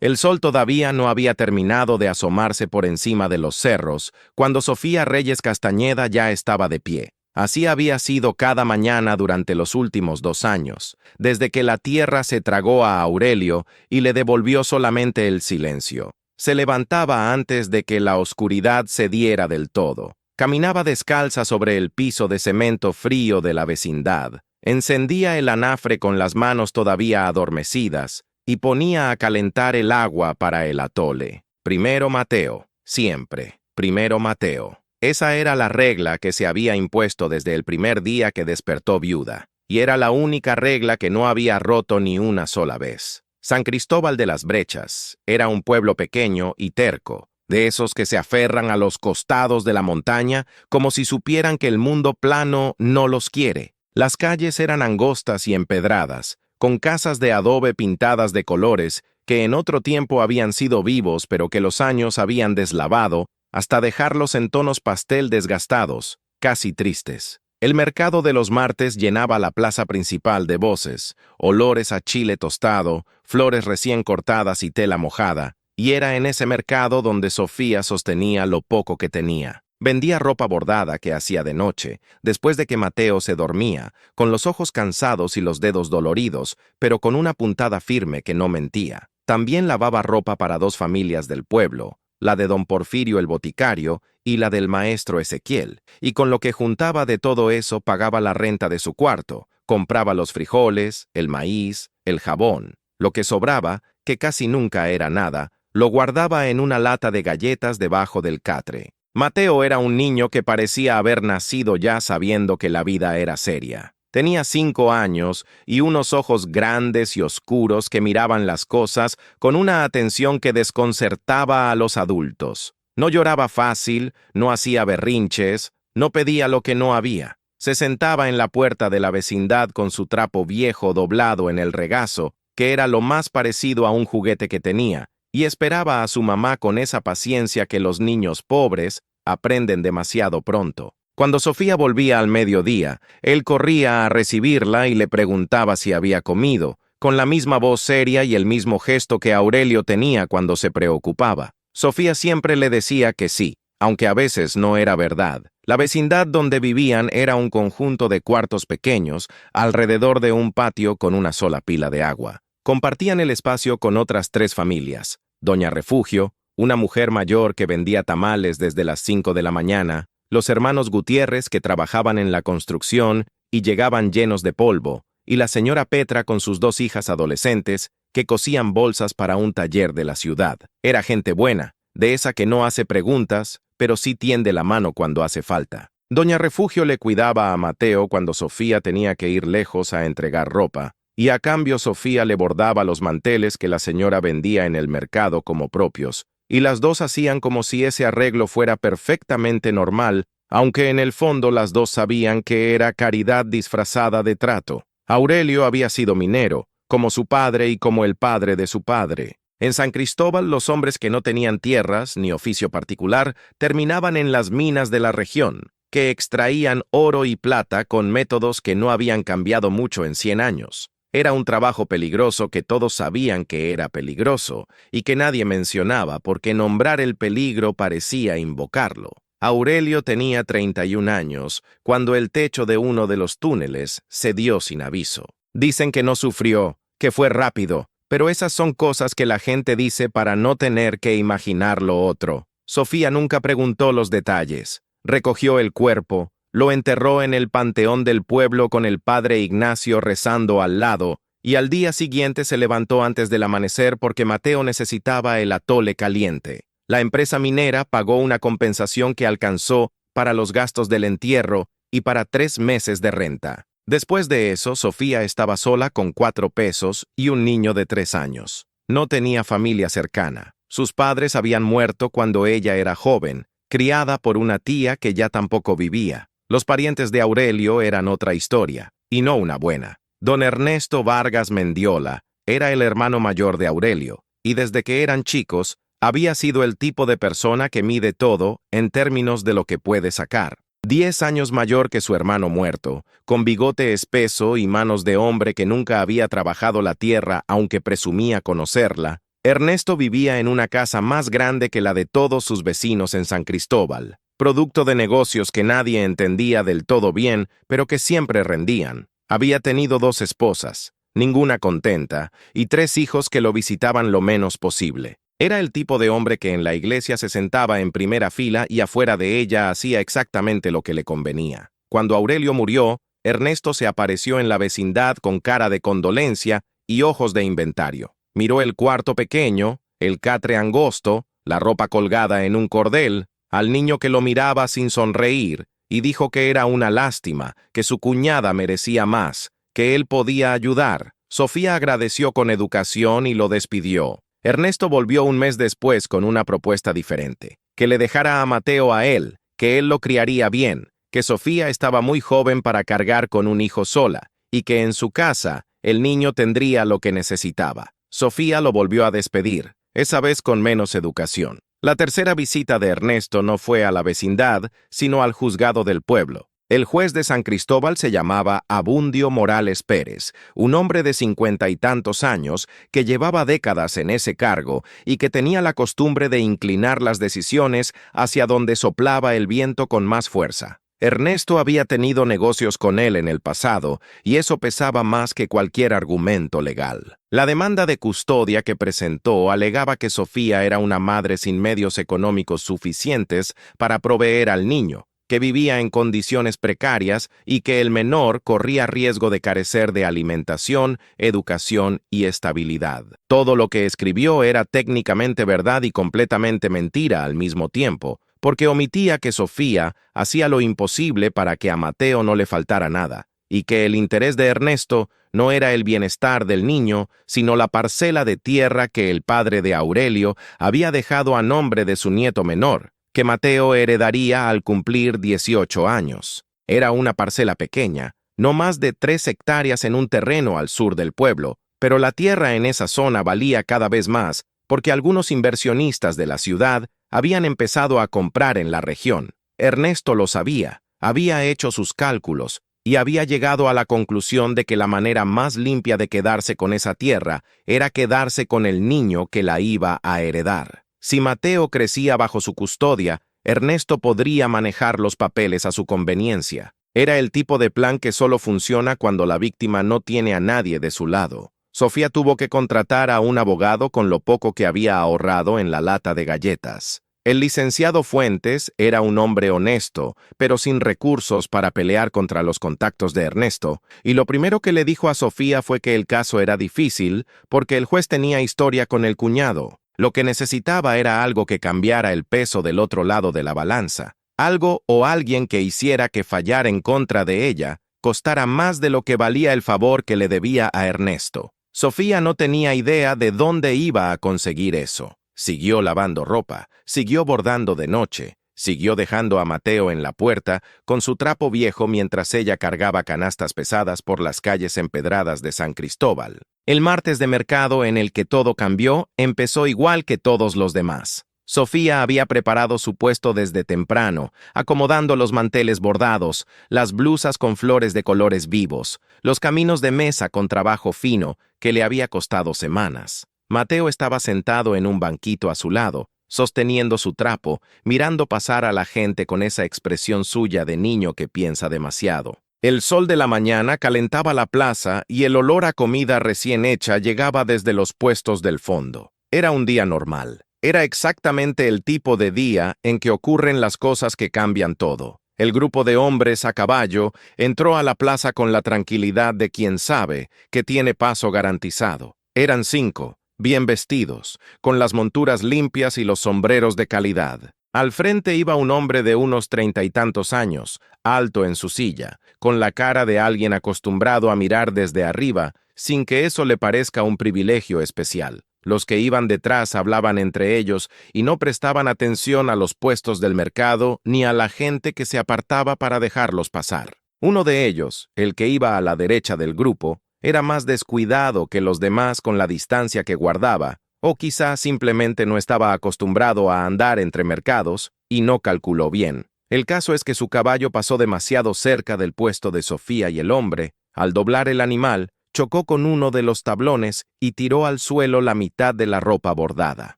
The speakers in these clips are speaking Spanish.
El sol todavía no había terminado de asomarse por encima de los cerros, cuando Sofía Reyes Castañeda ya estaba de pie. Así había sido cada mañana durante los últimos 2 años, desde que la tierra se tragó a Aurelio y le devolvió solamente el silencio. Se levantaba antes de que la oscuridad cediera del todo. Caminaba descalza sobre el piso de cemento frío de la vecindad. Encendía el anafre con las manos todavía adormecidas y ponía a calentar el agua para el atole. Primero Mateo, siempre. Primero Mateo. Esa era la regla que se había impuesto desde el primer día que despertó viuda, y era la única regla que no había roto ni una sola vez. San Cristóbal de las Brechas era un pueblo pequeño y terco, de esos que se aferran a los costados de la montaña como si supieran que el mundo plano no los quiere. Las calles eran angostas y empedradas, con casas de adobe pintadas de colores que en otro tiempo habían sido vivos pero que los años habían deslavado hasta dejarlos en tonos pastel desgastados, casi tristes. El mercado de los martes llenaba la plaza principal de voces, olores a chile tostado, flores recién cortadas y tela mojada, y era en ese mercado donde Sofía sostenía lo poco que tenía. Vendía ropa bordada que hacía de noche, después de que Mateo se dormía, con los ojos cansados y los dedos doloridos, pero con una puntada firme que no mentía. También lavaba ropa para 2 familias del pueblo, la de don Porfirio el boticario y la del maestro Ezequiel, y con lo que juntaba de todo eso pagaba la renta de su cuarto, compraba los frijoles, el maíz, el jabón. Lo que sobraba, que casi nunca era nada, lo guardaba en una lata de galletas debajo del catre. Mateo era un niño que parecía haber nacido ya sabiendo que la vida era seria. Tenía 5 años y unos ojos grandes y oscuros que miraban las cosas con una atención que desconcertaba a los adultos. No lloraba fácil, no hacía berrinches, no pedía lo que no había. Se sentaba en la puerta de la vecindad con su trapo viejo doblado en el regazo, que era lo más parecido a un juguete que tenía, y esperaba a su mamá con esa paciencia que los niños pobres aprenden demasiado pronto. Cuando Sofía volvía al mediodía, él corría a recibirla y le preguntaba si había comido, con la misma voz seria y el mismo gesto que Aurelio tenía cuando se preocupaba. Sofía siempre le decía que sí, aunque a veces no era verdad. La vecindad donde vivían era un conjunto de cuartos pequeños, alrededor de un patio con una sola pila de agua. Compartían el espacio con otras 3 familias: doña Refugio, una mujer mayor que vendía tamales desde las 5 de la mañana, los hermanos Gutiérrez que trabajaban en la construcción y llegaban llenos de polvo, y la señora Petra con sus 2 hijas adolescentes que cosían bolsas para un taller de la ciudad. Era gente buena, de esa que no hace preguntas, pero sí tiende la mano cuando hace falta. Doña Refugio le cuidaba a Mateo cuando Sofía tenía que ir lejos a entregar ropa, y a cambio Sofía le bordaba los manteles que la señora vendía en el mercado como propios, y las 2 hacían como si ese arreglo fuera perfectamente normal, aunque en el fondo las 2 sabían que era caridad disfrazada de trato. Aurelio había sido minero, como su padre y como el padre de su padre. En San Cristóbal, los hombres que no tenían tierras ni oficio particular terminaban en las minas de la región, que extraían oro y plata con métodos que no habían cambiado mucho en 100 años. Era un trabajo peligroso que todos sabían que era peligroso y que nadie mencionaba porque nombrar el peligro parecía invocarlo. Aurelio tenía 31 años cuando el techo de uno de los túneles cedió sin aviso. Dicen que no sufrió, que fue rápido, pero esas son cosas que la gente dice para no tener que imaginar lo otro. Sofía nunca preguntó los detalles. Recogió el cuerpo, lo enterró en el panteón del pueblo con el padre Ignacio rezando al lado, y al día siguiente se levantó antes del amanecer porque Mateo necesitaba el atole caliente. La empresa minera pagó una compensación que alcanzó para los gastos del entierro y para 3 meses de renta. Después de eso, Sofía estaba sola con 4 pesos y un niño de 3 años. No tenía familia cercana. Sus padres habían muerto cuando ella era joven, criada por una tía que ya tampoco vivía. Los parientes de Aurelio eran otra historia, y no una buena. Don Ernesto Vargas Mendiola era el hermano mayor de Aurelio, y desde que eran chicos, había sido el tipo de persona que mide todo en términos de lo que puede sacar. 10 años mayor que su hermano muerto, con bigote espeso y manos de hombre que nunca había trabajado la tierra aunque presumía conocerla, Ernesto vivía en una casa más grande que la de todos sus vecinos en San Cristóbal, producto de negocios que nadie entendía del todo bien, pero que siempre rendían. Había tenido 2 esposas, ninguna contenta, y 3 hijos que lo visitaban lo menos posible. Era el tipo de hombre que en la iglesia se sentaba en primera fila y afuera de ella hacía exactamente lo que le convenía. Cuando Aurelio murió, Ernesto se apareció en la vecindad con cara de condolencia y ojos de inventario. Miró el cuarto pequeño, el catre angosto, la ropa colgada en un cordel, al niño que lo miraba sin sonreír, y dijo que era una lástima, que su cuñada merecía más, que él podía ayudar. Sofía agradeció con educación y lo despidió. Ernesto volvió un mes después con una propuesta diferente, que le dejara a Mateo a él, que él lo criaría bien, que Sofía estaba muy joven para cargar con un hijo sola, y que en su casa el niño tendría lo que necesitaba. Sofía lo volvió a despedir, esa vez con menos educación. La tercera visita de Ernesto no fue a la vecindad, sino al juzgado del pueblo. El juez de San Cristóbal se llamaba Abundio Morales Pérez, un hombre de 50 y tantos años que llevaba décadas en ese cargo y que tenía la costumbre de inclinar las decisiones hacia donde soplaba el viento con más fuerza. Ernesto había tenido negocios con él en el pasado, y eso pesaba más que cualquier argumento legal. La demanda de custodia que presentó alegaba que Sofía era una madre sin medios económicos suficientes para proveer al niño, que vivía en condiciones precarias y que el menor corría riesgo de carecer de alimentación, educación y estabilidad. Todo lo que escribió era técnicamente verdad y completamente mentira al mismo tiempo, porque omitía que Sofía hacía lo imposible para que a Mateo no le faltara nada, y que el interés de Ernesto no era el bienestar del niño, sino la parcela de tierra que el padre de Aurelio había dejado a nombre de su nieto menor, que Mateo heredaría al cumplir 18 años. Era una parcela pequeña, no más de 3 hectáreas en un terreno al sur del pueblo, pero la tierra en esa zona valía cada vez más, porque algunos inversionistas de la ciudad habían empezado a comprar en la región. Ernesto lo sabía, había hecho sus cálculos y había llegado a la conclusión de que la manera más limpia de quedarse con esa tierra era quedarse con el niño que la iba a heredar. Si Mateo crecía bajo su custodia, Ernesto podría manejar los papeles a su conveniencia. Era el tipo de plan que solo funciona cuando la víctima no tiene a nadie de su lado. Sofía tuvo que contratar a un abogado con lo poco que había ahorrado en la lata de galletas. El licenciado Fuentes era un hombre honesto, pero sin recursos para pelear contra los contactos de Ernesto, y lo primero que le dijo a Sofía fue que el caso era difícil porque el juez tenía historia con el cuñado. Lo que necesitaba era algo que cambiara el peso del otro lado de la balanza, algo o alguien que hiciera que fallar en contra de ella costara más de lo que valía el favor que le debía a Ernesto. Sofía no tenía idea de dónde iba a conseguir eso. Siguió lavando ropa, siguió bordando de noche, siguió dejando a Mateo en la puerta con su trapo viejo mientras ella cargaba canastas pesadas por las calles empedradas de San Cristóbal. El martes de mercado en el que todo cambió empezó igual que todos los demás. Sofía había preparado su puesto desde temprano, acomodando los manteles bordados, las blusas con flores de colores vivos, los caminos de mesa con trabajo fino que le había costado semanas. Mateo estaba sentado en un banquito a su lado, sosteniendo su trapo, mirando pasar a la gente con esa expresión suya de niño que piensa demasiado. El sol de la mañana calentaba la plaza y el olor a comida recién hecha llegaba desde los puestos del fondo. Era un día normal. Era exactamente el tipo de día en que ocurren las cosas que cambian todo. El grupo de hombres a caballo entró a la plaza con la tranquilidad de quien sabe que tiene paso garantizado. Eran 5, bien vestidos, con las monturas limpias y los sombreros de calidad. Al frente iba un hombre de unos 30 y tantos años, alto en su silla, con la cara de alguien acostumbrado a mirar desde arriba, sin que eso le parezca un privilegio especial. Los que iban detrás hablaban entre ellos y no prestaban atención a los puestos del mercado ni a la gente que se apartaba para dejarlos pasar. Uno de ellos, el que iba a la derecha del grupo, era más descuidado que los demás con la distancia que guardaba, o quizá simplemente no estaba acostumbrado a andar entre mercados y no calculó bien. El caso es que su caballo pasó demasiado cerca del puesto de Sofía y el hombre, al doblar el animal, chocó con uno de los tablones y tiró al suelo la mitad de la ropa bordada.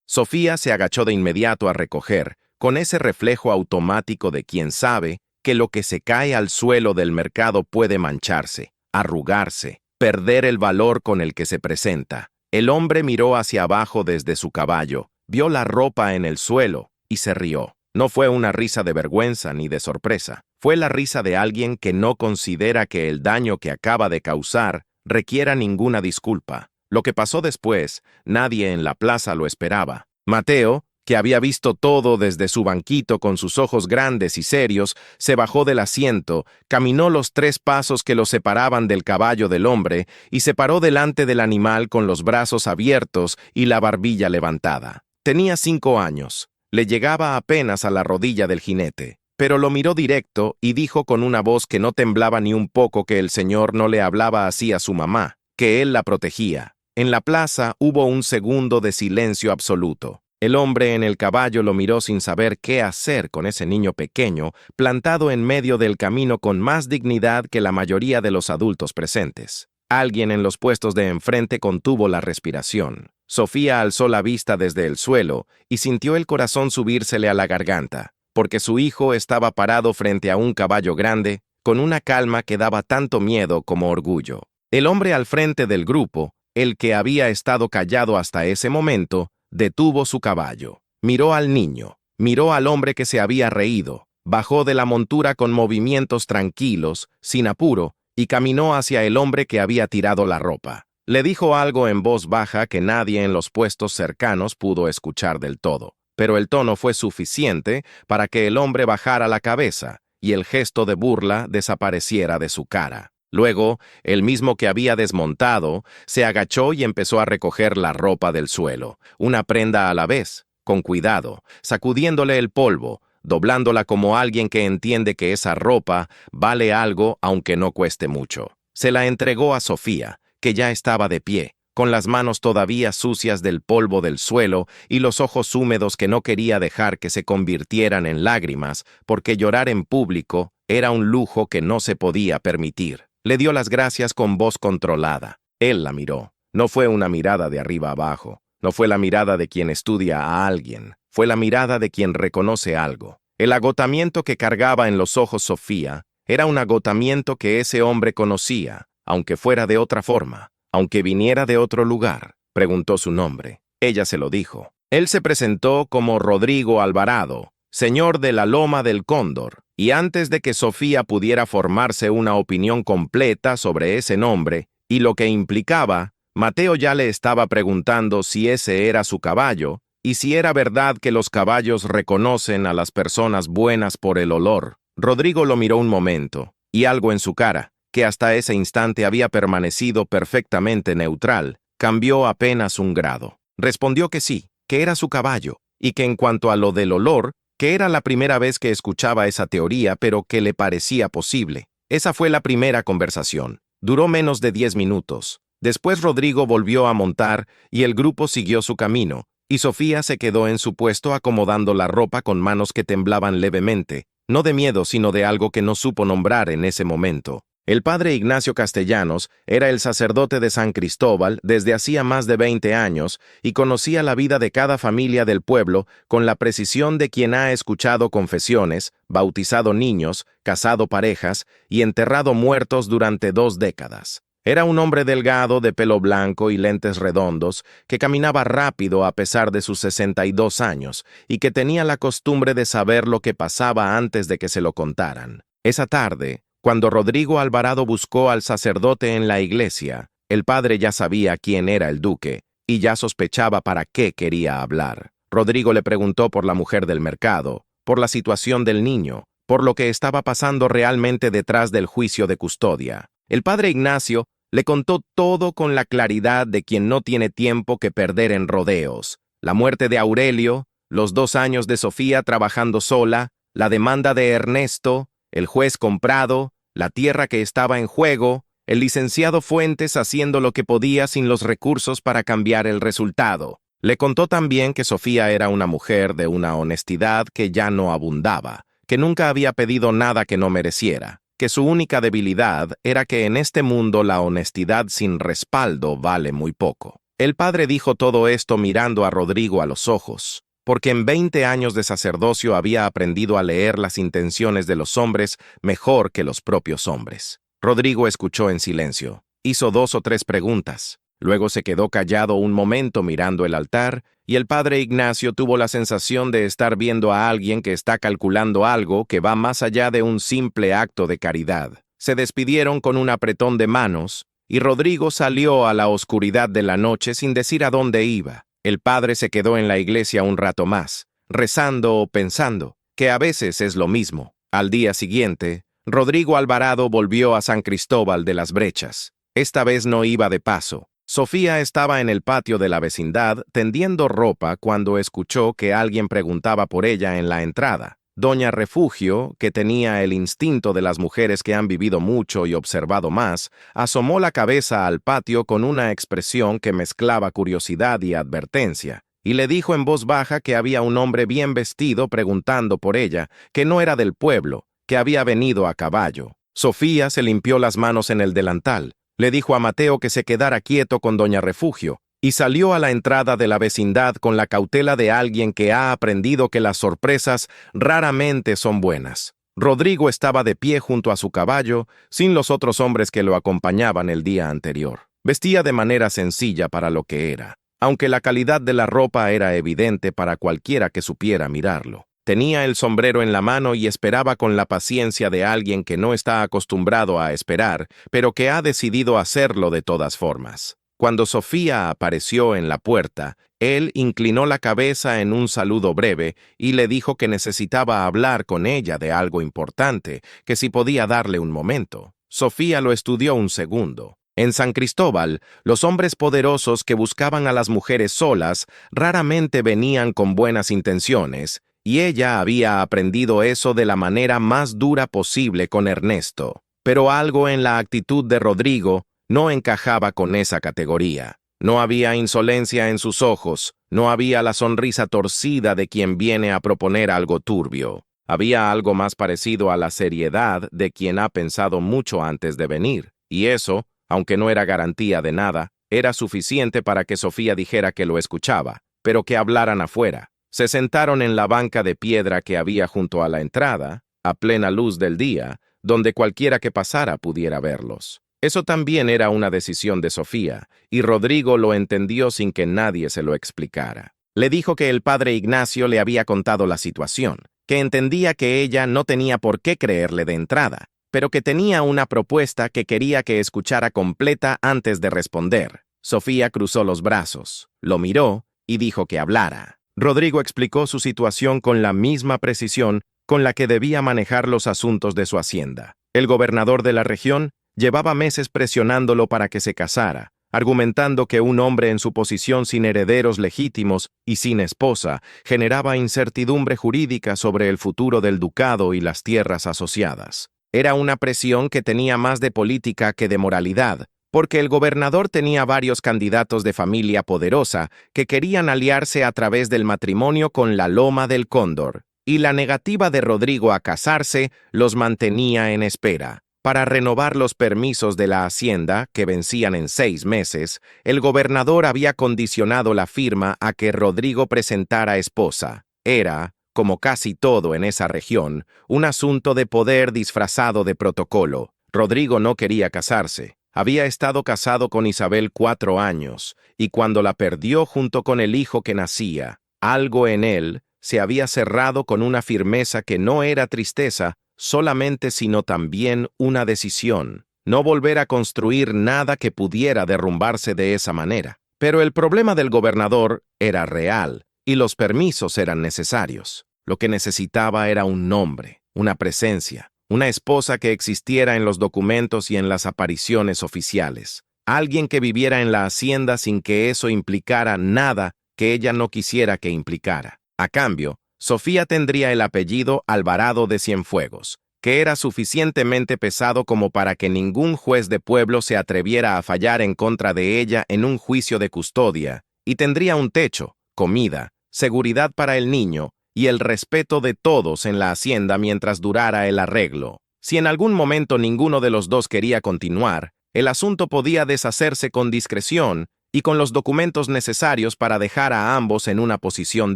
Sofía se agachó de inmediato a recoger, con ese reflejo automático de quien sabe que lo que se cae al suelo del mercado puede mancharse, arrugarse, perder el valor con el que se presenta. El hombre miró hacia abajo desde su caballo, vio la ropa en el suelo y se rió. No fue una risa de vergüenza ni de sorpresa. Fue la risa de alguien que no considera que el daño que acaba de causar requiera ninguna disculpa. Lo que pasó después, nadie en la plaza lo esperaba. Mateo, que había visto todo desde su banquito con sus ojos grandes y serios, se bajó del asiento, caminó los 3 pasos que lo separaban del caballo del hombre y se paró delante del animal con los brazos abiertos y la barbilla levantada. Tenía 5 años. Le llegaba apenas a la rodilla del jinete, pero lo miró directo y dijo con una voz que no temblaba ni un poco que el señor no le hablaba así a su mamá, que él la protegía. En la plaza hubo un segundo de silencio absoluto. El hombre en el caballo lo miró sin saber qué hacer con ese niño pequeño, plantado en medio del camino con más dignidad que la mayoría de los adultos presentes. Alguien en los puestos de enfrente contuvo la respiración. Sofía alzó la vista desde el suelo y sintió el corazón subírsele a la garganta, porque su hijo estaba parado frente a un caballo grande, con una calma que daba tanto miedo como orgullo. El hombre al frente del grupo, el que había estado callado hasta ese momento, detuvo su caballo, miró al niño, miró al hombre que se había reído, bajó de la montura con movimientos tranquilos, sin apuro, y caminó hacia el hombre que había tirado la ropa. Le dijo algo en voz baja que nadie en los puestos cercanos pudo escuchar del todo, pero el tono fue suficiente para que el hombre bajara la cabeza y el gesto de burla desapareciera de su cara. Luego, el mismo que había desmontado, se agachó y empezó a recoger la ropa del suelo, una prenda a la vez, con cuidado, sacudiéndole el polvo, doblándola como alguien que entiende que esa ropa vale algo aunque no cueste mucho. Se la entregó a Sofía, que ya estaba de pie, con las manos todavía sucias del polvo del suelo y los ojos húmedos que no quería dejar que se convirtieran en lágrimas, porque llorar en público era un lujo que no se podía permitir. Le dio las gracias con voz controlada. Él la miró. No fue una mirada de arriba abajo. No fue la mirada de quien estudia a alguien. Fue la mirada de quien reconoce algo. El agotamiento que cargaba en los ojos Sofía era un agotamiento que ese hombre conocía, aunque fuera de otra forma, aunque viniera de otro lugar. Preguntó su nombre. Ella se lo dijo. Él se presentó como Rodrigo Alvarado, señor de la Loma del Cóndor, y antes de que Sofía pudiera formarse una opinión completa sobre ese nombre y lo que implicaba, Mateo ya le estaba preguntando si ese era su caballo y si era verdad que los caballos reconocen a las personas buenas por el olor. Rodrigo lo miró un momento, y algo en su cara, que hasta ese instante había permanecido perfectamente neutral, cambió apenas un grado. Respondió que sí, que era su caballo, y que en cuanto a lo del olor, que era la primera vez que escuchaba esa teoría, pero que le parecía posible. Esa fue la primera conversación. Duró menos de 10 minutos. Después Rodrigo volvió a montar y el grupo siguió su camino, y Sofía se quedó en su puesto acomodando la ropa con manos que temblaban levemente, no de miedo sino de algo que no supo nombrar en ese momento. El padre Ignacio Castellanos era el sacerdote de San Cristóbal desde hacía más de 20 años y conocía la vida de cada familia del pueblo con la precisión de quien ha escuchado confesiones, bautizado niños, casado parejas y enterrado muertos durante 2 décadas. Era un hombre delgado de pelo blanco y lentes redondos que caminaba rápido a pesar de sus 62 años y que tenía la costumbre de saber lo que pasaba antes de que se lo contaran. Esa tarde, cuando Rodrigo Alvarado buscó al sacerdote en la iglesia, el padre ya sabía quién era el duque y ya sospechaba para qué quería hablar. Rodrigo le preguntó por la mujer del mercado, por la situación del niño, por lo que estaba pasando realmente detrás del juicio de custodia. El padre Ignacio le contó todo con la claridad de quien no tiene tiempo que perder en rodeos. La muerte de Aurelio, los 2 años de Sofía trabajando sola, la demanda de Ernesto, el juez comprado, la tierra que estaba en juego, el licenciado Fuentes haciendo lo que podía sin los recursos para cambiar el resultado. Le contó también que Sofía era una mujer de una honestidad que ya no abundaba, que nunca había pedido nada que no mereciera, que su única debilidad era que en este mundo la honestidad sin respaldo vale muy poco. El padre dijo todo esto mirando a Rodrigo a los ojos, porque en 20 años de sacerdocio había aprendido a leer las intenciones de los hombres mejor que los propios hombres. Rodrigo escuchó en silencio. Hizo 2 o 3 preguntas. Luego se quedó callado un momento mirando el altar, y el padre Ignacio tuvo la sensación de estar viendo a alguien que está calculando algo que va más allá de un simple acto de caridad. Se despidieron con un apretón de manos, y Rodrigo salió a la oscuridad de la noche sin decir a dónde iba. El padre se quedó en la iglesia un rato más, rezando o pensando, que a veces es lo mismo. Al día siguiente, Rodrigo Alvarado volvió a San Cristóbal de las Brechas. Esta vez no iba de paso. Sofía estaba en el patio de la vecindad tendiendo ropa cuando escuchó que alguien preguntaba por ella en la entrada. Doña Refugio, que tenía el instinto de las mujeres que han vivido mucho y observado más, asomó la cabeza al patio con una expresión que mezclaba curiosidad y advertencia, y le dijo en voz baja que había un hombre bien vestido preguntando por ella, que no era del pueblo, que había venido a caballo. Sofía se limpió las manos en el delantal, le dijo a Mateo que se quedara quieto con Doña Refugio, y salió a la entrada de la vecindad con la cautela de alguien que ha aprendido que las sorpresas raramente son buenas. Rodrigo estaba de pie junto a su caballo, sin los otros hombres que lo acompañaban el día anterior. Vestía de manera sencilla para lo que era, aunque la calidad de la ropa era evidente para cualquiera que supiera mirarlo. Tenía el sombrero en la mano y esperaba con la paciencia de alguien que no está acostumbrado a esperar, pero que ha decidido hacerlo de todas formas. Cuando Sofía apareció en la puerta, él inclinó la cabeza en un saludo breve y le dijo que necesitaba hablar con ella de algo importante, que si podía darle un momento. Sofía lo estudió un segundo. En San Cristóbal, los hombres poderosos que buscaban a las mujeres solas raramente venían con buenas intenciones, y ella había aprendido eso de la manera más dura posible con Ernesto. Pero algo en la actitud de Rodrigo no encajaba con esa categoría. No había insolencia en sus ojos, no había la sonrisa torcida de quien viene a proponer algo turbio. Había algo más parecido a la seriedad de quien ha pensado mucho antes de venir, y eso, aunque no era garantía de nada, era suficiente para que Sofía dijera que lo escuchaba, pero que hablaran afuera. Se sentaron en la banca de piedra que había junto a la entrada, a plena luz del día, donde cualquiera que pasara pudiera verlos. Eso también era una decisión de Sofía, y Rodrigo lo entendió sin que nadie se lo explicara. Le dijo que el padre Ignacio le había contado la situación, que entendía que ella no tenía por qué creerle de entrada, pero que tenía una propuesta que quería que escuchara completa antes de responder. Sofía cruzó los brazos, lo miró y dijo que hablara. Rodrigo explicó su situación con la misma precisión con la que debía manejar los asuntos de su hacienda. El gobernador de la región llevaba meses presionándolo para que se casara, argumentando que un hombre en su posición sin herederos legítimos y sin esposa generaba incertidumbre jurídica sobre el futuro del ducado y las tierras asociadas. Era una presión que tenía más de política que de moralidad, porque el gobernador tenía varios candidatos de familia poderosa que querían aliarse a través del matrimonio con la Loma del Cóndor, y la negativa de Rodrigo a casarse los mantenía en espera. Para renovar los permisos de la hacienda, que vencían en 6 meses, el gobernador había condicionado la firma a que Rodrigo presentara esposa. Era, como casi todo en esa región, un asunto de poder disfrazado de protocolo. Rodrigo no quería casarse. Había estado casado con Isabel 4 años, y cuando la perdió junto con el hijo que nacía, algo en él se había cerrado con una firmeza que no era tristeza solamente, sino también una decisión: no volver a construir nada que pudiera derrumbarse de esa manera. Pero el problema del gobernador era real, y los permisos eran necesarios. Lo que necesitaba era un nombre, una presencia, una esposa que existiera en los documentos y en las apariciones oficiales. Alguien que viviera en la hacienda sin que eso implicara nada que ella no quisiera que implicara. A cambio, Sofía tendría el apellido Alvarado de Cienfuegos, que era suficientemente pesado como para que ningún juez de pueblo se atreviera a fallar en contra de ella en un juicio de custodia, y tendría un techo, comida, seguridad para el niño y el respeto de todos en la hacienda mientras durara el arreglo. Si en algún momento ninguno de los dos quería continuar, el asunto podía deshacerse con discreción y con los documentos necesarios para dejar a ambos en una posición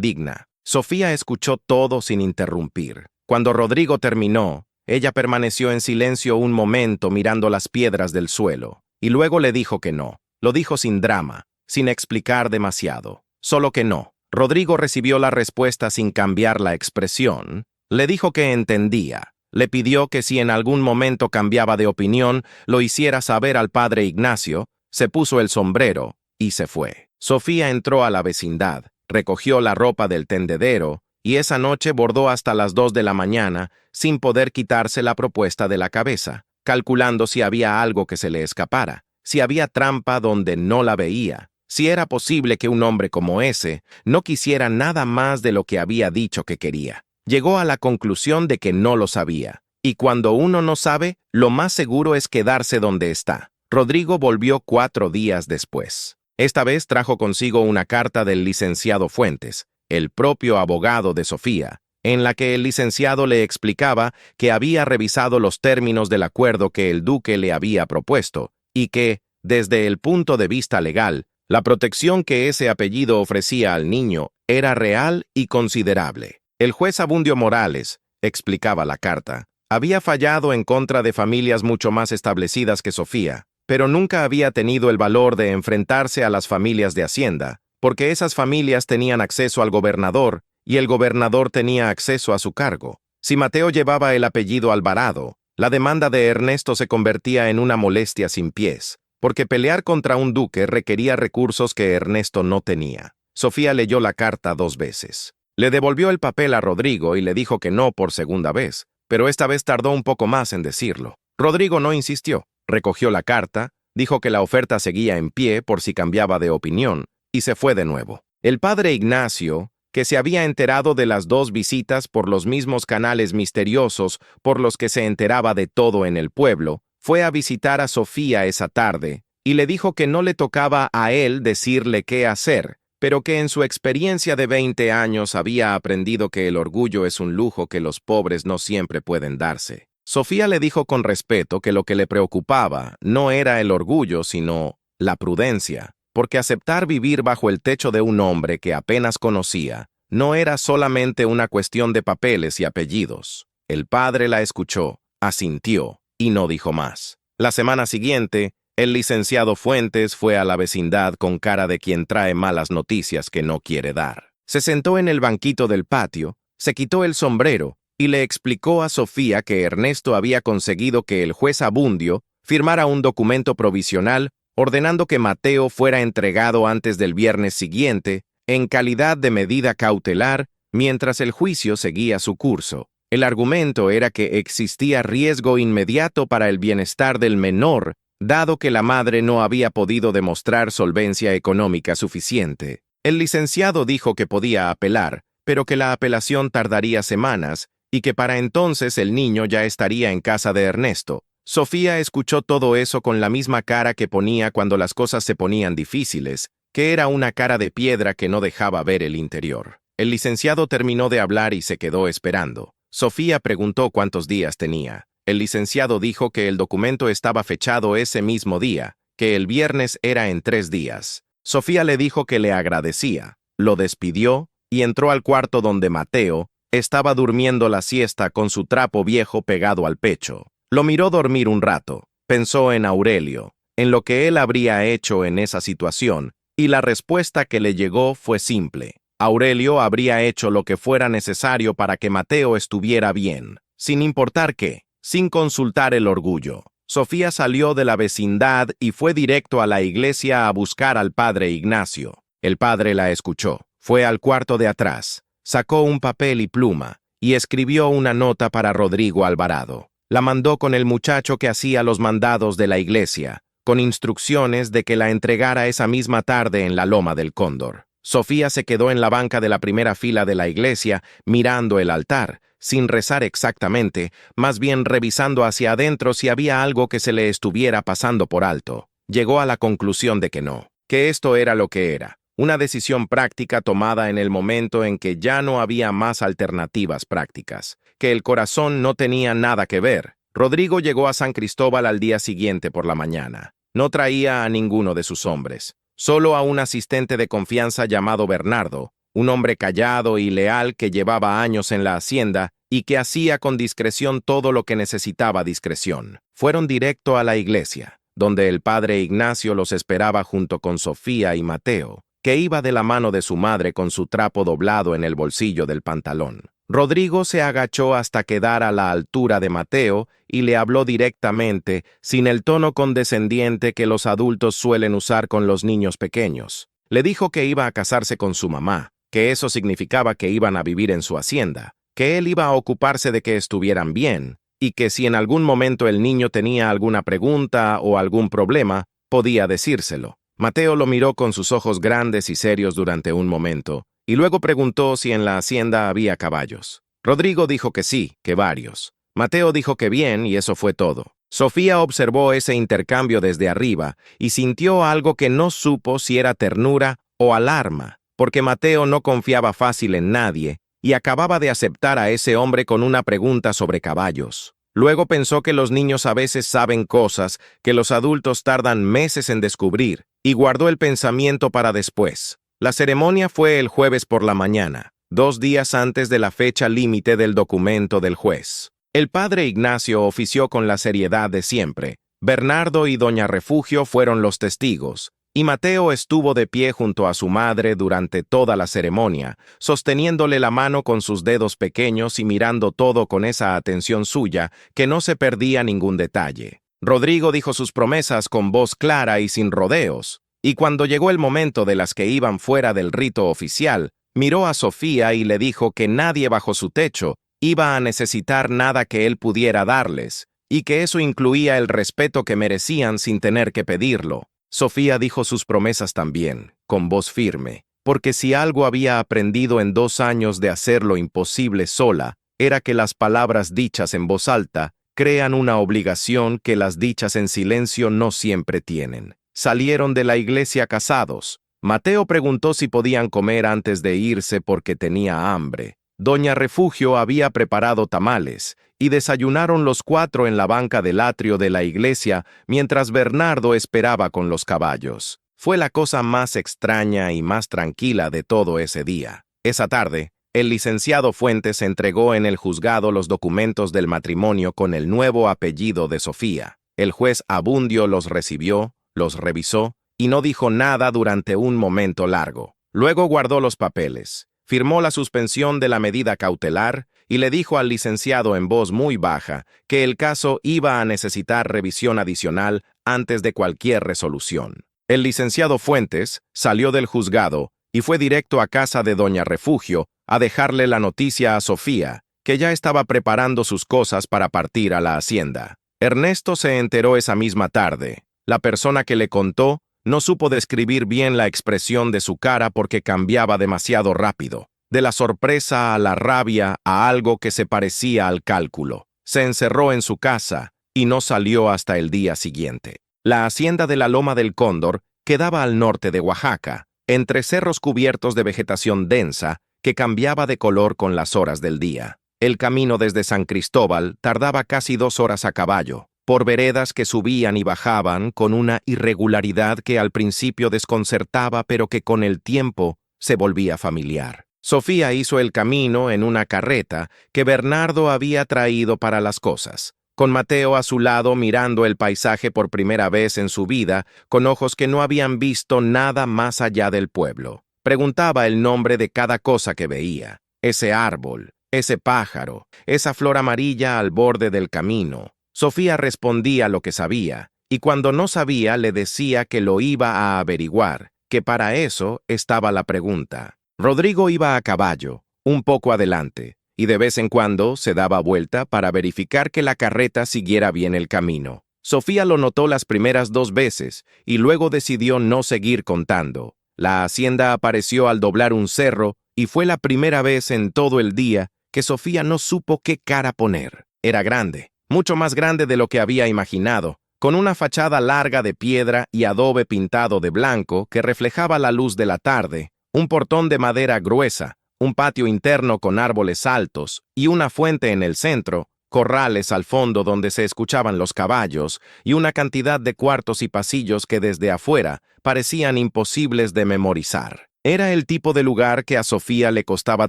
digna. Sofía escuchó todo sin interrumpir. Cuando Rodrigo terminó, ella permaneció en silencio un momento mirando las piedras del suelo, y luego le dijo que no. Lo dijo sin drama, sin explicar demasiado. Solo que no. Rodrigo recibió la respuesta sin cambiar la expresión. Le dijo que entendía. Le pidió que si en algún momento cambiaba de opinión, lo hiciera saber al padre Ignacio, se puso el sombrero y se fue. Sofía entró a la vecindad, recogió la ropa del tendedero y esa noche bordó hasta las 2 de la mañana sin poder quitarse la propuesta de la cabeza, calculando si había algo que se le escapara, si había trampa donde no la veía, si era posible que un hombre como ese no quisiera nada más de lo que había dicho que quería. Llegó a la conclusión de que no lo sabía, y cuando uno no sabe, lo más seguro es quedarse donde está. Rodrigo volvió 4 días después. Esta vez trajo consigo una carta del licenciado Fuentes, el propio abogado de Sofía, en la que el licenciado le explicaba que había revisado los términos del acuerdo que el duque le había propuesto, y que, desde el punto de vista legal, la protección que ese apellido ofrecía al niño era real y considerable. El juez Abundio Morales, explicaba la carta, había fallado en contra de familias mucho más establecidas que Sofía, pero nunca había tenido el valor de enfrentarse a las familias de Hacienda, porque esas familias tenían acceso al gobernador y el gobernador tenía acceso a su cargo. Si Mateo llevaba el apellido Alvarado, la demanda de Ernesto se convertía en una molestia sin pies, porque pelear contra un duque requería recursos que Ernesto no tenía. Sofía leyó la carta 2 veces. Le devolvió el papel a Rodrigo y le dijo que no por segunda vez, pero esta vez tardó un poco más en decirlo. Rodrigo no insistió, recogió la carta, dijo que la oferta seguía en pie por si cambiaba de opinión, y se fue de nuevo. El padre Ignacio, que se había enterado de las 2 visitas por los mismos canales misteriosos por los que se enteraba de todo en el pueblo, fue a visitar a Sofía esa tarde, y le dijo que no le tocaba a él decirle qué hacer, pero que en su experiencia de 20 años había aprendido que el orgullo es un lujo que los pobres no siempre pueden darse. Sofía le dijo con respeto que lo que le preocupaba no era el orgullo, sino la prudencia, porque aceptar vivir bajo el techo de un hombre que apenas conocía no era solamente una cuestión de papeles y apellidos. El padre la escuchó, asintió y no dijo más. La semana siguiente, el licenciado Fuentes fue a la vecindad con cara de quien trae malas noticias que no quiere dar. Se sentó en el banquito del patio, se quitó el sombrero y le explicó a Sofía que Ernesto había conseguido que el juez Abundio firmara un documento provisional ordenando que Mateo fuera entregado antes del viernes siguiente en calidad de medida cautelar mientras el juicio seguía su curso. El argumento era que existía riesgo inmediato para el bienestar del menor, dado que la madre no había podido demostrar solvencia económica suficiente. El licenciado dijo que podía apelar, pero que la apelación tardaría semanas y que para entonces el niño ya estaría en casa de Ernesto. Sofía escuchó todo eso con la misma cara que ponía cuando las cosas se ponían difíciles, que era una cara de piedra que no dejaba ver el interior. El licenciado terminó de hablar y se quedó esperando. Sofía preguntó cuántos días tenía. El licenciado dijo que el documento estaba fechado ese mismo día, que el viernes era en 3 días. Sofía le dijo que le agradecía, lo despidió y entró al cuarto donde Mateo estaba durmiendo la siesta con su trapo viejo pegado al pecho. Lo miró dormir un rato, pensó en Aurelio, en lo que él habría hecho en esa situación, y la respuesta que le llegó fue simple. Aurelio habría hecho lo que fuera necesario para que Mateo estuviera bien, sin importar qué. Sin consultar el orgullo. Sofía salió de la vecindad y fue directo a la iglesia a buscar al padre Ignacio. El padre la escuchó. Fue al cuarto de atrás, sacó un papel y pluma, y escribió una nota para Rodrigo Alvarado. La mandó con el muchacho que hacía los mandados de la iglesia, con instrucciones de que la entregara esa misma tarde en la Loma del Cóndor. Sofía se quedó en la banca de la primera fila de la iglesia, mirando el altar, sin rezar exactamente, más bien revisando hacia adentro si había algo que se le estuviera pasando por alto. Llegó a la conclusión de que no, que esto era lo que era, una decisión práctica tomada en el momento en que ya no había más alternativas prácticas, que el corazón no tenía nada que ver. Rodrigo llegó a San Cristóbal al día siguiente por la mañana. No traía a ninguno de sus hombres, solo a un asistente de confianza llamado Bernardo, un hombre callado y leal que llevaba años en la hacienda y que hacía con discreción todo lo que necesitaba discreción. Fueron directo a la iglesia, donde el padre Ignacio los esperaba junto con Sofía y Mateo, que iba de la mano de su madre con su trapo doblado en el bolsillo del pantalón. Rodrigo se agachó hasta quedar a la altura de Mateo y le habló directamente, sin el tono condescendiente que los adultos suelen usar con los niños pequeños. Le dijo que iba a casarse con su mamá, que eso significaba que iban a vivir en su hacienda, que él iba a ocuparse de que estuvieran bien, y que si en algún momento el niño tenía alguna pregunta o algún problema, podía decírselo. Mateo lo miró con sus ojos grandes y serios durante un momento, y luego preguntó si en la hacienda había caballos. Rodrigo dijo que sí, que varios. Mateo dijo que bien, y eso fue todo. Sofía observó ese intercambio desde arriba y sintió algo que no supo si era ternura o alarma, porque Mateo no confiaba fácil en nadie y acababa de aceptar a ese hombre con una pregunta sobre caballos. Luego pensó que los niños a veces saben cosas que los adultos tardan meses en descubrir, y guardó el pensamiento para después. La ceremonia fue el jueves por la mañana, 2 días antes de la fecha límite del documento del juez. El padre Ignacio ofició con la seriedad de siempre. Bernardo y doña Refugio fueron los testigos, y Mateo estuvo de pie junto a su madre durante toda la ceremonia, sosteniéndole la mano con sus dedos pequeños y mirando todo con esa atención suya que no se perdía ningún detalle. Rodrigo dijo sus promesas con voz clara y sin rodeos, y cuando llegó el momento de las que iban fuera del rito oficial, miró a Sofía y le dijo que nadie bajo su techo iba a necesitar nada que él pudiera darles, y que eso incluía el respeto que merecían sin tener que pedirlo. Sofía dijo sus promesas también, con voz firme, porque si algo había aprendido en 2 años de hacer lo imposible sola, era que las palabras dichas en voz alta crean una obligación que las dichas en silencio no siempre tienen. Salieron de la iglesia casados. Mateo preguntó si podían comer antes de irse porque tenía hambre. Doña Refugio había preparado tamales, y desayunaron los 4 en la banca del atrio de la iglesia mientras Bernardo esperaba con los caballos. Fue la cosa más extraña y más tranquila de todo ese día. Esa tarde, el licenciado Fuentes entregó en el juzgado los documentos del matrimonio con el nuevo apellido de Sofía. El juez Abundio los recibió, los revisó y no dijo nada durante un momento largo. Luego guardó los papeles, firmó la suspensión de la medida cautelar y le dijo al licenciado en voz muy baja que el caso iba a necesitar revisión adicional antes de cualquier resolución. El licenciado Fuentes salió del juzgado y fue directo a casa de doña Refugio a dejarle la noticia a Sofía, que ya estaba preparando sus cosas para partir a la hacienda. Ernesto se enteró esa misma tarde. La persona que le contó no supo describir bien la expresión de su cara porque cambiaba demasiado rápido, de la sorpresa a la rabia a algo que se parecía al cálculo. Se encerró en su casa y no salió hasta el día siguiente. La hacienda de la Loma del Cóndor quedaba al norte de Oaxaca, entre cerros cubiertos de vegetación densa que cambiaba de color con las horas del día. El camino desde San Cristóbal tardaba casi 2 horas a caballo, por veredas que subían y bajaban con una irregularidad que al principio desconcertaba pero que con el tiempo se volvía familiar. Sofía hizo el camino en una carreta que Bernardo había traído para las cosas, con Mateo a su lado mirando el paisaje por primera vez en su vida, con ojos que no habían visto nada más allá del pueblo. Preguntaba el nombre de cada cosa que veía, ese árbol, ese pájaro, esa flor amarilla al borde del camino. Sofía respondía lo que sabía, y cuando no sabía le decía que lo iba a averiguar, que para eso estaba la pregunta. Rodrigo iba a caballo, un poco adelante, y de vez en cuando se daba vuelta para verificar que la carreta siguiera bien el camino. Sofía lo notó las primeras 2 veces, y luego decidió no seguir contando. La hacienda apareció al doblar un cerro, y fue la primera vez en todo el día que Sofía no supo qué cara poner. Era grande, mucho más grande de lo que había imaginado, con una fachada larga de piedra y adobe pintado de blanco que reflejaba la luz de la tarde, un portón de madera gruesa, un patio interno con árboles altos y una fuente en el centro, corrales al fondo donde se escuchaban los caballos y una cantidad de cuartos y pasillos que desde afuera parecían imposibles de memorizar. Era el tipo de lugar que a Sofía le costaba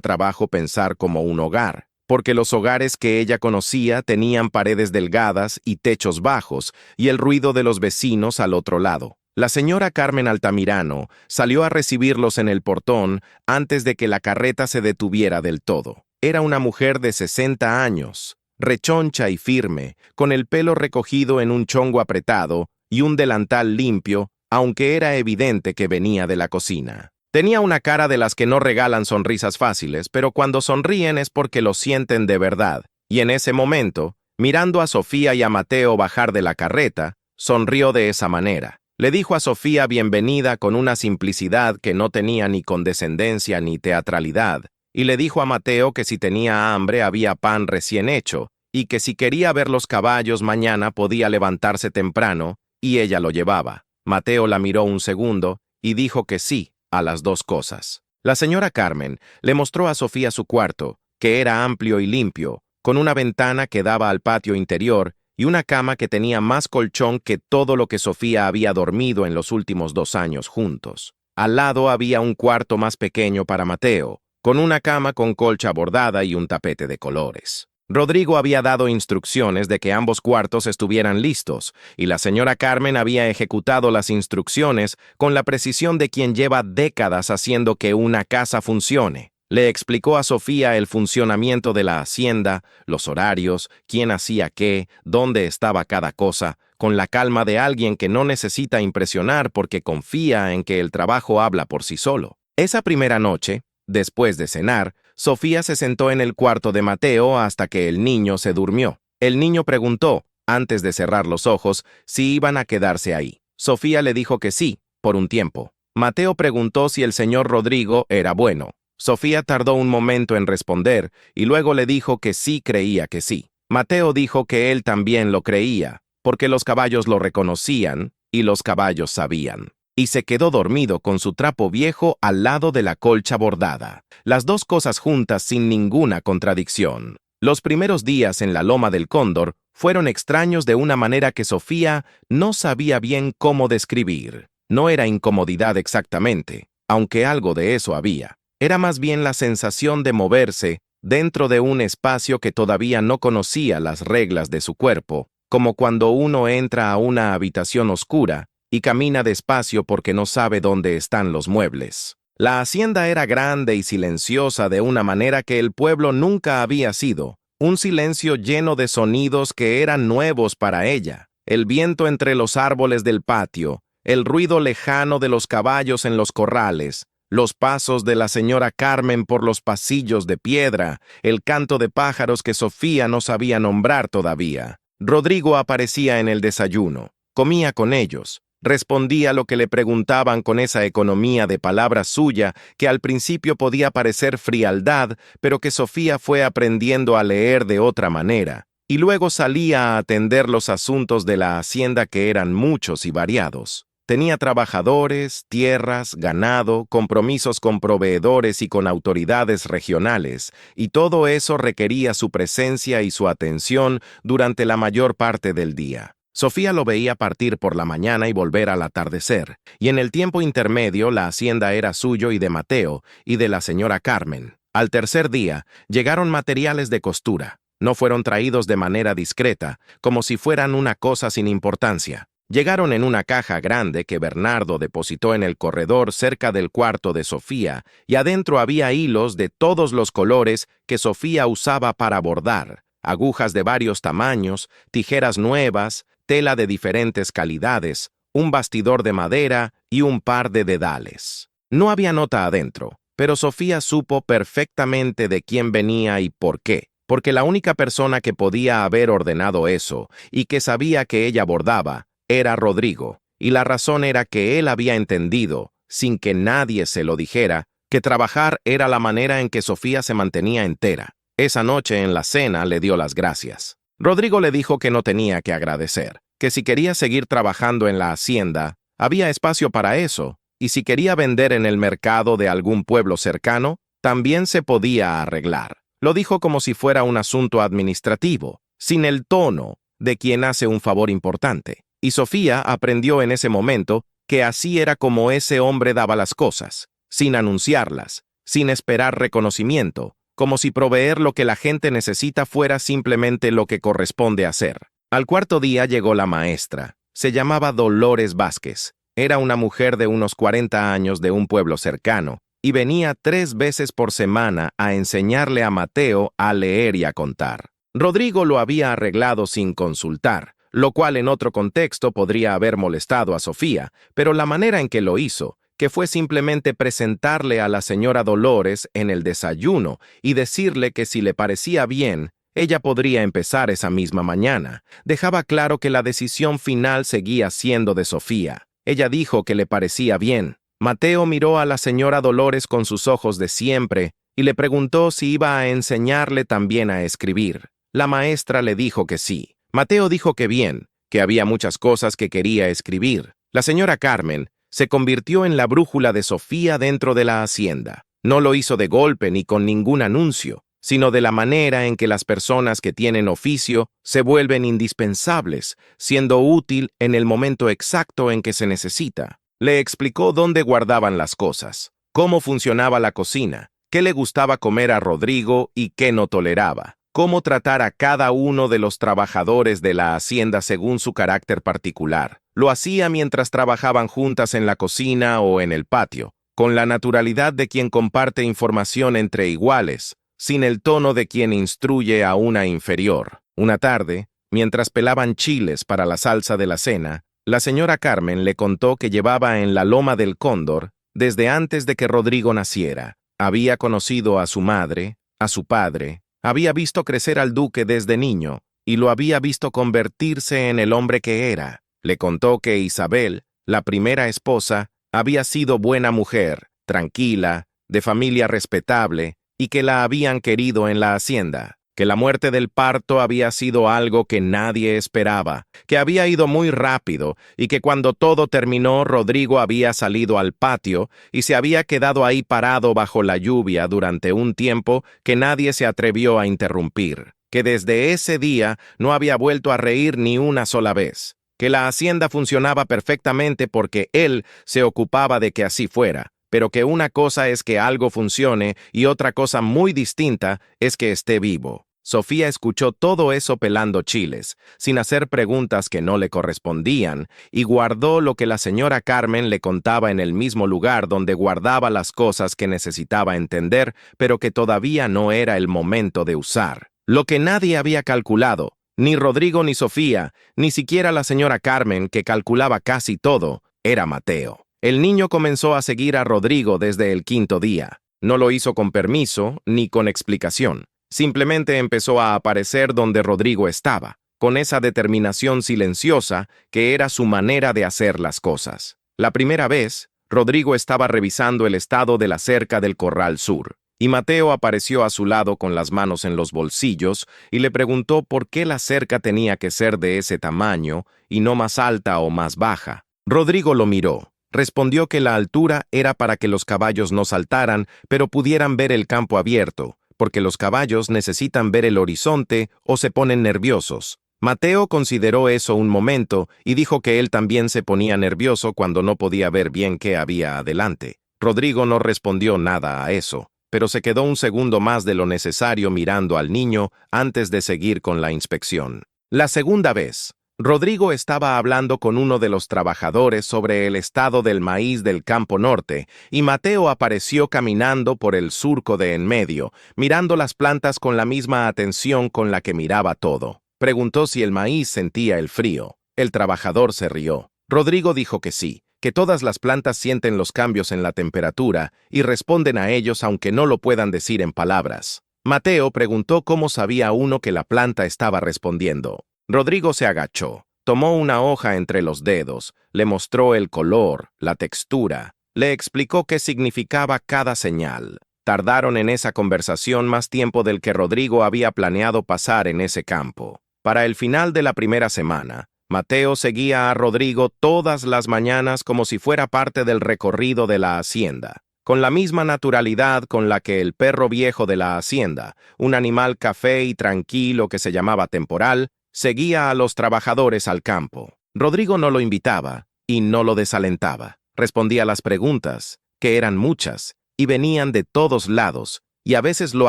trabajo pensar como un hogar, porque los hogares que ella conocía tenían paredes delgadas y techos bajos y el ruido de los vecinos al otro lado. La señora Carmen Altamirano salió a recibirlos en el portón antes de que la carreta se detuviera del todo. Era una mujer de 60 años, rechoncha y firme, con el pelo recogido en un chongo apretado y un delantal limpio, aunque era evidente que venía de la cocina. Tenía una cara de las que no regalan sonrisas fáciles, pero cuando sonríen es porque lo sienten de verdad, y en ese momento, mirando a Sofía y a Mateo bajar de la carreta, sonrió de esa manera. Le dijo a Sofía bienvenida con una simplicidad que no tenía ni condescendencia ni teatralidad, y le dijo a Mateo que si tenía hambre había pan recién hecho, y que si quería ver los caballos mañana podía levantarse temprano, y ella lo llevaba. Mateo la miró un segundo y dijo que sí a las dos cosas. La señora Carmen le mostró a Sofía su cuarto, que era amplio y limpio, con una ventana que daba al patio interior y una cama que tenía más colchón que todo lo que Sofía había dormido en los últimos 2 años juntos. Al lado había un cuarto más pequeño para Mateo, con una cama con colcha bordada y un tapete de colores. Rodrigo había dado instrucciones de que ambos cuartos estuvieran listos, y la señora Carmen había ejecutado las instrucciones con la precisión de quien lleva décadas haciendo que una casa funcione. Le explicó a Sofía el funcionamiento de la hacienda, los horarios, quién hacía qué, dónde estaba cada cosa, con la calma de alguien que no necesita impresionar porque confía en que el trabajo habla por sí solo. Esa primera noche, después de cenar, Sofía se sentó en el cuarto de Mateo hasta que el niño se durmió. El niño preguntó, antes de cerrar los ojos, si iban a quedarse ahí. Sofía le dijo que sí, por un tiempo. Mateo preguntó si el señor Rodrigo era bueno. Sofía tardó un momento en responder y luego le dijo que sí creía que sí. Mateo dijo que él también lo creía, porque los caballos lo reconocían y los caballos sabían. Y se quedó dormido con su trapo viejo al lado de la colcha bordada. Las dos cosas juntas sin ninguna contradicción. Los primeros días en la Loma del Cóndor fueron extraños de una manera que Sofía no sabía bien cómo describir. No era incomodidad exactamente, aunque algo de eso había. Era más bien la sensación de moverse dentro de un espacio que todavía no conocía las reglas de su cuerpo, como cuando uno entra a una habitación oscura y camina despacio porque no sabe dónde están los muebles. La hacienda era grande y silenciosa de una manera que el pueblo nunca había sido, un silencio lleno de sonidos que eran nuevos para ella, el viento entre los árboles del patio, el ruido lejano de los caballos en los corrales, los pasos de la señora Carmen por los pasillos de piedra, el canto de pájaros que Sofía no sabía nombrar todavía. Rodrigo aparecía en el desayuno, comía con ellos. Respondía lo que le preguntaban con esa economía de palabra suya que al principio podía parecer frialdad, pero que Sofía fue aprendiendo a leer de otra manera, y luego salía a atender los asuntos de la hacienda que eran muchos y variados. Tenía trabajadores, tierras, ganado, compromisos con proveedores y con autoridades regionales, y todo eso requería su presencia y su atención durante la mayor parte del día. Sofía lo veía partir por la mañana y volver al atardecer, y en el tiempo intermedio la hacienda era suyo y de Mateo y de la señora Carmen. Al tercer día, llegaron materiales de costura. No fueron traídos de manera discreta, como si fueran una cosa sin importancia. Llegaron en una caja grande que Bernardo depositó en el corredor cerca del cuarto de Sofía, y adentro había hilos de todos los colores que Sofía usaba para bordar, agujas de varios tamaños, tijeras nuevas, tela de diferentes calidades, un bastidor de madera y un par de dedales. No había nota adentro, pero Sofía supo perfectamente de quién venía y por qué, porque la única persona que podía haber ordenado eso y que sabía que ella bordaba era Rodrigo, y la razón era que él había entendido, sin que nadie se lo dijera, que trabajar era la manera en que Sofía se mantenía entera. Esa noche en la cena le dio las gracias. Rodrigo le dijo que no tenía que agradecer, que si quería seguir trabajando en la hacienda, había espacio para eso, y si quería vender en el mercado de algún pueblo cercano, también se podía arreglar. Lo dijo como si fuera un asunto administrativo, sin el tono de quien hace un favor importante. Y Sofía aprendió en ese momento que así era como ese hombre daba las cosas, sin anunciarlas, sin esperar reconocimiento, como si proveer lo que la gente necesita fuera simplemente lo que corresponde hacer. Al cuarto día llegó la maestra. Se llamaba Dolores Vázquez. Era una mujer de unos 40 años de un pueblo cercano, y venía 3 veces por semana a enseñarle a Mateo a leer y a contar. Rodrigo lo había arreglado sin consultar, lo cual en otro contexto podría haber molestado a Sofía, pero la manera en que lo hizo, que fue simplemente presentarle a la señora Dolores en el desayuno y decirle que si le parecía bien, ella podría empezar esa misma mañana, dejaba claro que la decisión final seguía siendo de Sofía. Ella dijo que le parecía bien. Mateo miró a la señora Dolores con sus ojos de siempre y le preguntó si iba a enseñarle también a escribir. La maestra le dijo que sí. Mateo dijo que bien, que había muchas cosas que quería escribir. La señora Carmen se convirtió en la brújula de Sofía dentro de la hacienda. No lo hizo de golpe ni con ningún anuncio, sino de la manera en que las personas que tienen oficio se vuelven indispensables, siendo útil en el momento exacto en que se necesita. Le explicó dónde guardaban las cosas, cómo funcionaba la cocina, qué le gustaba comer a Rodrigo y qué no toleraba, cómo tratar a cada uno de los trabajadores de la hacienda según su carácter particular. Lo hacía mientras trabajaban juntas en la cocina o en el patio, con la naturalidad de quien comparte información entre iguales, sin el tono de quien instruye a una inferior. Una tarde, mientras pelaban chiles para la salsa de la cena, la señora Carmen le contó que llevaba en la Loma del Cóndor desde antes de que Rodrigo naciera. Había conocido a su madre, a su padre, había visto crecer al duque desde niño y lo había visto convertirse en el hombre que era. Le contó que Isabel, la primera esposa, había sido buena mujer, tranquila, de familia respetable, y que la habían querido en la hacienda, que la muerte del parto había sido algo que nadie esperaba, que había ido muy rápido y que cuando todo terminó Rodrigo había salido al patio y se había quedado ahí parado bajo la lluvia durante un tiempo que nadie se atrevió a interrumpir, que desde ese día no había vuelto a reír ni una sola vez, que la hacienda funcionaba perfectamente porque él se ocupaba de que así fuera, pero que una cosa es que algo funcione y otra cosa muy distinta es que esté vivo. Sofía escuchó todo eso pelando chiles, sin hacer preguntas que no le correspondían, y guardó lo que la señora Carmen le contaba en el mismo lugar donde guardaba las cosas que necesitaba entender, pero que todavía no era el momento de usar. Lo que nadie había calculado, ni Rodrigo ni Sofía, ni siquiera la señora Carmen, que calculaba casi todo, era Mateo. El niño comenzó a seguir a Rodrigo desde el 5.º día. No lo hizo con permiso ni con explicación. Simplemente empezó a aparecer donde Rodrigo estaba, con esa determinación silenciosa que era su manera de hacer las cosas. La primera vez, Rodrigo estaba revisando el estado de la cerca del Corral Sur, y Mateo apareció a su lado con las manos en los bolsillos y le preguntó por qué la cerca tenía que ser de ese tamaño y no más alta o más baja. Rodrigo lo miró. Respondió que la altura era para que los caballos no saltaran, pero pudieran ver el campo abierto, porque los caballos necesitan ver el horizonte o se ponen nerviosos. Mateo consideró eso un momento y dijo que él también se ponía nervioso cuando no podía ver bien qué había adelante. Rodrigo no respondió nada a eso, pero se quedó un segundo más de lo necesario mirando al niño antes de seguir con la inspección. La segunda vez, Rodrigo estaba hablando con uno de los trabajadores sobre el estado del maíz del campo norte, y Mateo apareció caminando por el surco de en medio, mirando las plantas con la misma atención con la que miraba todo. Preguntó si el maíz sentía el frío. El trabajador se rió. Rodrigo dijo que sí, que todas las plantas sienten los cambios en la temperatura y responden a ellos aunque no lo puedan decir en palabras. Mateo preguntó cómo sabía uno que la planta estaba respondiendo. Rodrigo se agachó, tomó una hoja entre los dedos, le mostró el color, la textura, le explicó qué significaba cada señal. Tardaron en esa conversación más tiempo del que Rodrigo había planeado pasar en ese campo. Para el final de la primera semana, Mateo seguía a Rodrigo todas las mañanas como si fuera parte del recorrido de la hacienda. con la misma naturalidad con la que el perro viejo de la hacienda, un animal café y tranquilo que se llamaba Temporal, seguía a los trabajadores al campo. Rodrigo no lo invitaba y no lo desalentaba. Respondía a las preguntas, que eran muchas, y venían de todos lados, y a veces lo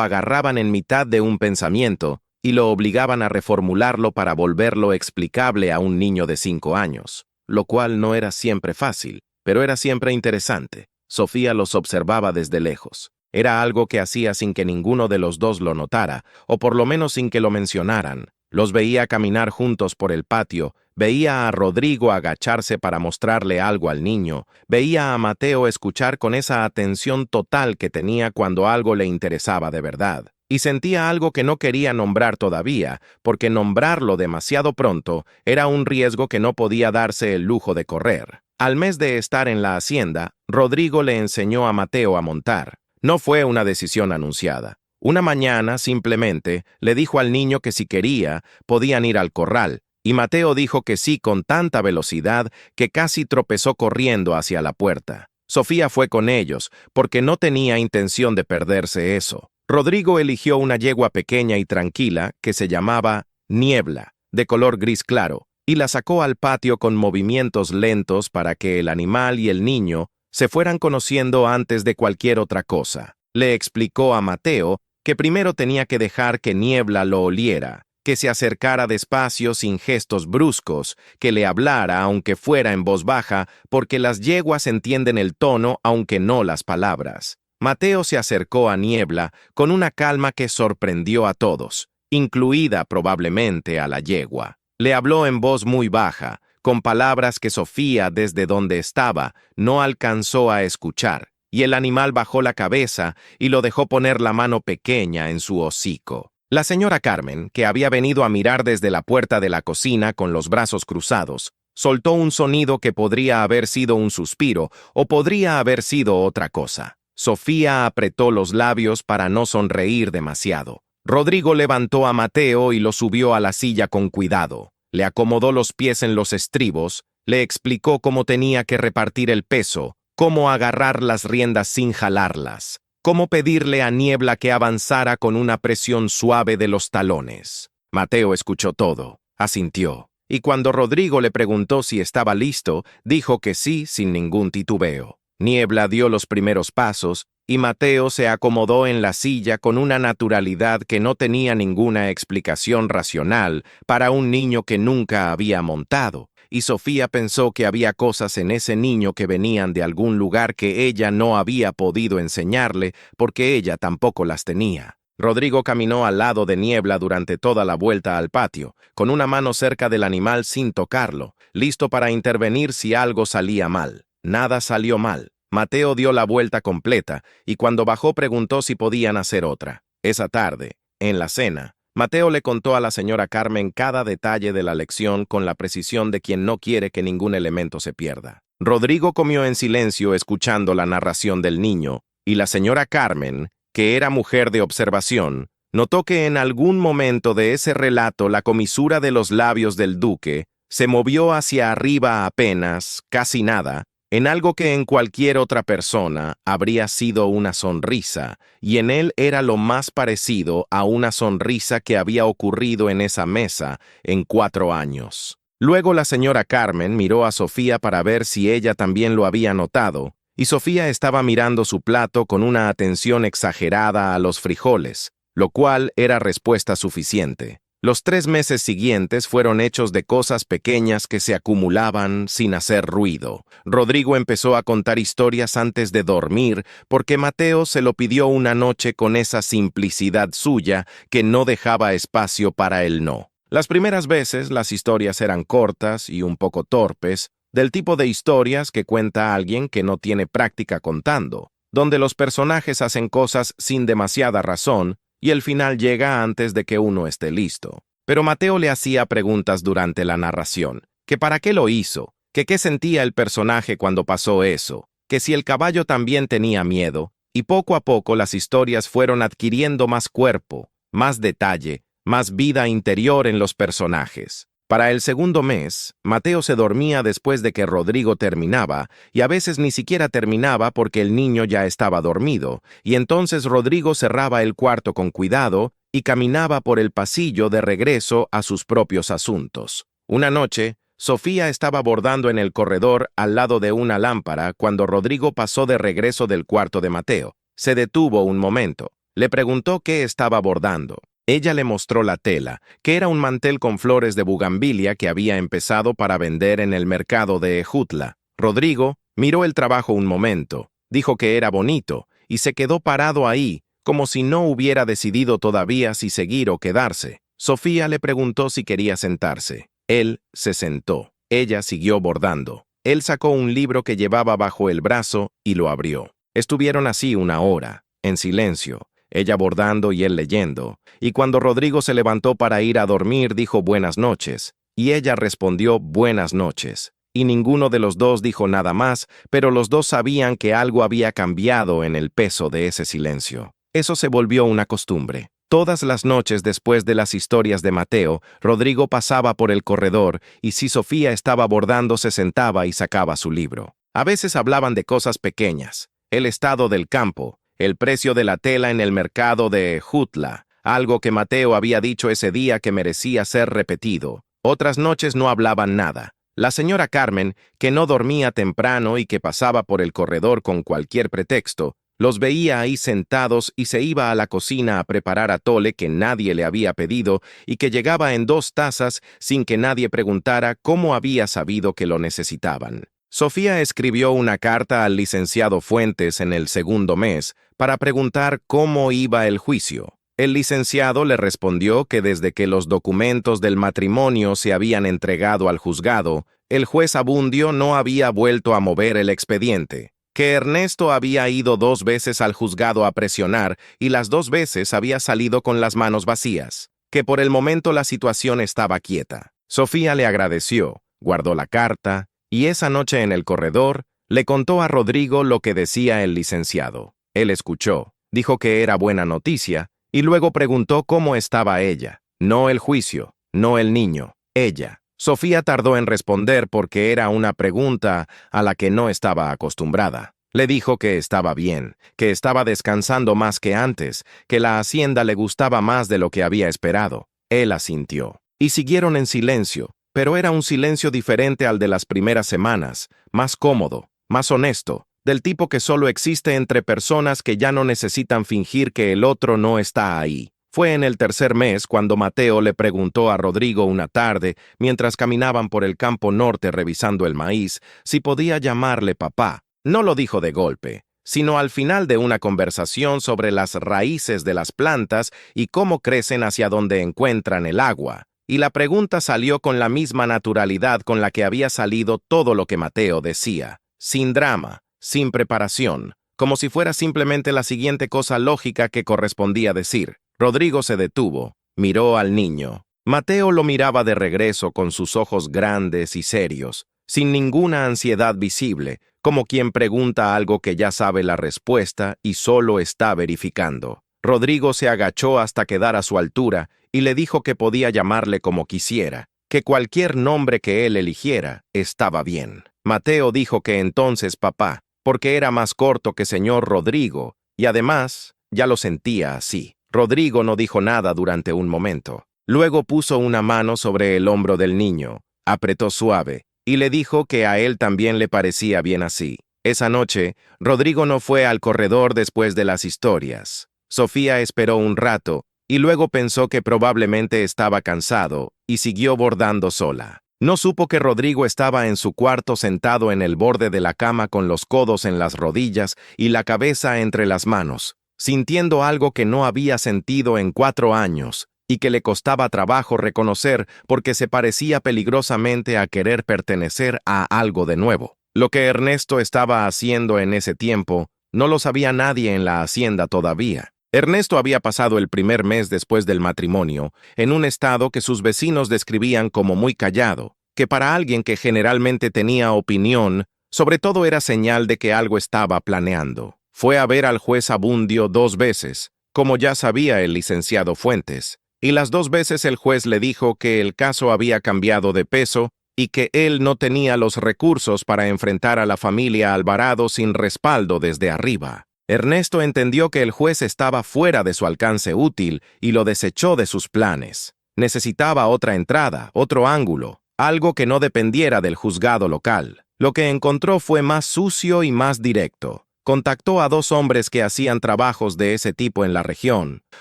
agarraban en mitad de un pensamiento y lo obligaban a reformularlo para volverlo explicable a un niño de 5 años, lo cual no era siempre fácil, pero era siempre interesante. Sofía los observaba desde lejos. Era algo que hacía sin que ninguno de los dos lo notara, o por lo menos sin que lo mencionaran. Los veía caminar juntos por el patio, veía a Rodrigo agacharse para mostrarle algo al niño, veía a Mateo escuchar con esa atención total que tenía cuando algo le interesaba de verdad. Y sentía algo que no quería nombrar todavía, porque nombrarlo demasiado pronto era un riesgo que no podía darse el lujo de correr. Al mes de estar en la hacienda, Rodrigo le enseñó a Mateo a montar. No fue una decisión anunciada. Una mañana, simplemente, le dijo al niño que si quería, podían ir al corral, y Mateo dijo que sí con tanta velocidad que casi tropezó corriendo hacia la puerta. Sofía fue con ellos, porque no tenía intención de perderse eso. Rodrigo eligió una yegua pequeña y tranquila que se llamaba Niebla, de color gris claro, y la sacó al patio con movimientos lentos para que el animal y el niño se fueran conociendo antes de cualquier otra cosa. Le explicó a Mateo que primero tenía que dejar que Niebla lo oliera, que se acercara despacio sin gestos bruscos, que le hablara aunque fuera en voz baja, porque las yeguas entienden el tono aunque no las palabras. Mateo se acercó a Niebla con una calma que sorprendió a todos, incluida probablemente a la yegua. Le habló en voz muy baja, con palabras que Sofía, desde donde estaba, no alcanzó a escuchar, y el animal bajó la cabeza y lo dejó poner la mano pequeña en su hocico. La señora Carmen, que había venido a mirar desde la puerta de la cocina con los brazos cruzados, soltó un sonido que podría haber sido un suspiro o podría haber sido otra cosa. Sofía apretó los labios para no sonreír demasiado. Rodrigo levantó a Mateo y lo subió a la silla con cuidado. Le acomodó los pies en los estribos, le explicó cómo tenía que repartir el peso, cómo agarrar las riendas sin jalarlas, cómo pedirle a Niebla que avanzara con una presión suave de los talones. Mateo escuchó todo, asintió, y cuando Rodrigo le preguntó si estaba listo, dijo que sí sin ningún titubeo. Niebla dio los primeros pasos, y Mateo se acomodó en la silla con una naturalidad que no tenía ninguna explicación racional para un niño que nunca había montado, y Sofía pensó que había cosas en ese niño que venían de algún lugar que ella no había podido enseñarle porque ella tampoco las tenía. Rodrigo caminó al lado de Niebla durante toda la vuelta al patio, con una mano cerca del animal sin tocarlo, listo para intervenir si algo salía mal. Nada salió mal. Mateo dio la vuelta completa y cuando bajó preguntó si podían hacer otra. Esa tarde, en la cena, Mateo le contó a la señora Carmen cada detalle de la lección con la precisión de quien no quiere que ningún elemento se pierda. Rodrigo comió en silencio escuchando la narración del niño, y la señora Carmen, que era mujer de observación, notó que en algún momento de ese relato la comisura de los labios del duque se movió hacia arriba apenas, casi nada, en algo que en cualquier otra persona habría sido una sonrisa, y en él era lo más parecido a una sonrisa que había ocurrido en esa mesa en 4 años. Luego la señora Carmen miró a Sofía para ver si ella también lo había notado, y Sofía estaba mirando su plato con una atención exagerada a los frijoles, lo cual era respuesta suficiente. Los 3 meses siguientes fueron hechos de cosas pequeñas que se acumulaban sin hacer ruido. Rodrigo empezó a contar historias antes de dormir porque Mateo se lo pidió una noche con esa simplicidad suya que no dejaba espacio para el no. Las primeras veces las historias eran cortas y un poco torpes, del tipo de historias que cuenta alguien que no tiene práctica contando, donde los personajes hacen cosas sin demasiada razón, y el final llega antes de que uno esté listo. Pero Mateo le hacía preguntas durante la narración, que para qué lo hizo, que qué sentía el personaje cuando pasó eso, que si el caballo también tenía miedo, y poco a poco las historias fueron adquiriendo más cuerpo, más detalle, más vida interior en los personajes. Para el segundo mes, Mateo se dormía después de que Rodrigo terminaba, y a veces ni siquiera terminaba porque el niño ya estaba dormido, y entonces Rodrigo cerraba el cuarto con cuidado y caminaba por el pasillo de regreso a sus propios asuntos. Una noche, Sofía estaba bordando en el corredor al lado de una lámpara cuando Rodrigo pasó de regreso del cuarto de Mateo. Se detuvo un momento. Le preguntó qué estaba bordando. Ella le mostró la tela, que era un mantel con flores de bugambilia que había empezado para vender en el mercado de Ejutla. Rodrigo miró el trabajo un momento, dijo que era bonito, y se quedó parado ahí, como si no hubiera decidido todavía si seguir o quedarse. Sofía le preguntó si quería sentarse. Él se sentó. Ella siguió bordando. Él sacó un libro que llevaba bajo el brazo y lo abrió. Estuvieron así una hora, en silencio, ella bordando y él leyendo, y cuando Rodrigo se levantó para ir a dormir dijo buenas noches, y ella respondió buenas noches, y ninguno de los dos dijo nada más, pero los dos sabían que algo había cambiado en el peso de ese silencio. Eso se volvió una costumbre. Todas las noches después de las historias de Mateo, Rodrigo pasaba por el corredor y si Sofía estaba bordando se sentaba y sacaba su libro. A veces hablaban de cosas pequeñas, el estado del campo, el precio de la tela en el mercado de Ejutla, algo que Mateo había dicho ese día que merecía ser repetido. Otras noches no hablaban nada. La señora Carmen, que no dormía temprano y que pasaba por el corredor con cualquier pretexto, los veía ahí sentados y se iba a la cocina a preparar atole que nadie le había pedido y que llegaba en 2 tazas sin que nadie preguntara cómo había sabido que lo necesitaban. Sofía escribió una carta al licenciado Fuentes en el segundo mes para preguntar cómo iba el juicio. El licenciado le respondió que desde que los documentos del matrimonio se habían entregado al juzgado, el juez Abundio no había vuelto a mover el expediente, que Ernesto había ido 2 veces al juzgado a presionar y las 2 veces había salido con las manos vacías, que por el momento la situación estaba quieta. Sofía le agradeció, guardó la carta, y esa noche en el corredor le contó a Rodrigo lo que decía el licenciado. Él escuchó, dijo que era buena noticia, y luego preguntó cómo estaba ella. No el juicio, no el niño, ella. Sofía tardó en responder porque era una pregunta a la que no estaba acostumbrada. Le dijo que estaba bien, que estaba descansando más que antes, que la hacienda le gustaba más de lo que había esperado. Él asintió. Y siguieron en silencio, pero era un silencio diferente al de las primeras semanas, más cómodo, más honesto, del tipo que solo existe entre personas que ya no necesitan fingir que el otro no está ahí. Fue en el tercer mes cuando Mateo le preguntó a Rodrigo una tarde, mientras caminaban por el campo norte revisando el maíz, si podía llamarle papá. No lo dijo de golpe, sino al final de una conversación sobre las raíces de las plantas y cómo crecen hacia donde encuentran el agua. Y la pregunta salió con la misma naturalidad con la que había salido todo lo que Mateo decía, sin drama, sin preparación, como si fuera simplemente la siguiente cosa lógica que correspondía decir. Rodrigo se detuvo, miró al niño. Mateo lo miraba de regreso con sus ojos grandes y serios, sin ninguna ansiedad visible, como quien pregunta algo que ya sabe la respuesta y solo está verificando. Rodrigo se agachó hasta quedar a su altura y le dijo que podía llamarle como quisiera, que cualquier nombre que él eligiera estaba bien. Mateo dijo que entonces papá, porque era más corto que señor Rodrigo, y además ya lo sentía así. Rodrigo no dijo nada durante un momento. Luego puso una mano sobre el hombro del niño, apretó suave, y le dijo que a él también le parecía bien así. Esa noche, Rodrigo no fue al corredor después de las historias. Sofía esperó un rato, y luego pensó que probablemente estaba cansado, y siguió bordando sola. No supo que Rodrigo estaba en su cuarto sentado en el borde de la cama con los codos en las rodillas y la cabeza entre las manos, sintiendo algo que no había sentido en 4 años y que le costaba trabajo reconocer porque se parecía peligrosamente a querer pertenecer a algo de nuevo. Lo que Ernesto estaba haciendo en ese tiempo no lo sabía nadie en la hacienda todavía. Ernesto había pasado el primer mes después del matrimonio en un estado que sus vecinos describían como muy callado, que para alguien que generalmente tenía opinión, sobre todo era señal de que algo estaba planeando. Fue a ver al juez Abundio 2 veces, como ya sabía el licenciado Fuentes, y las 2 veces el juez le dijo que el caso había cambiado de peso y que él no tenía los recursos para enfrentar a la familia Alvarado sin respaldo desde arriba. Ernesto entendió que el juez estaba fuera de su alcance útil y lo desechó de sus planes. Necesitaba otra entrada, otro ángulo, algo que no dependiera del juzgado local. Lo que encontró fue más sucio y más directo. Contactó a 2 hombres que hacían trabajos de ese tipo en la región,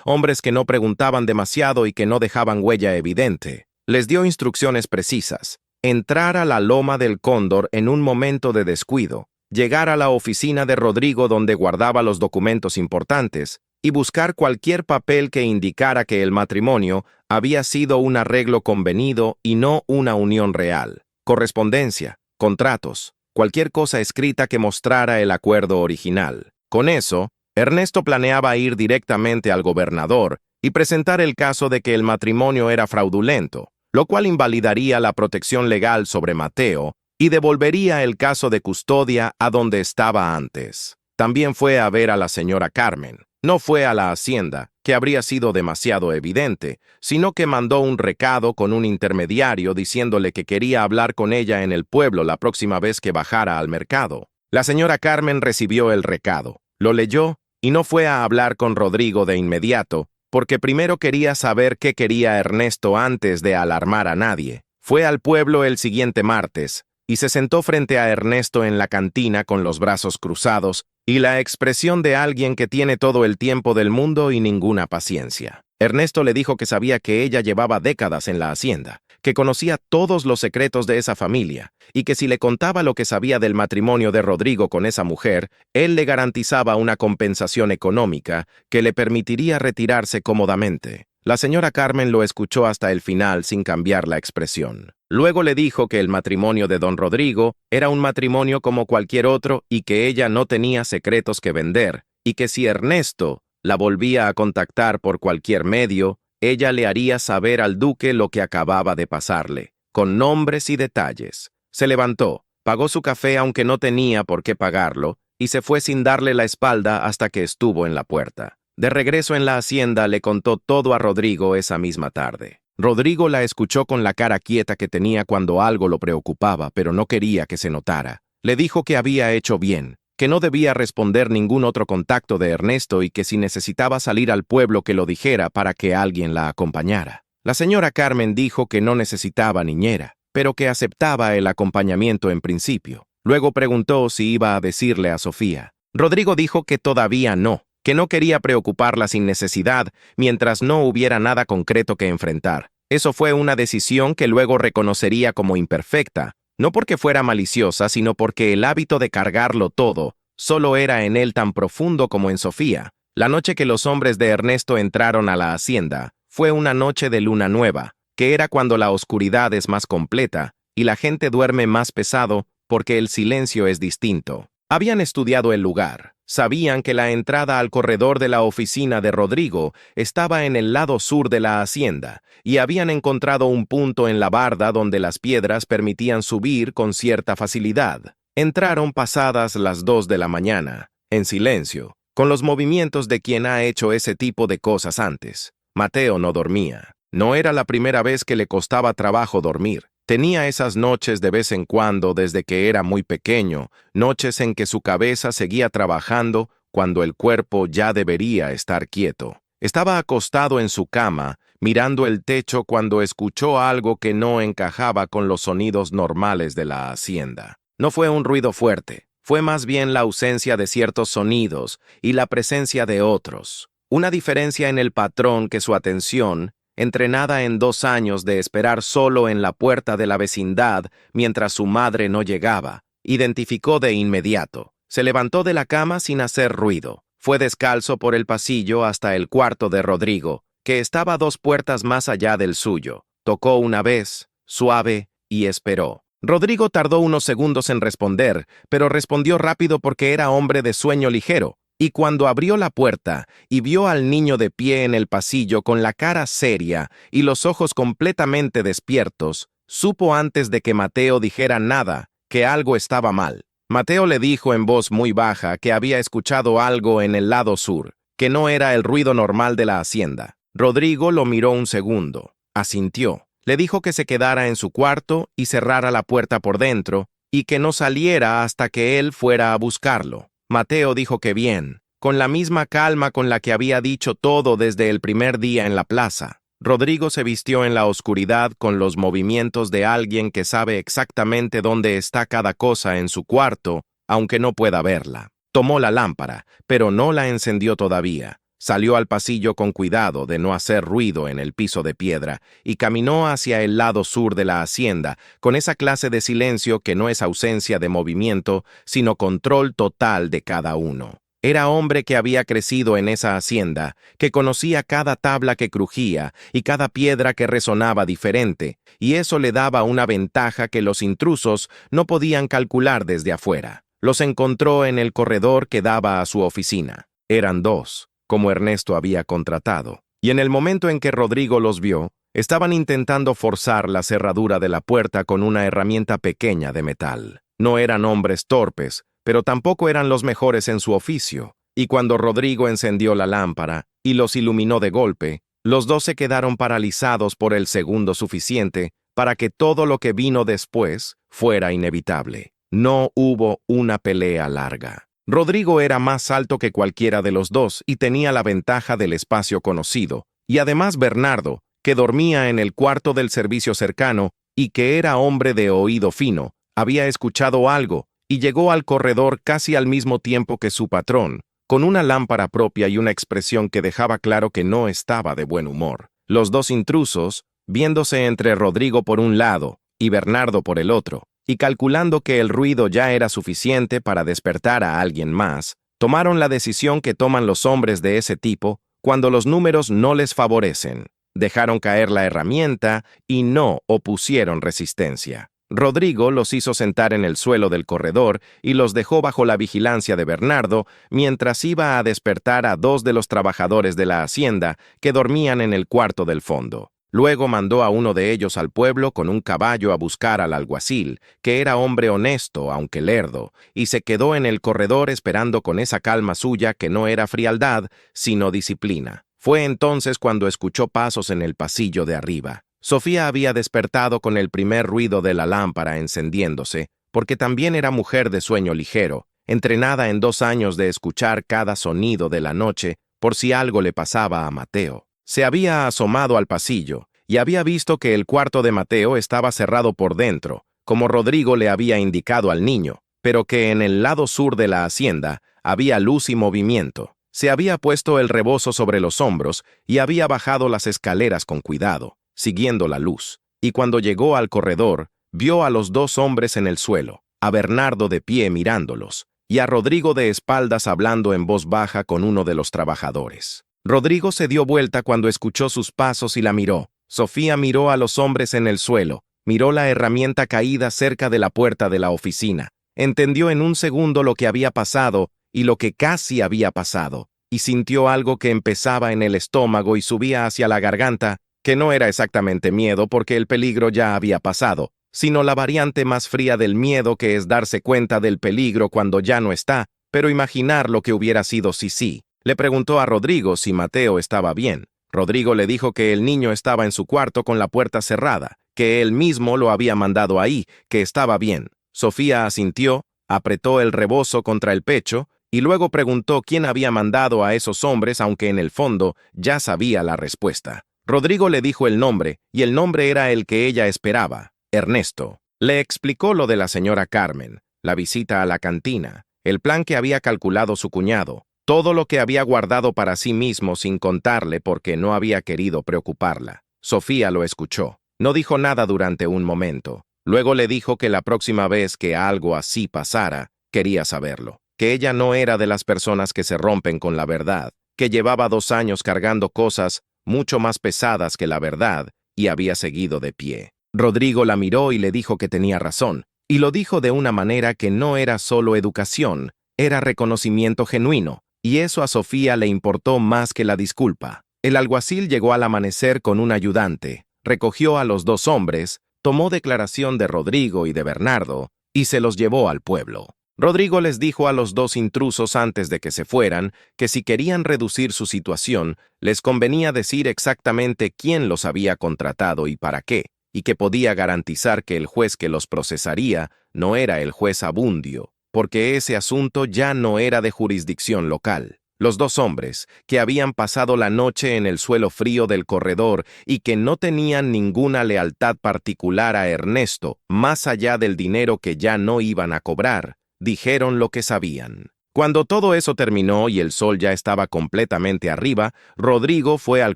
hombres que no preguntaban demasiado y que no dejaban huella evidente. Les dio instrucciones precisas: entrar a la Loma del Cóndor en un momento de descuido, llegar a la oficina de Rodrigo donde guardaba los documentos importantes y buscar cualquier papel que indicara que el matrimonio había sido un arreglo convenido y no una unión real. Correspondencia, contratos, cualquier cosa escrita que mostrara el acuerdo original. Con eso, Ernesto planeaba ir directamente al gobernador y presentar el caso de que el matrimonio era fraudulento, lo cual invalidaría la protección legal sobre Mateo y devolvería el caso de custodia a donde estaba antes. También fue a ver a la señora Carmen. No fue a la hacienda, que habría sido demasiado evidente, sino que mandó un recado con un intermediario diciéndole que quería hablar con ella en el pueblo la próxima vez que bajara al mercado. La señora Carmen recibió el recado, lo leyó y no fue a hablar con Rodrigo de inmediato, porque primero quería saber qué quería Ernesto antes de alarmar a nadie. Fue al pueblo el siguiente martes y se sentó frente a Ernesto en la cantina con los brazos cruzados y la expresión de alguien que tiene todo el tiempo del mundo y ninguna paciencia. Ernesto le dijo que sabía que ella llevaba décadas en la hacienda, que conocía todos los secretos de esa familia, y que si le contaba lo que sabía del matrimonio de Rodrigo con esa mujer, él le garantizaba una compensación económica que le permitiría retirarse cómodamente. La señora Carmen lo escuchó hasta el final sin cambiar la expresión. Luego le dijo que el matrimonio de don Rodrigo era un matrimonio como cualquier otro y que ella no tenía secretos que vender, y que si Ernesto la volvía a contactar por cualquier medio, ella le haría saber al duque lo que acababa de pasarle, con nombres y detalles. Se levantó, pagó su café aunque no tenía por qué pagarlo, y se fue sin darle la espalda hasta que estuvo en la puerta. De regreso en la hacienda le contó todo a Rodrigo esa misma tarde. Rodrigo la escuchó con la cara quieta que tenía cuando algo lo preocupaba, pero no quería que se notara. Le dijo que había hecho bien, que no debía responder ningún otro contacto de Ernesto y que si necesitaba salir al pueblo que lo dijera para que alguien la acompañara. La señora Carmen dijo que no necesitaba niñera, pero que aceptaba el acompañamiento en principio. Luego preguntó si iba a decirle a Sofía. Rodrigo dijo que todavía no, que no quería preocuparla sin necesidad mientras no hubiera nada concreto que enfrentar. Eso fue una decisión que luego reconocería como imperfecta, no porque fuera maliciosa, sino porque el hábito de cargarlo todo solo era en él tan profundo como en Sofía. La noche que los hombres de Ernesto entraron a la hacienda fue una noche de luna nueva, que era cuando la oscuridad es más completa y la gente duerme más pesado porque el silencio es distinto. Habían estudiado el lugar. Sabían que la entrada al corredor de la oficina de Rodrigo estaba en el lado sur de la hacienda, y habían encontrado un punto en la barda donde las piedras permitían subir con cierta facilidad. Entraron pasadas las 2 de la mañana, en silencio, con los movimientos de quien ha hecho ese tipo de cosas antes. Mateo no dormía. No era la primera vez que le costaba trabajo dormir. Tenía esas noches de vez en cuando desde que era muy pequeño, noches en que su cabeza seguía trabajando cuando el cuerpo ya debería estar quieto. Estaba acostado en su cama, mirando el techo cuando escuchó algo que no encajaba con los sonidos normales de la hacienda. No fue un ruido fuerte, fue más bien la ausencia de ciertos sonidos y la presencia de otros. Una diferencia en el patrón que su atención, entrenada en 2 años de esperar solo en la puerta de la vecindad mientras su madre no llegaba, identificó de inmediato. Se levantó de la cama sin hacer ruido. Fue descalzo por el pasillo hasta el cuarto de Rodrigo, que estaba 2 puertas más allá del suyo. Tocó una vez, suave, y esperó. Rodrigo tardó unos segundos en responder, pero respondió rápido porque era hombre de sueño ligero. Y cuando abrió la puerta y vio al niño de pie en el pasillo con la cara seria y los ojos completamente despiertos, supo antes de que Mateo dijera nada que algo estaba mal. Mateo le dijo en voz muy baja que había escuchado algo en el lado sur, que no era el ruido normal de la hacienda. Rodrigo lo miró un segundo, asintió. Le dijo que se quedara en su cuarto y cerrara la puerta por dentro, y que no saliera hasta que él fuera a buscarlo. Mateo dijo que bien, con la misma calma con la que había dicho todo desde el primer día en la plaza. Rodrigo se vistió en la oscuridad con los movimientos de alguien que sabe exactamente dónde está cada cosa en su cuarto, aunque no pueda verla. Tomó la lámpara, pero no la encendió todavía. Salió al pasillo con cuidado de no hacer ruido en el piso de piedra y caminó hacia el lado sur de la hacienda, con esa clase de silencio que no es ausencia de movimiento, sino control total de cada uno. Era hombre que había crecido en esa hacienda, que conocía cada tabla que crujía y cada piedra que resonaba diferente, y eso le daba una ventaja que los intrusos no podían calcular desde afuera. Los encontró en el corredor que daba a su oficina. Eran dos, como Ernesto había contratado, y en el momento en que Rodrigo los vio, estaban intentando forzar la cerradura de la puerta con una herramienta pequeña de metal. No eran hombres torpes, pero tampoco eran los mejores en su oficio, y cuando Rodrigo encendió la lámpara y los iluminó de golpe, los dos se quedaron paralizados por el segundo suficiente para que todo lo que vino después fuera inevitable. No hubo una pelea larga. Rodrigo era más alto que cualquiera de los dos y tenía la ventaja del espacio conocido, y además Bernardo, que dormía en el cuarto del servicio cercano y que era hombre de oído fino, había escuchado algo y llegó al corredor casi al mismo tiempo que su patrón, con una lámpara propia y una expresión que dejaba claro que no estaba de buen humor. Los dos intrusos, viéndose entre Rodrigo por un lado y Bernardo por el otro, y calculando que el ruido ya era suficiente para despertar a alguien más, tomaron la decisión que toman los hombres de ese tipo cuando los números no les favorecen. Dejaron caer la herramienta y no opusieron resistencia. Rodrigo los hizo sentar en el suelo del corredor y los dejó bajo la vigilancia de Bernardo mientras iba a despertar a dos de los trabajadores de la hacienda que dormían en el cuarto del fondo. Luego mandó a uno de ellos al pueblo con un caballo a buscar al alguacil, que era hombre honesto, aunque lerdo, y se quedó en el corredor esperando con esa calma suya que no era frialdad, sino disciplina. Fue entonces cuando escuchó pasos en el pasillo de arriba. Sofía había despertado con el primer ruido de la lámpara encendiéndose, porque también era mujer de sueño ligero, entrenada en 2 años de escuchar cada sonido de la noche por si algo le pasaba a Mateo. Se había asomado al pasillo y había visto que el cuarto de Mateo estaba cerrado por dentro, como Rodrigo le había indicado al niño, pero que en el lado sur de la hacienda había luz y movimiento. Se había puesto el rebozo sobre los hombros y había bajado las escaleras con cuidado, siguiendo la luz, y cuando llegó al corredor, vio a los dos hombres en el suelo, a Bernardo de pie mirándolos, y a Rodrigo de espaldas hablando en voz baja con uno de los trabajadores. Rodrigo se dio vuelta cuando escuchó sus pasos y la miró. Sofía miró a los hombres en el suelo, miró la herramienta caída cerca de la puerta de la oficina. Entendió en un segundo lo que había pasado y lo que casi había pasado, y sintió algo que empezaba en el estómago y subía hacia la garganta, que no era exactamente miedo porque el peligro ya había pasado, sino la variante más fría del miedo que es darse cuenta del peligro cuando ya no está, pero imaginar lo que hubiera sido si sí. Le preguntó a Rodrigo si Mateo estaba bien. Rodrigo le dijo que el niño estaba en su cuarto con la puerta cerrada, que él mismo lo había mandado ahí, que estaba bien. Sofía asintió, apretó el rebozo contra el pecho y luego preguntó quién había mandado a esos hombres, aunque en el fondo ya sabía la respuesta. Rodrigo le dijo el nombre, y el nombre era el que ella esperaba, Ernesto. Le explicó lo de la señora Carmen, la visita a la cantina, el plan que había calculado su cuñado, todo lo que había guardado para sí mismo sin contarle porque no había querido preocuparla. Sofía lo escuchó. No dijo nada durante un momento. Luego le dijo que la próxima vez que algo así pasara, quería saberlo, que ella no era de las personas que se rompen con la verdad, que llevaba 2 años cargando cosas mucho más pesadas que la verdad, y había seguido de pie. Rodrigo la miró y le dijo que tenía razón, y lo dijo de una manera que no era solo educación, era reconocimiento genuino, y eso a Sofía le importó más que la disculpa. El alguacil llegó al amanecer con un ayudante, recogió a los 2 hombres, tomó declaración de Rodrigo y de Bernardo, y se los llevó al pueblo. Rodrigo les dijo a los dos intrusos antes de que se fueran que si querían reducir su situación, les convenía decir exactamente quién los había contratado y para qué, y que podía garantizar que el juez que los procesaría no era el juez Abundio, porque ese asunto ya no era de jurisdicción local. Los dos hombres, que habían pasado la noche en el suelo frío del corredor y que no tenían ninguna lealtad particular a Ernesto, más allá del dinero que ya no iban a cobrar, dijeron lo que sabían. Cuando todo eso terminó y el sol ya estaba completamente arriba, Rodrigo fue al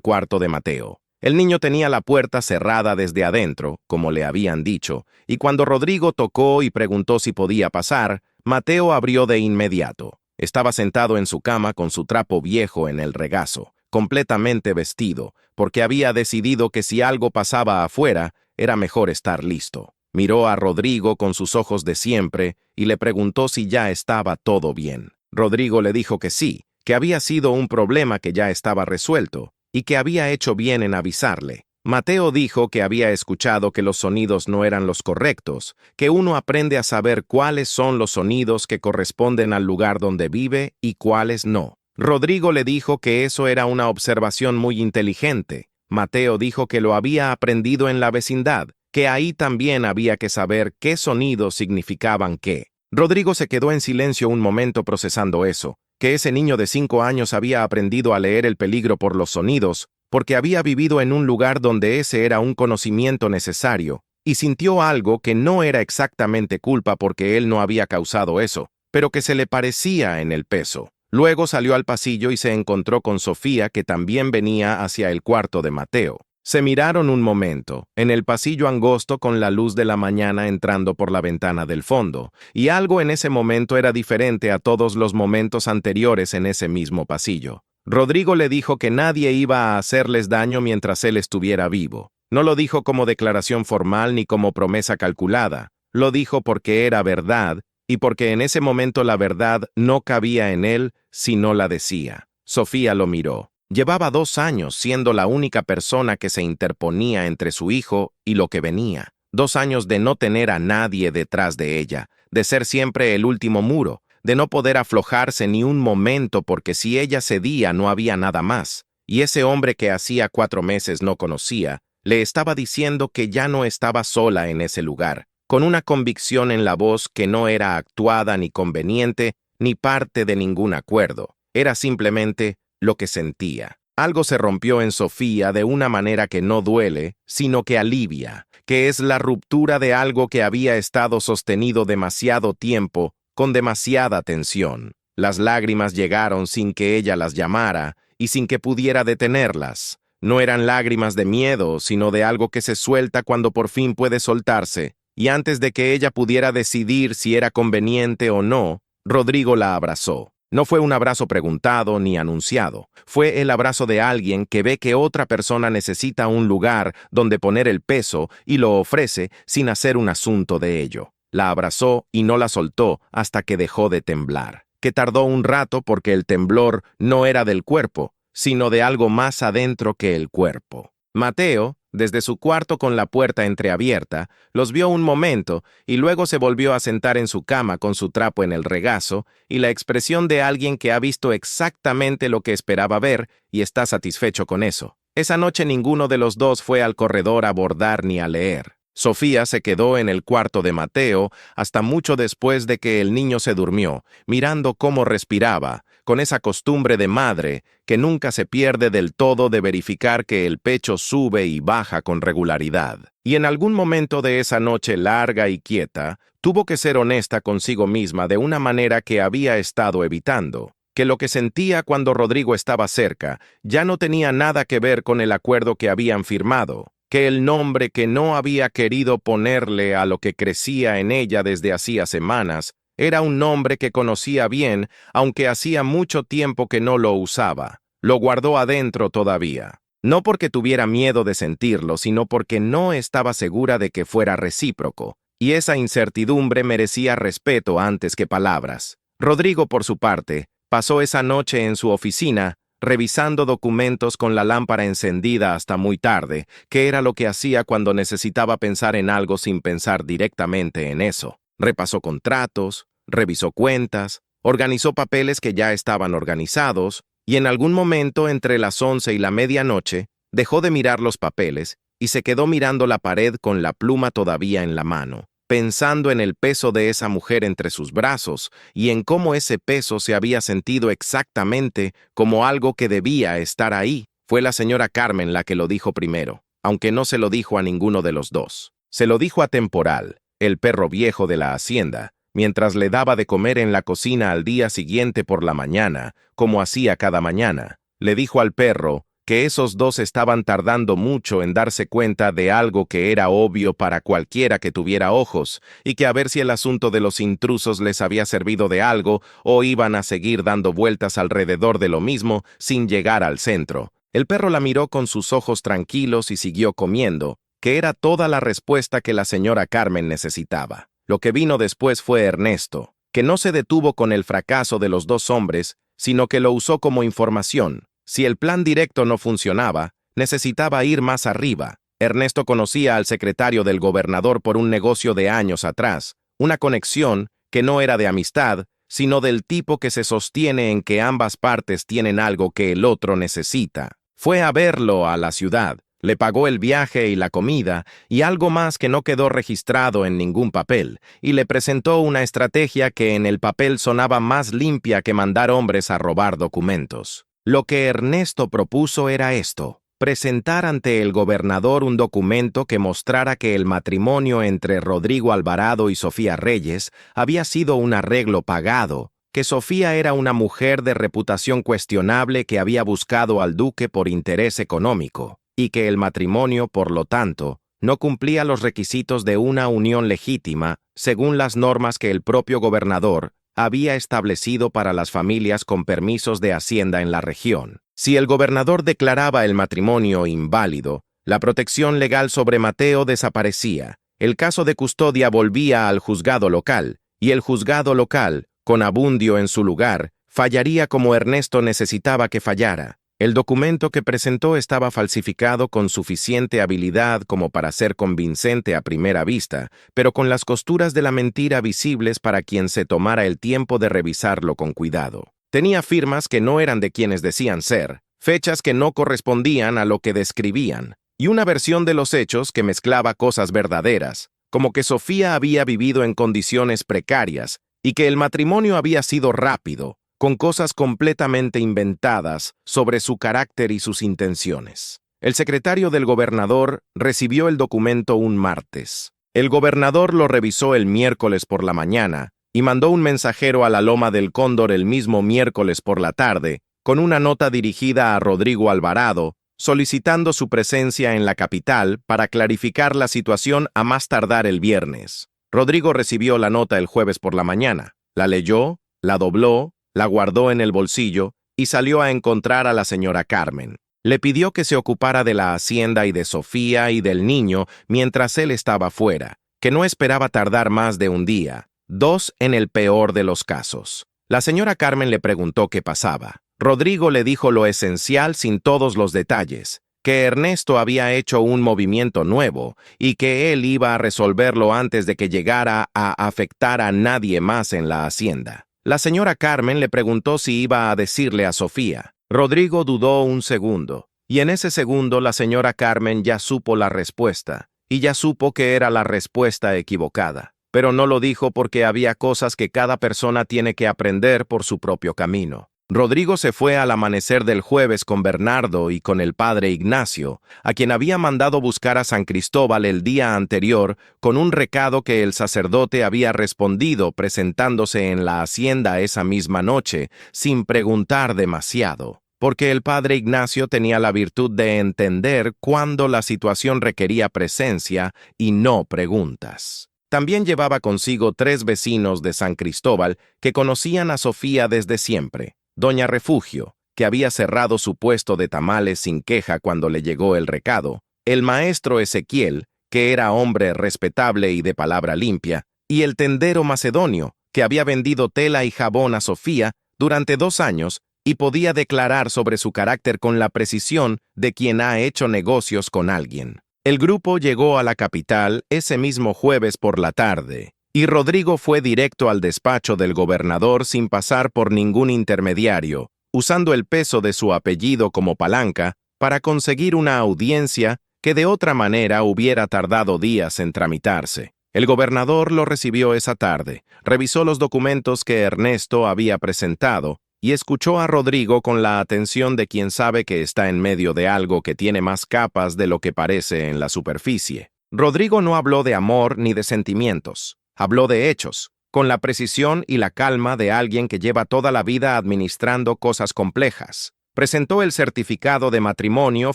cuarto de Mateo. El niño tenía la puerta cerrada desde adentro, como le habían dicho, y cuando Rodrigo tocó y preguntó si podía pasar, Mateo abrió de inmediato. Estaba sentado en su cama con su trapo viejo en el regazo, completamente vestido, porque había decidido que si algo pasaba afuera, era mejor estar listo. Miró a Rodrigo con sus ojos de siempre y le preguntó si ya estaba todo bien. Rodrigo le dijo que sí, que había sido un problema que ya estaba resuelto y que había hecho bien en avisarle. Mateo dijo que había escuchado que los sonidos no eran los correctos, que uno aprende a saber cuáles son los sonidos que corresponden al lugar donde vive y cuáles no. Rodrigo le dijo que eso era una observación muy inteligente. Mateo dijo que lo había aprendido en la vecindad, que ahí también había que saber qué sonidos significaban qué. Rodrigo se quedó en silencio un momento procesando eso, que ese niño de 5 años había aprendido a leer el peligro por los sonidos, porque había vivido en un lugar donde ese era un conocimiento necesario, y sintió algo que no era exactamente culpa porque él no había causado eso, pero que se le parecía en el peso. Luego salió al pasillo y se encontró con Sofía, que también venía hacia el cuarto de Mateo. Se miraron un momento, en el pasillo angosto con la luz de la mañana entrando por la ventana del fondo, y algo en ese momento era diferente a todos los momentos anteriores en ese mismo pasillo. Rodrigo le dijo que nadie iba a hacerles daño mientras él estuviera vivo. No lo dijo como declaración formal ni como promesa calculada, lo dijo porque era verdad, y porque en ese momento la verdad no cabía en él si no la decía. Sofía lo miró. Llevaba 2 años siendo la única persona que se interponía entre su hijo y lo que venía. 2 años de no tener a nadie detrás de ella, de ser siempre el último muro, de no poder aflojarse ni un momento porque si ella cedía no había nada más. Y ese hombre que hacía 4 meses no conocía, le estaba diciendo que ya no estaba sola en ese lugar, con una convicción en la voz que no era actuada ni conveniente, ni parte de ningún acuerdo. Era simplemente lo que sentía. Algo se rompió en Sofía de una manera que no duele, sino que alivia, que es la ruptura de algo que había estado sostenido demasiado tiempo, con demasiada tensión. Las lágrimas llegaron sin que ella las llamara y sin que pudiera detenerlas. No eran lágrimas de miedo, sino de algo que se suelta cuando por fin puede soltarse, y antes de que ella pudiera decidir si era conveniente o no, Rodrigo la abrazó. No fue un abrazo preguntado ni anunciado, fue el abrazo de alguien que ve que otra persona necesita un lugar donde poner el peso y lo ofrece sin hacer un asunto de ello. La abrazó y no la soltó hasta que dejó de temblar, que tardó un rato porque el temblor no era del cuerpo, sino de algo más adentro que el cuerpo. Mateo, desde su cuarto con la puerta entreabierta, los vio un momento y luego se volvió a sentar en su cama con su trapo en el regazo y la expresión de alguien que ha visto exactamente lo que esperaba ver y está satisfecho con eso. Esa noche ninguno de los dos fue al corredor a bordar ni a leer. Sofía se quedó en el cuarto de Mateo hasta mucho después de que el niño se durmió, mirando cómo respiraba, con esa costumbre de madre que nunca se pierde del todo de verificar que el pecho sube y baja con regularidad. Y en algún momento de esa noche larga y quieta, tuvo que ser honesta consigo misma de una manera que había estado evitando, que lo que sentía cuando Rodrigo estaba cerca ya no tenía nada que ver con el acuerdo que habían firmado, que el nombre que no había querido ponerle a lo que crecía en ella desde hacía semanas era un nombre que conocía bien, aunque hacía mucho tiempo que no lo usaba. Lo guardó adentro todavía. No porque tuviera miedo de sentirlo, sino porque no estaba segura de que fuera recíproco, y esa incertidumbre merecía respeto antes que palabras. Rodrigo, por su parte, pasó esa noche en su oficina, revisando documentos con la lámpara encendida hasta muy tarde, que era lo que hacía cuando necesitaba pensar en algo sin pensar directamente en eso. Repasó contratos, revisó cuentas, organizó papeles que ya estaban organizados, y en algún momento entre las 11 y la medianoche dejó de mirar los papeles y se quedó mirando la pared con la pluma todavía en la mano, pensando en el peso de esa mujer entre sus brazos y en cómo ese peso se había sentido exactamente como algo que debía estar ahí. Fue la señora Carmen la que lo dijo primero, aunque no se lo dijo a ninguno de los dos. Se lo dijo a Temporal, el perro viejo de la hacienda, mientras le daba de comer en la cocina al día siguiente por la mañana, como hacía cada mañana. Le dijo al perro que esos dos estaban tardando mucho en darse cuenta de algo que era obvio para cualquiera que tuviera ojos, y que a ver si el asunto de los intrusos les había servido de algo o iban a seguir dando vueltas alrededor de lo mismo sin llegar al centro. El perro la miró con sus ojos tranquilos y siguió comiendo, que era toda la respuesta que la señora Carmen necesitaba. Lo que vino después fue Ernesto, que no se detuvo con el fracaso de los dos hombres, sino que lo usó como información. Si el plan directo no funcionaba, necesitaba ir más arriba. Ernesto conocía al secretario del gobernador por un negocio de años atrás, una conexión que no era de amistad, sino del tipo que se sostiene en que ambas partes tienen algo que el otro necesita. Fue a verlo a la ciudad, le pagó el viaje y la comida y algo más que no quedó registrado en ningún papel, y le presentó una estrategia que en el papel sonaba más limpia que mandar hombres a robar documentos. Lo que Ernesto propuso era esto: presentar ante el gobernador un documento que mostrara que el matrimonio entre Rodrigo Alvarado y Sofía Reyes había sido un arreglo pagado, que Sofía era una mujer de reputación cuestionable que había buscado al duque por interés económico, y que el matrimonio, por lo tanto, no cumplía los requisitos de una unión legítima, según las normas que el propio gobernador había establecido para las familias con permisos de hacienda en la región. Si el gobernador declaraba el matrimonio inválido, la protección legal sobre Mateo desaparecía, el caso de custodia volvía al juzgado local, y el juzgado local, con Abundio en su lugar, fallaría como Ernesto necesitaba que fallara. El documento que presentó estaba falsificado con suficiente habilidad como para ser convincente a primera vista, pero con las costuras de la mentira visibles para quien se tomara el tiempo de revisarlo con cuidado. Tenía firmas que no eran de quienes decían ser, fechas que no correspondían a lo que describían, y una versión de los hechos que mezclaba cosas verdaderas, como que Sofía había vivido en condiciones precarias y que el matrimonio había sido rápido, con cosas completamente inventadas sobre su carácter y sus intenciones. El secretario del gobernador recibió el documento un martes. El gobernador lo revisó el miércoles por la mañana y mandó un mensajero a la Loma del Cóndor el mismo miércoles por la tarde, con una nota dirigida a Rodrigo Alvarado, solicitando su presencia en la capital para clarificar la situación a más tardar el viernes. Rodrigo recibió la nota el jueves por la mañana, la leyó, la dobló, la guardó en el bolsillo y salió a encontrar a la señora Carmen. Le pidió que se ocupara de la hacienda y de Sofía y del niño mientras él estaba fuera, que no esperaba tardar más de un día, 2 en el peor de los casos. La señora Carmen le preguntó qué pasaba. Rodrigo le dijo lo esencial sin todos los detalles, que Ernesto había hecho un movimiento nuevo y que él iba a resolverlo antes de que llegara a afectar a nadie más en la hacienda. La señora Carmen le preguntó si iba a decirle a Sofía. Rodrigo dudó un segundo, y en ese segundo la señora Carmen ya supo la respuesta, y ya supo que era la respuesta equivocada. Pero no lo dijo porque había cosas que cada persona tiene que aprender por su propio camino. Rodrigo se fue al amanecer del jueves con Bernardo y con el padre Ignacio, a quien había mandado buscar a San Cristóbal el día anterior con un recado que el sacerdote había respondido presentándose en la hacienda esa misma noche, sin preguntar demasiado, porque el padre Ignacio tenía la virtud de entender cuándo la situación requería presencia y no preguntas. También llevaba consigo 3 vecinos de San Cristóbal que conocían a Sofía desde siempre. Doña Refugio, que había cerrado su puesto de tamales sin queja cuando le llegó el recado, el maestro Ezequiel, que era hombre respetable y de palabra limpia, y el tendero Macedonio, que había vendido tela y jabón a Sofía durante 2 años y podía declarar sobre su carácter con la precisión de quien ha hecho negocios con alguien. El grupo llegó a la capital ese mismo jueves por la tarde, y Rodrigo fue directo al despacho del gobernador sin pasar por ningún intermediario, usando el peso de su apellido como palanca para conseguir una audiencia que de otra manera hubiera tardado días en tramitarse. El gobernador lo recibió esa tarde, revisó los documentos que Ernesto había presentado y escuchó a Rodrigo con la atención de quien sabe que está en medio de algo que tiene más capas de lo que parece en la superficie. Rodrigo no habló de amor ni de sentimientos, habló de hechos, con la precisión y la calma de alguien que lleva toda la vida administrando cosas complejas. Presentó el certificado de matrimonio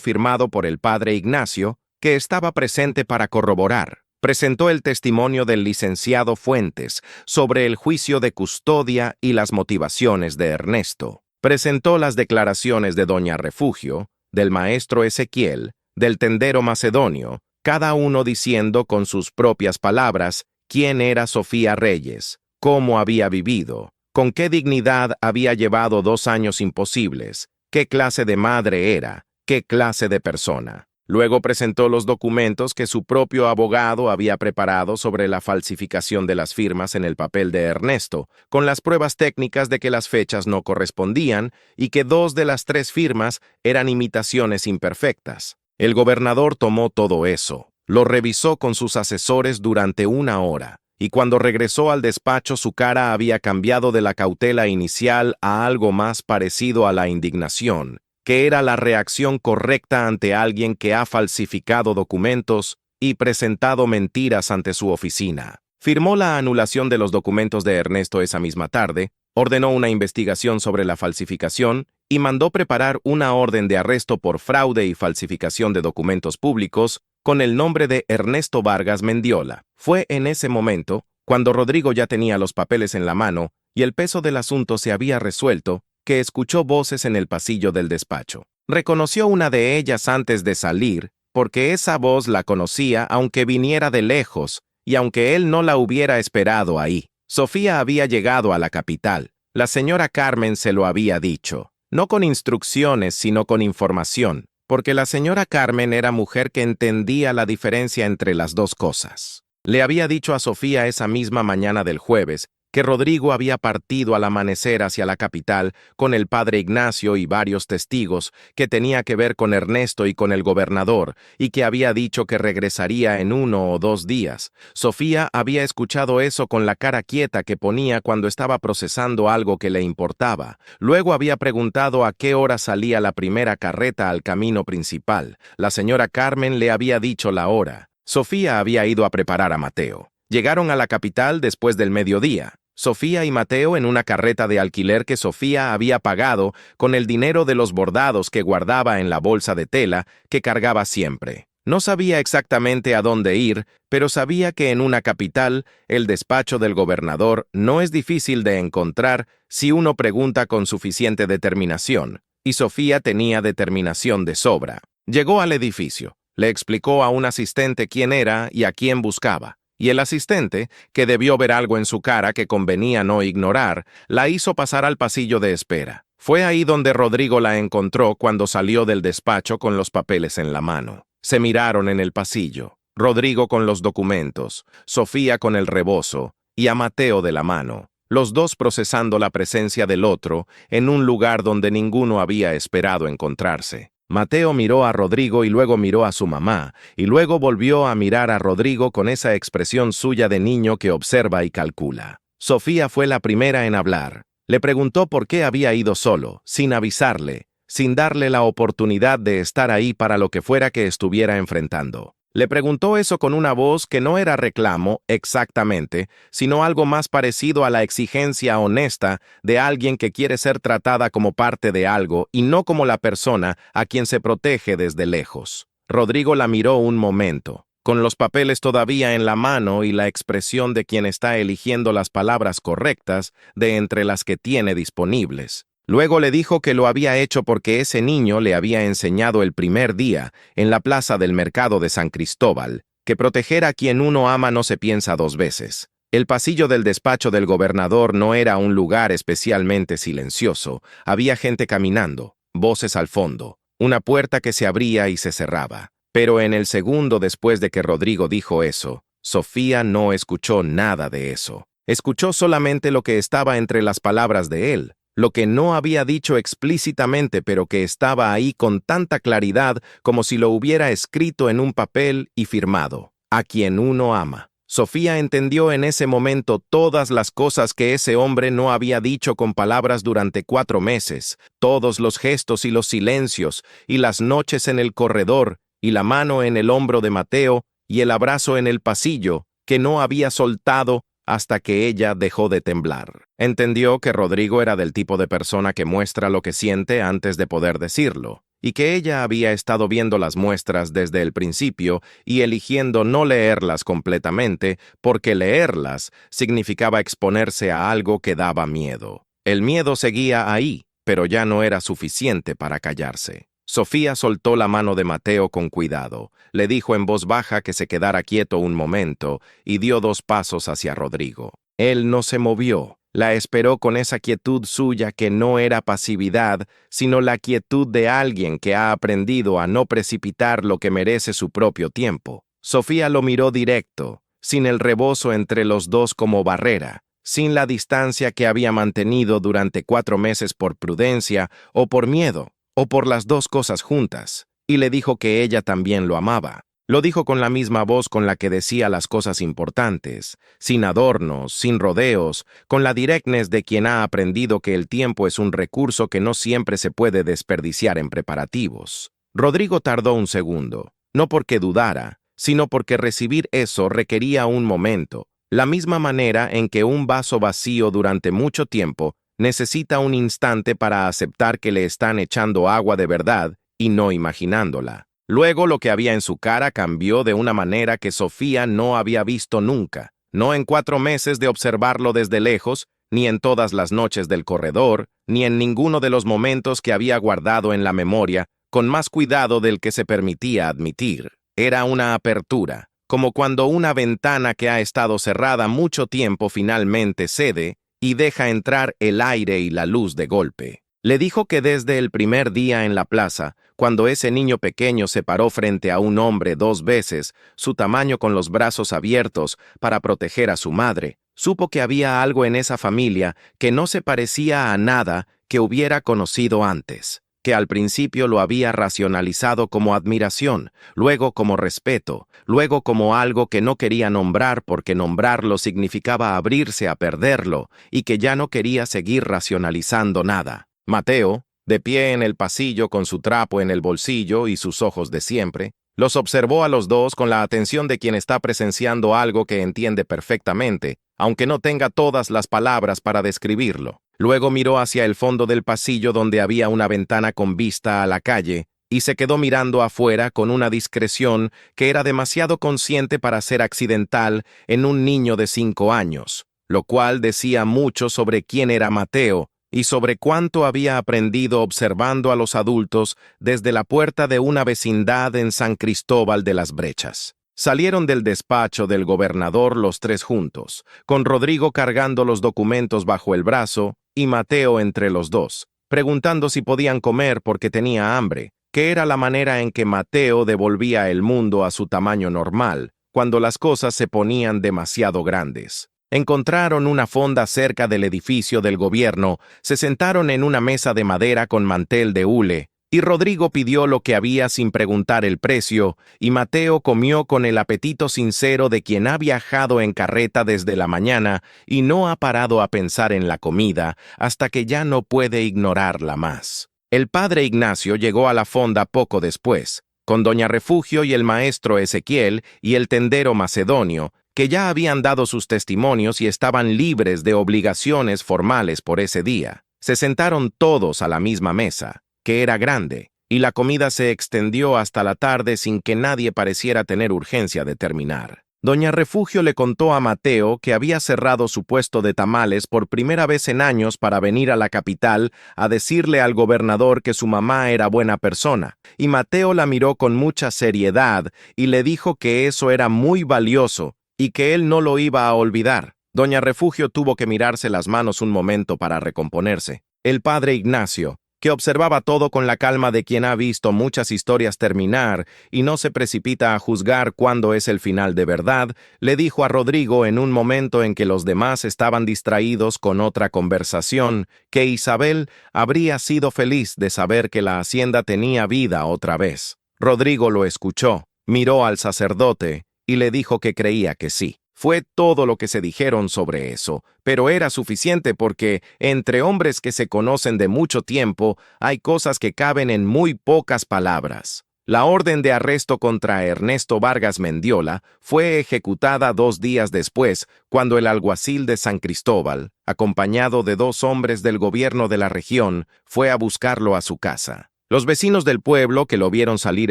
firmado por el padre Ignacio, que estaba presente para corroborar. Presentó el testimonio del licenciado Fuentes sobre el juicio de custodia y las motivaciones de Ernesto. Presentó las declaraciones de doña Refugio, del maestro Ezequiel, del tendero macedonio, cada uno diciendo con sus propias palabras quién era Sofía Reyes, cómo había vivido, con qué dignidad había llevado 2 años imposibles, qué clase de madre era, qué clase de persona. Luego presentó los documentos que su propio abogado había preparado sobre la falsificación de las firmas en el papel de Ernesto, con las pruebas técnicas de que las fechas no correspondían y que 2 de las 3 firmas eran imitaciones imperfectas. El gobernador tomó todo eso, lo revisó con sus asesores durante 1 hora, y cuando regresó al despacho su cara había cambiado de la cautela inicial a algo más parecido a la indignación, que era la reacción correcta ante alguien que ha falsificado documentos y presentado mentiras ante su oficina. Firmó la anulación de los documentos de Ernesto esa misma tarde, ordenó una investigación sobre la falsificación y mandó preparar una orden de arresto por fraude y falsificación de documentos públicos con el nombre de Ernesto Vargas Mendiola. Fue en ese momento, cuando Rodrigo ya tenía los papeles en la mano y el peso del asunto se había resuelto, que escuchó voces en el pasillo del despacho. Reconoció una de ellas antes de salir, porque esa voz la conocía aunque viniera de lejos y aunque él no la hubiera esperado ahí. Sofía había llegado a la capital. La señora Carmen se lo había dicho, no con instrucciones sino con información, porque la señora Carmen era mujer que entendía la diferencia entre las dos cosas. Le había dicho a Sofía esa misma mañana del jueves que Rodrigo había partido al amanecer hacia la capital con el padre Ignacio y varios testigos, que tenía que ver con Ernesto y con el gobernador, y que había dicho que regresaría en 1 o 2 días. Sofía había escuchado eso con la cara quieta que ponía cuando estaba procesando algo que le importaba. Luego había preguntado a qué hora salía la primera carreta al camino principal. La señora Carmen le había dicho la hora. Sofía había ido a preparar a Mateo. Llegaron a la capital después del mediodía. Sofía y Mateo en una carreta de alquiler que Sofía había pagado con el dinero de los bordados que guardaba en la bolsa de tela que cargaba siempre. No sabía exactamente a dónde ir, pero sabía que en una capital el despacho del gobernador no es difícil de encontrar si uno pregunta con suficiente determinación, y Sofía tenía determinación de sobra. Llegó al edificio, le explicó a un asistente quién era y a quién buscaba. Y el asistente, que debió ver algo en su cara que convenía no ignorar, la hizo pasar al pasillo de espera. Fue ahí donde Rodrigo la encontró cuando salió del despacho con los papeles en la mano. Se miraron en el pasillo, Rodrigo con los documentos, Sofía con el rebozo y a Mateo de la mano, los dos procesando la presencia del otro en un lugar donde ninguno había esperado encontrarse. Mateo miró a Rodrigo y luego miró a su mamá, y luego volvió a mirar a Rodrigo con esa expresión suya de niño que observa y calcula. Sofía fue la primera en hablar. Le preguntó por qué había ido solo, sin avisarle, sin darle la oportunidad de estar ahí para lo que fuera que estuviera enfrentando. Le preguntó eso con una voz que no era reclamo, exactamente, sino algo más parecido a la exigencia honesta de alguien que quiere ser tratada como parte de algo y no como la persona a quien se protege desde lejos. Rodrigo la miró un momento, con los papeles todavía en la mano y la expresión de quien está eligiendo las palabras correctas de entre las que tiene disponibles. Luego le dijo que lo había hecho porque ese niño le había enseñado el primer día, en la plaza del mercado de San Cristóbal, que proteger a quien uno ama no se piensa 2 veces. El pasillo del despacho del gobernador no era un lugar especialmente silencioso. Había gente caminando, voces al fondo, una puerta que se abría y se cerraba. Pero en el segundo después de que Rodrigo dijo eso, Sofía no escuchó nada de eso. Escuchó solamente lo que estaba entre las palabras de él, lo que no había dicho explícitamente pero que estaba ahí con tanta claridad como si lo hubiera escrito en un papel y firmado. A quien uno ama. Sofía entendió en ese momento todas las cosas que ese hombre no había dicho con palabras durante 4 meses, todos los gestos y los silencios, y las noches en el corredor, y la mano en el hombro de Mateo, y el abrazo en el pasillo, que no había soltado hasta que ella dejó de temblar. Entendió que Rodrigo era del tipo de persona que muestra lo que siente antes de poder decirlo, y que ella había estado viendo las muestras desde el principio y eligiendo no leerlas completamente, porque leerlas significaba exponerse a algo que daba miedo. El miedo seguía ahí, pero ya no era suficiente para callarse. Sofía soltó la mano de Mateo con cuidado, le dijo en voz baja que se quedara quieto un momento y dio 2 pasos hacia Rodrigo. Él no se movió. La esperó con esa quietud suya que no era pasividad, sino la quietud de alguien que ha aprendido a no precipitar lo que merece su propio tiempo. Sofía lo miró directo, sin el rebozo entre los dos como barrera, sin la distancia que había mantenido durante 4 meses por prudencia o por miedo, o por las 2 cosas juntas, y le dijo que ella también lo amaba. Lo dijo con la misma voz con la que decía las cosas importantes, sin adornos, sin rodeos, con la directness de quien ha aprendido que el tiempo es un recurso que no siempre se puede desperdiciar en preparativos. Rodrigo tardó un segundo, no porque dudara, sino porque recibir eso requería un momento, la misma manera en que un vaso vacío durante mucho tiempo necesita un instante para aceptar que le están echando agua de verdad y no imaginándola. Luego lo que había en su cara cambió de una manera que Sofía no había visto nunca, no en 4 meses de observarlo desde lejos, ni en todas las noches del corredor, ni en ninguno de los momentos que había guardado en la memoria, con más cuidado del que se permitía admitir. Era una apertura, como cuando una ventana que ha estado cerrada mucho tiempo finalmente cede y deja entrar el aire y la luz de golpe. Le dijo que desde el primer día en la plaza, cuando ese niño pequeño se paró frente a un hombre 2 veces, su tamaño con los brazos abiertos para proteger a su madre, supo que había algo en esa familia que no se parecía a nada que hubiera conocido antes, que al principio lo había racionalizado como admiración, luego como respeto, luego como algo que no quería nombrar porque nombrarlo significaba abrirse a perderlo, y que ya no quería seguir racionalizando nada. Mateo, de pie en el pasillo con su trapo en el bolsillo y sus ojos de siempre, los observó a los dos con la atención de quien está presenciando algo que entiende perfectamente, aunque no tenga todas las palabras para describirlo. Luego miró hacia el fondo del pasillo donde había una ventana con vista a la calle, y se quedó mirando afuera con una discreción que era demasiado consciente para ser accidental en un niño de 5 años, lo cual decía mucho sobre quién era Mateo, y sobre cuánto había aprendido observando a los adultos desde la puerta de una vecindad en San Cristóbal de las Brechas. Salieron del despacho del gobernador los 3 juntos, con Rodrigo cargando los documentos bajo el brazo y Mateo entre los dos, preguntando si podían comer porque tenía hambre, que era la manera en que Mateo devolvía el mundo a su tamaño normal, cuando las cosas se ponían demasiado grandes. Encontraron una fonda cerca del edificio del gobierno, se sentaron en una mesa de madera con mantel de hule, y Rodrigo pidió lo que había sin preguntar el precio, y Mateo comió con el apetito sincero de quien ha viajado en carreta desde la mañana y no ha parado a pensar en la comida hasta que ya no puede ignorarla más. El padre Ignacio llegó a la fonda poco después, con doña Refugio y el maestro Ezequiel y el tendero Macedonio, que ya habían dado sus testimonios y estaban libres de obligaciones formales por ese día. Se sentaron todos a la misma mesa, que era grande, y la comida se extendió hasta la tarde sin que nadie pareciera tener urgencia de terminar. Doña Refugio le contó a Mateo que había cerrado su puesto de tamales por primera vez en años para venir a la capital a decirle al gobernador que su mamá era buena persona, y Mateo la miró con mucha seriedad y le dijo que eso era muy valioso, y que él no lo iba a olvidar. Doña Refugio tuvo que mirarse las manos un momento para recomponerse. El padre Ignacio, que observaba todo con la calma de quien ha visto muchas historias terminar y no se precipita a juzgar cuándo es el final de verdad, le dijo a Rodrigo en un momento en que los demás estaban distraídos con otra conversación, que Isabel habría sido feliz de saber que la hacienda tenía vida otra vez. Rodrigo lo escuchó, miró al sacerdote y le dijo que creía que sí. Fue todo lo que se dijeron sobre eso, pero era suficiente porque, entre hombres que se conocen de mucho tiempo, hay cosas que caben en muy pocas palabras. La orden de arresto contra Ernesto Vargas Mendiola fue ejecutada 2 días después, cuando el alguacil de San Cristóbal, acompañado de 2 hombres del gobierno de la región, fue a buscarlo a su casa. Los vecinos del pueblo que lo vieron salir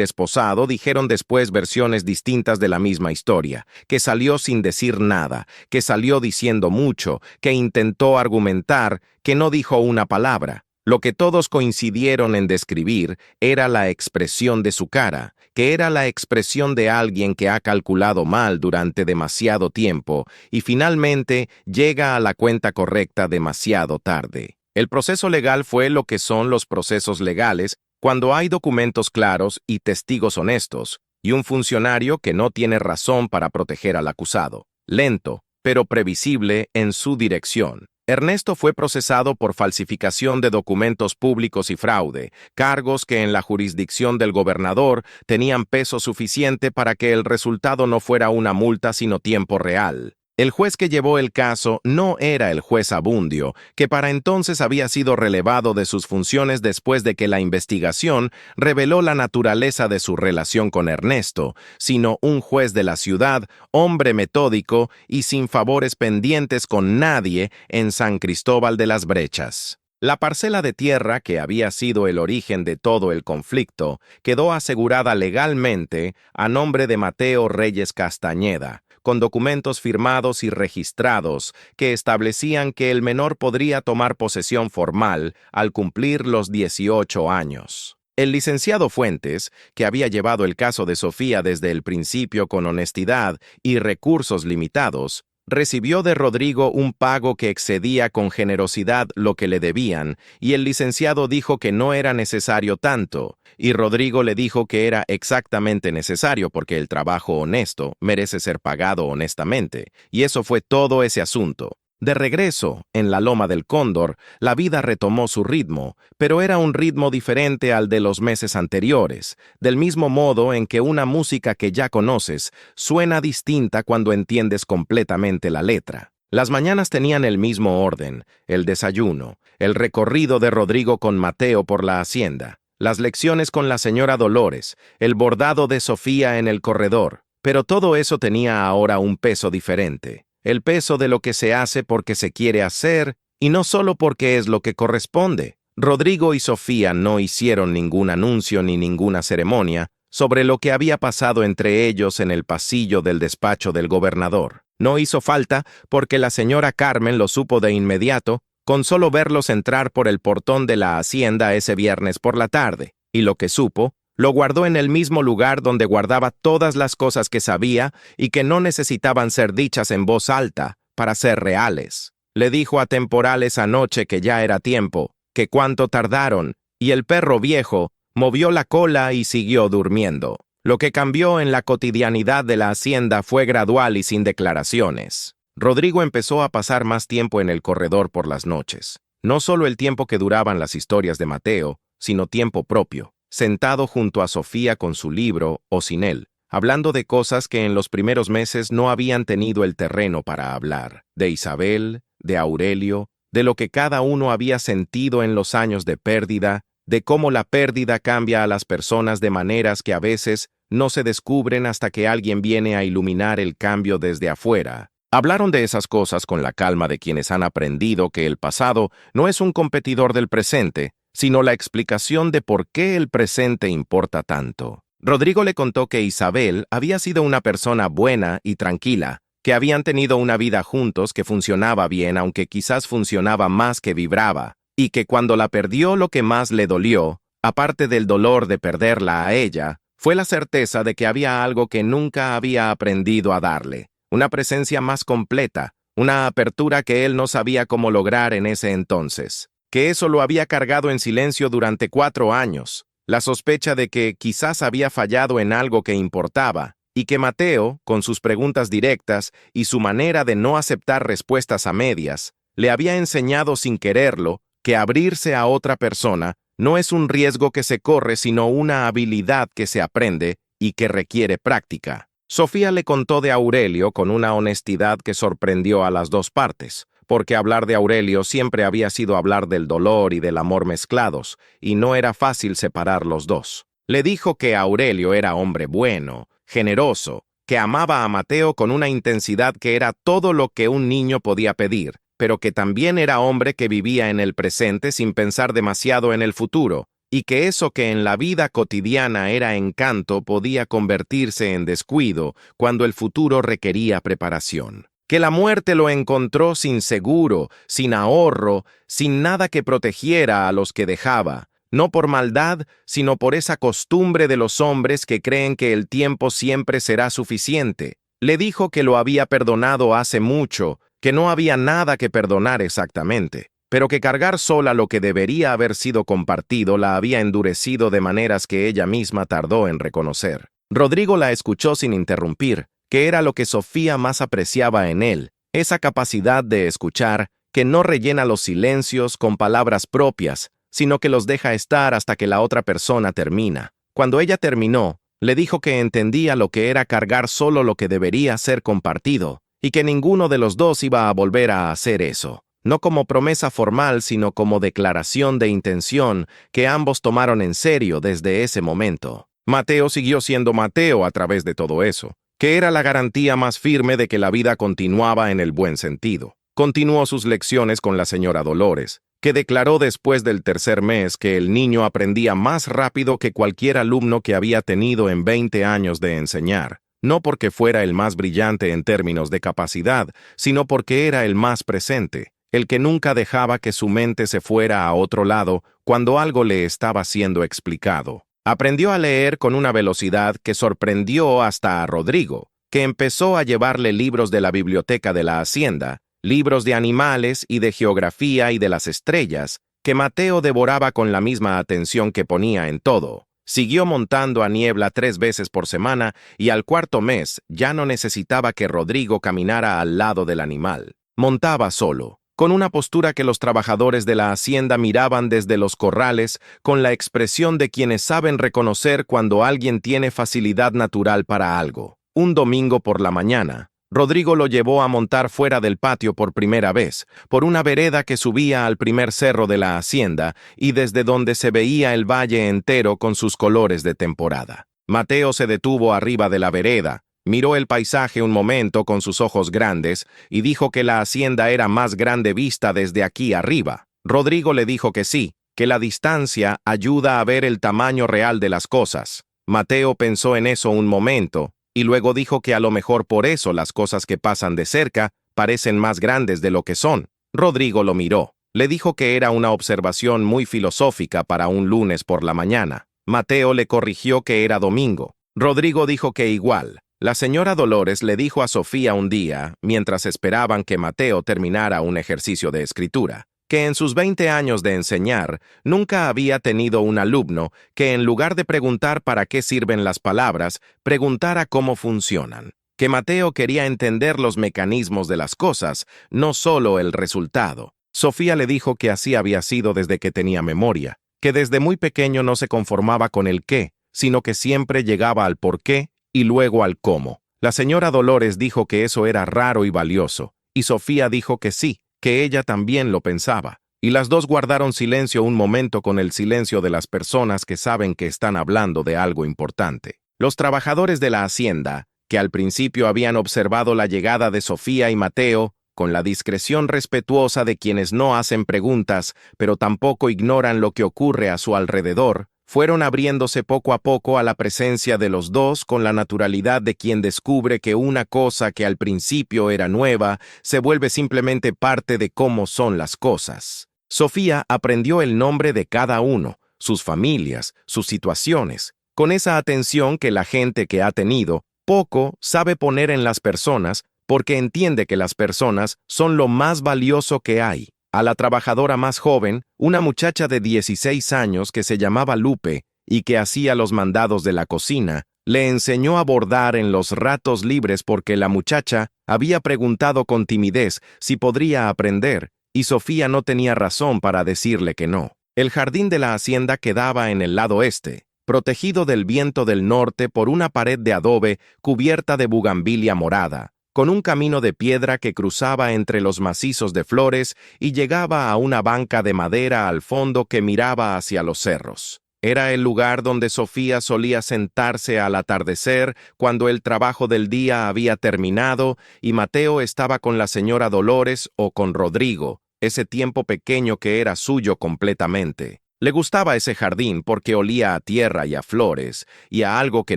esposado dijeron después versiones distintas de la misma historia, que salió sin decir nada, que salió diciendo mucho, que intentó argumentar, que no dijo una palabra. Lo que todos coincidieron en describir era la expresión de su cara, que era la expresión de alguien que ha calculado mal durante demasiado tiempo y finalmente llega a la cuenta correcta demasiado tarde. El proceso legal fue lo que son los procesos legales cuando hay documentos claros y testigos honestos, y un funcionario que no tiene razón para proteger al acusado. Lento, pero previsible en su dirección. Ernesto fue procesado por falsificación de documentos públicos y fraude, cargos que en la jurisdicción del gobernador tenían peso suficiente para que el resultado no fuera una multa sino tiempo real. El juez que llevó el caso no era el juez Abundio, que para entonces había sido relevado de sus funciones después de que la investigación reveló la naturaleza de su relación con Ernesto, sino un juez de la ciudad, hombre metódico y sin favores pendientes con nadie en San Cristóbal de las Brechas. La parcela de tierra, que había sido el origen de todo el conflicto, quedó asegurada legalmente a nombre de Mateo Reyes Castañeda, con documentos firmados y registrados que establecían que el menor podría tomar posesión formal al cumplir los 18 años. El licenciado Fuentes, que había llevado el caso de Sofía desde el principio con honestidad y recursos limitados, recibió de Rodrigo un pago que excedía con generosidad lo que le debían, y el licenciado dijo que no era necesario tanto, y Rodrigo le dijo que era exactamente necesario porque el trabajo honesto merece ser pagado honestamente, y eso fue todo ese asunto. De regreso, en la Loma del Cóndor, la vida retomó su ritmo, pero era un ritmo diferente al de los meses anteriores, del mismo modo en que una música que ya conoces suena distinta cuando entiendes completamente la letra. Las mañanas tenían el mismo orden, el desayuno, el recorrido de Rodrigo con Mateo por la hacienda, las lecciones con la señora Dolores, el bordado de Sofía en el corredor, pero todo eso tenía ahora un peso diferente. El peso de lo que se hace porque se quiere hacer y no solo porque es lo que corresponde. Rodrigo y Sofía no hicieron ningún anuncio ni ninguna ceremonia sobre lo que había pasado entre ellos en el pasillo del despacho del gobernador. No hizo falta porque la señora Carmen lo supo de inmediato con solo verlos entrar por el portón de la hacienda ese viernes por la tarde, y lo que supo lo guardó en el mismo lugar donde guardaba todas las cosas que sabía y que no necesitaban ser dichas en voz alta para ser reales. Le dijo a Temporales anoche que ya era tiempo, que cuánto tardaron, y el perro viejo movió la cola y siguió durmiendo. Lo que cambió en la cotidianidad de la hacienda fue gradual y sin declaraciones. Rodrigo empezó a pasar más tiempo en el corredor por las noches. No solo el tiempo que duraban las historias de Mateo, sino tiempo propio, sentado junto a Sofía con su libro o sin él, hablando de cosas que en los primeros meses no habían tenido el terreno para hablar, de Isabel, de Aurelio, de lo que cada uno había sentido en los años de pérdida, de cómo la pérdida cambia a las personas de maneras que a veces no se descubren hasta que alguien viene a iluminar el cambio desde afuera. Hablaron de esas cosas con la calma de quienes han aprendido que el pasado no es un competidor del presente, sino la explicación de por qué el presente importa tanto. Rodrigo le contó que Isabel había sido una persona buena y tranquila, que habían tenido una vida juntos que funcionaba bien, aunque quizás funcionaba más que vibraba, y que cuando la perdió lo que más le dolió, aparte del dolor de perderla a ella, fue la certeza de que había algo que nunca había aprendido a darle, una presencia más completa, una apertura que él no sabía cómo lograr en ese entonces. que eso lo había cargado en silencio durante 4 años, la sospecha de que quizás había fallado en algo que importaba, y que Mateo, con sus preguntas directas y su manera de no aceptar respuestas a medias, le había enseñado sin quererlo que abrirse a otra persona no es un riesgo que se corre, sino una habilidad que se aprende y que requiere práctica. Sofía le contó de Aurelio con una honestidad que sorprendió a las dos partes, porque hablar de Aurelio siempre había sido hablar del dolor y del amor mezclados, y no era fácil separar los dos. Le dijo que Aurelio era hombre bueno, generoso, que amaba a Mateo con una intensidad que era todo lo que un niño podía pedir, pero que también era hombre que vivía en el presente sin pensar demasiado en el futuro, y que eso que en la vida cotidiana era encanto podía convertirse en descuido cuando el futuro requería preparación. Que la muerte lo encontró sin seguro, sin ahorro, sin nada que protegiera a los que dejaba, no por maldad, sino por esa costumbre de los hombres que creen que el tiempo siempre será suficiente. Le dijo que lo había perdonado hace mucho, que no había nada que perdonar exactamente, pero que cargar sola lo que debería haber sido compartido la había endurecido de maneras que ella misma tardó en reconocer. Rodrigo la escuchó sin interrumpir, que era lo que Sofía más apreciaba en él, esa capacidad de escuchar que no rellena los silencios con palabras propias, sino que los deja estar hasta que la otra persona termina. Cuando ella terminó, le dijo que entendía lo que era cargar solo lo que debería ser compartido, y que ninguno de los dos iba a volver a hacer eso, no como promesa formal, sino como declaración de intención que ambos tomaron en serio desde ese momento. Mateo siguió siendo Mateo a través de todo eso, que era la garantía más firme de que la vida continuaba en el buen sentido. Continuó sus lecciones con la señora Dolores, que declaró después del tercer mes que el niño aprendía más rápido que cualquier alumno que había tenido en 20 años de enseñar, no porque fuera el más brillante en términos de capacidad, sino porque era el más presente, el que nunca dejaba que su mente se fuera a otro lado cuando algo le estaba siendo explicado. Aprendió a leer con una velocidad que sorprendió hasta a Rodrigo, que empezó a llevarle libros de la biblioteca de la hacienda, libros de animales y de geografía y de las estrellas, que Mateo devoraba con la misma atención que ponía en todo. Siguió montando a Niebla 3 veces por semana y al cuarto mes ya no necesitaba que Rodrigo caminara al lado del animal. Montaba solo, con una postura que los trabajadores de la hacienda miraban desde los corrales, con la expresión de quienes saben reconocer cuando alguien tiene facilidad natural para algo. Un domingo por la mañana, Rodrigo lo llevó a montar fuera del patio por primera vez, por una vereda que subía al primer cerro de la hacienda y desde donde se veía el valle entero con sus colores de temporada. Mateo se detuvo arriba de la vereda, miró el paisaje un momento con sus ojos grandes y dijo que la hacienda era más grande vista desde aquí arriba. Rodrigo le dijo que sí, que la distancia ayuda a ver el tamaño real de las cosas. Mateo pensó en eso un momento, y luego dijo que a lo mejor por eso las cosas que pasan de cerca parecen más grandes de lo que son. Rodrigo lo miró. Le dijo que era una observación muy filosófica para un lunes por la mañana. Mateo le corrigió que era domingo. Rodrigo dijo que igual. La señora Dolores le dijo a Sofía un día, mientras esperaban que Mateo terminara un ejercicio de escritura, que en sus 20 años de enseñar, nunca había tenido un alumno que en lugar de preguntar para qué sirven las palabras, preguntara cómo funcionan. Que Mateo quería entender los mecanismos de las cosas, no solo el resultado. Sofía le dijo que así había sido desde que tenía memoria, que desde muy pequeño no se conformaba con el qué, sino que siempre llegaba al por qué y luego al cómo. La señora Dolores dijo que eso era raro y valioso, y Sofía dijo que sí, que ella también lo pensaba, y las dos guardaron silencio un momento con el silencio de las personas que saben que están hablando de algo importante. Los trabajadores de la hacienda, que al principio habían observado la llegada de Sofía y Mateo, con la discreción respetuosa de quienes no hacen preguntas, pero tampoco ignoran lo que ocurre a su alrededor, fueron abriéndose poco a poco a la presencia de los dos con la naturalidad de quien descubre que una cosa que al principio era nueva se vuelve simplemente parte de cómo son las cosas. Sofía aprendió el nombre de cada uno, sus familias, sus situaciones, con esa atención que la gente que ha tenido poco sabe poner en las personas porque entiende que las personas son lo más valioso que hay. A la trabajadora más joven, una muchacha de 16 años que se llamaba Lupe y que hacía los mandados de la cocina, le enseñó a bordar en los ratos libres porque la muchacha había preguntado con timidez si podría aprender, y Sofía no tenía razón para decirle que no. El jardín de la hacienda quedaba en el lado este, protegido del viento del norte por una pared de adobe cubierta de bugambilia morada, con un camino de piedra que cruzaba entre los macizos de flores y llegaba a una banca de madera al fondo que miraba hacia los cerros. Era el lugar donde Sofía solía sentarse al atardecer cuando el trabajo del día había terminado y Mateo estaba con la señora Dolores o con Rodrigo, ese tiempo pequeño que era suyo completamente. Le gustaba ese jardín porque olía a tierra y a flores y a algo que